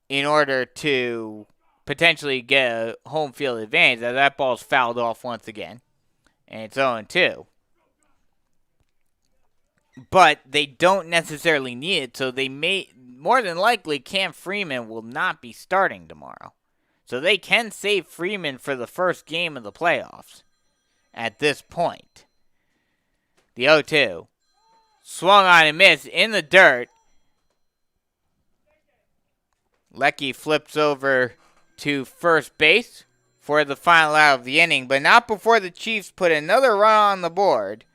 in order to potentially get a home field advantage. That ball's fouled off once again, and it's 0-2. But they don't necessarily need it, so they more than likely, Cam Freeman will not be starting tomorrow. So they can save Freeman for the first game of the playoffs at this point. The 0-2. Swung on and missed in the dirt. Lecky flips over to first base for the final out of the inning, but not before the Chiefs put another run on the board.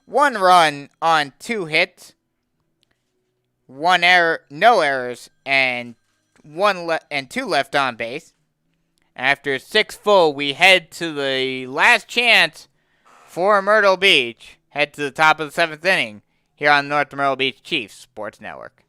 1 run on 2 hits, 1 error, no errors, and 2 left on base. After 6 full, we head to the last chance for Myrtle Beach. Head to the top of the 7th inning here on North Myrtle Beach Chiefs Sports Network.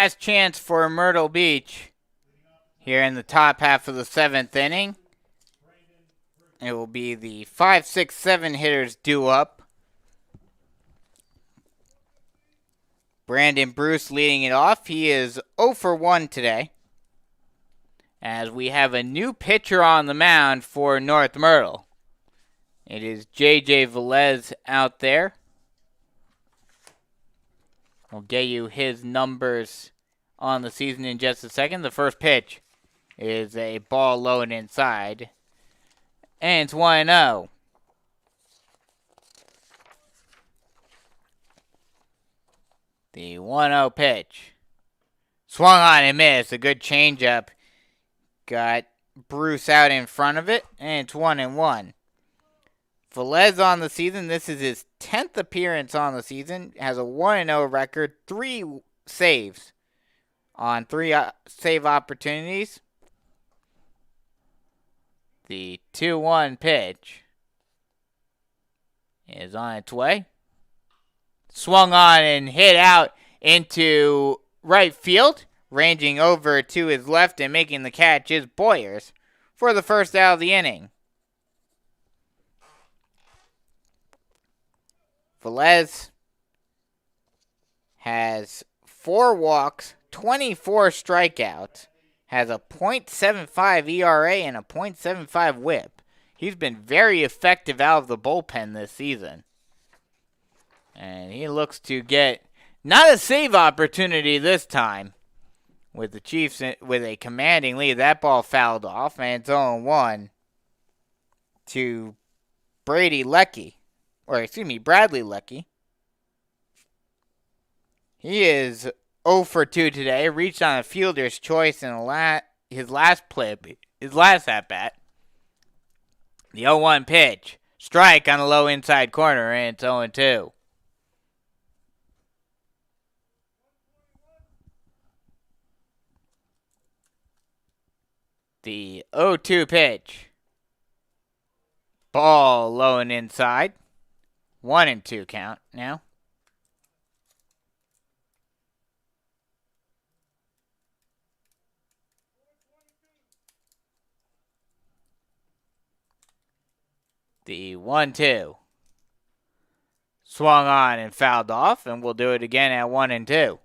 last chance for Myrtle Beach here in the top half of the 7th inning. It will be the 5, 6, 7 hitters due up. Brandon Bruce leading it off. He is 0 for 1 today, as we have a new pitcher on the mound for North Myrtle. It is J.J. Velez out there. I'll get you his numbers on the season in just a second. The first pitch is a ball low and inside. And it's 1-0. The 1-0 pitch. Swung on and missed. A good changeup. Got Bruce out in front of it. And it's 1-1. Velez on the season. This is his 10th appearance on the season. Has a 1-0 record. 3 saves on 3 save opportunities. The 2-1 pitch is on its way. Swung on and hit out into right field. Ranging over to his left and making the catch is Boyers for the first out of the inning. Velez has 4 walks, 24 strikeouts, has a .75 ERA and a .75 whip. He's been very effective out of the bullpen this season. And he looks to get not a save opportunity this time with the Chiefs with a commanding lead. That ball fouled off, and it's 0-1 to Bradley Leckie. He is 0 for 2 today. Reached on a fielder's choice in his last at-bat. The 0-1 pitch. Strike on the low inside corner, and it's 0-2. The 0-2 pitch. Ball low and inside. 1-2 count now. The 1-2. Swung on and fouled off, and we'll do it again at 1-2.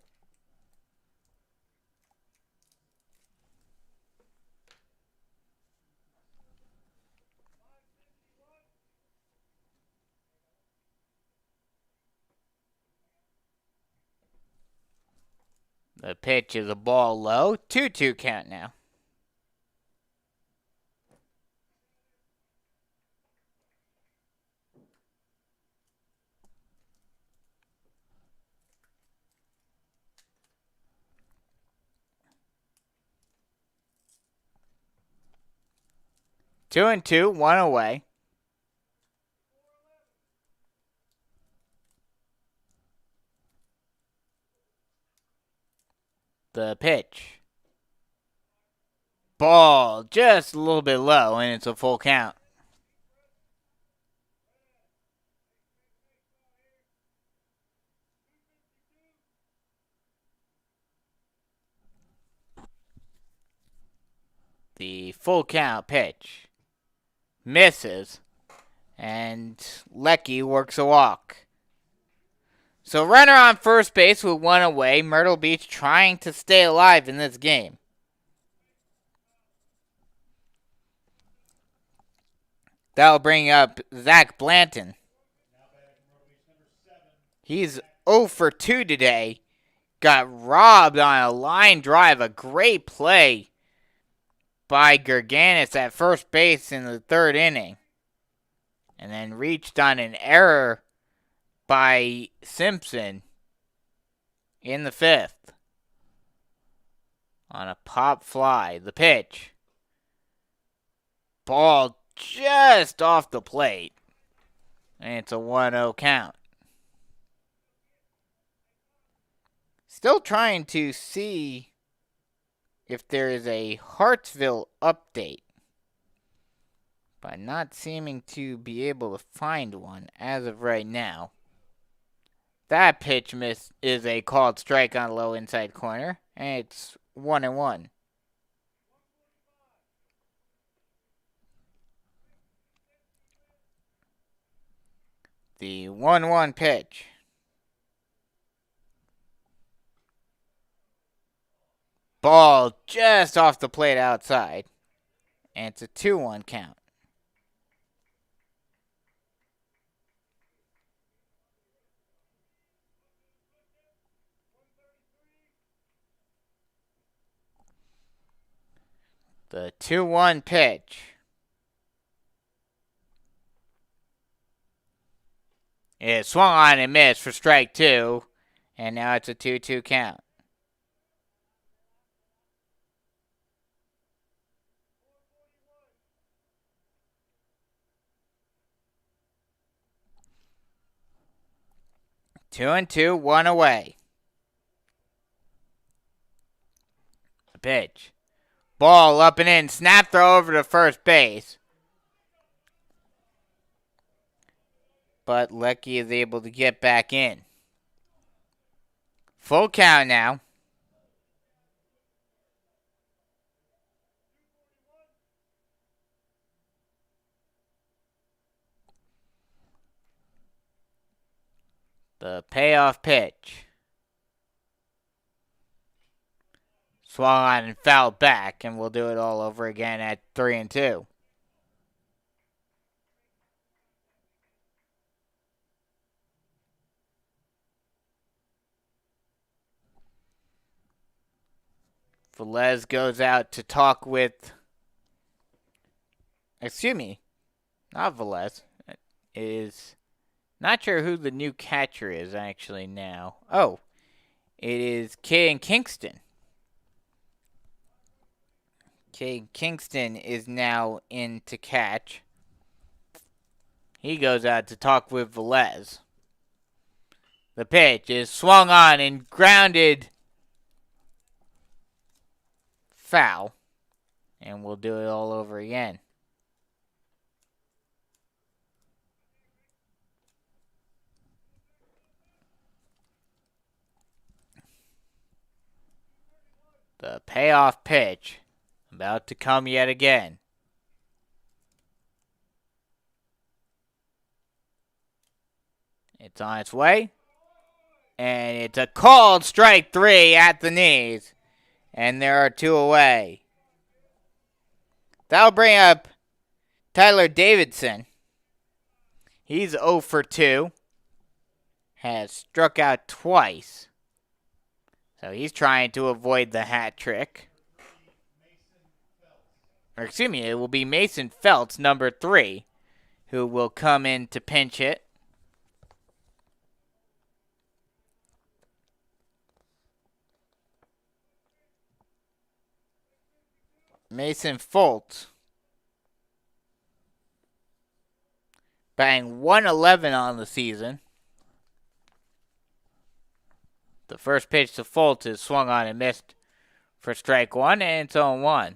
The pitch is a ball low. 2-2 count now. Two and two, 1 away. The pitch. Ball just a little bit low, and it's a full count. The full count pitch misses, and Leckie works a walk. So runner on first base with 1 away. Myrtle Beach trying to stay alive in this game. That'll bring up Zach Blanton. He's 0 for 2 today. Got robbed on a line drive. A great play by Gerganis at first base in the 3rd inning. And then reached on an error by Simpson in the 5th. On a pop fly. The pitch. Ball just off the plate. And it's a 1-0 count. Still trying to see if there is a Hartsville update, but not seeming to be able to find one as of right now. That pitch miss is a called strike on the low inside corner, and it's 1-1. The 1-1 pitch. Ball just off the plate outside, and it's a 2-1 count. The 2-1 pitch. It swung on and missed for strike 2, and now it's a 2-2 count. Two and two, one away. The pitch. Ball up and in. Snap throw over to first base. But Lecky is able to get back in. Full count now. The payoff pitch. Swung on and fouled back, and we'll do it all over again at 3-2. Velez goes out to talk with... Excuse me. Not Velez. It is... Not sure who the new catcher is actually now. Oh, it is Caden Kingston. Caden Kingston is now in to catch. He goes out to talk with Velez. The pitch is swung on and grounded foul. And we'll do it all over again. The payoff pitch about to come yet again. It's on its way. And it's a called strike 3 at the knees. And there are 2 away. That'll bring up Tyler Davidson. He's 0 for 2. Has struck out twice. So he's trying to avoid the hat trick. Or excuse me, it will be Mason Feltz, number 3, who will come in to pinch hit. Mason Feltz. Batting 111 on the season. The first pitch to Fultz is swung on and missed for strike 1, and it's 0-1.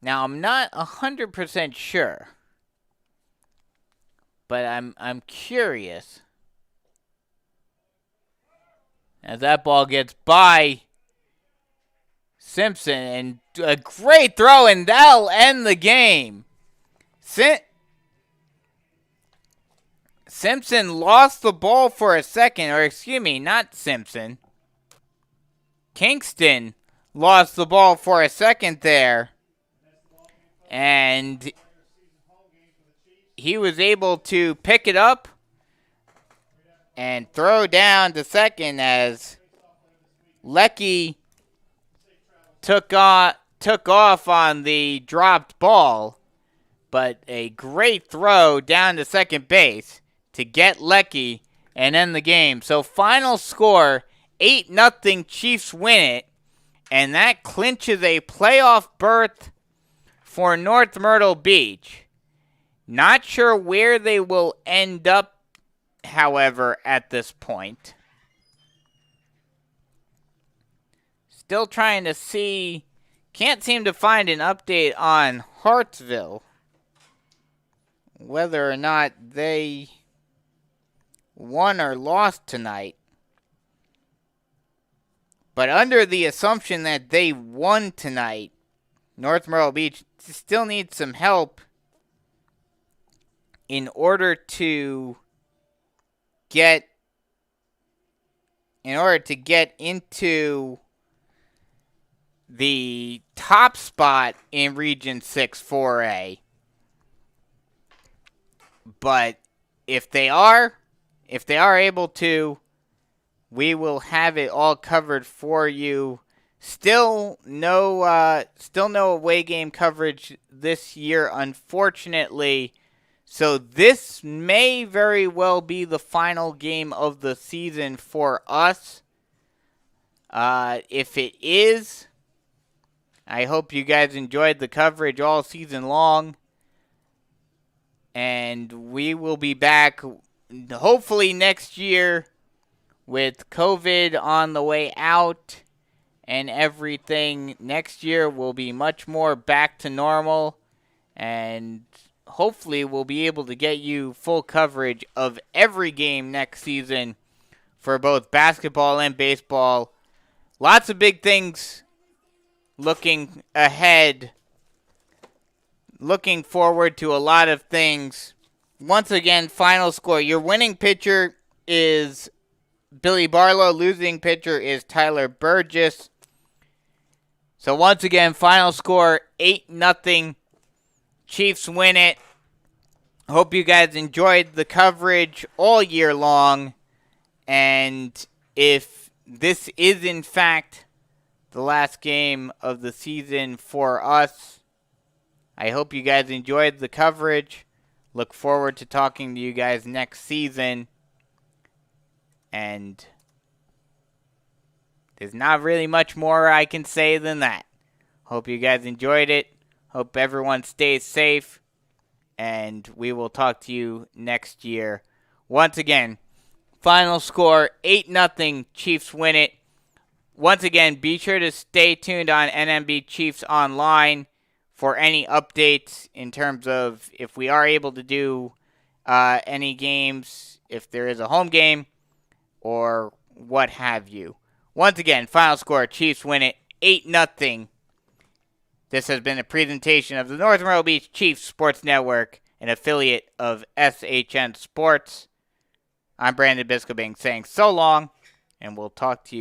Now, I'm not 100% sure, but I'm curious. As that ball gets by Simpson, and a great throw, and that'll end the game. Simpson lost the ball for a second, or excuse me, not Simpson. Kingston lost the ball for a second there, and he was able to pick it up and throw down to second as Lecky took off on the dropped ball, but a great throw down to second base to get Lecky and end the game. So final score, 8-0 Chiefs win it, and that clinches a playoff berth for North Myrtle Beach. Not sure where they will end up, however, at this point. still trying to see. Can't seem to find an update on Hartsville. Whether or not they won or lost tonight. But under the assumption that they won tonight, North Myrtle Beach still needs some help in order to get into the top spot in Region 6 4A. But if they are able to, we will have it all covered for you. Still no away game coverage this year, unfortunately. So this may very well be the final game of the season for us. If it is, I hope you guys enjoyed the coverage all season long. And we will be back hopefully next year with COVID on the way out and everything. Next year will be much more back to normal, and hopefully we'll be able to get you full coverage of every game next season for both basketball and baseball. Lots of big things looking ahead. Looking forward to a lot of things. Once again, final score. Your winning pitcher is Billy Barlow. Losing pitcher is Tyler Burgess. So once again, final score 8-0. Chiefs win it. Hope you guys enjoyed the coverage all year long. And if this is in fact the last game of the season for us, I hope you guys enjoyed the coverage. Look forward to talking to you guys next season. And there's not really much more I can say than that. Hope you guys enjoyed it. Hope everyone stays safe. And we will talk to you next year. Once again, final score 8-0. Chiefs win it. Once again, be sure to stay tuned on NMB Chiefs Online for any updates in terms of if we are able to do any games, if there is a home game, or what have you. Once again, final score, Chiefs win it 8-0. This has been a presentation of the North Myrtle Beach Chiefs Sports Network, an affiliate of SHN Sports. I'm Brandon Biscobing saying so long, and we'll talk to you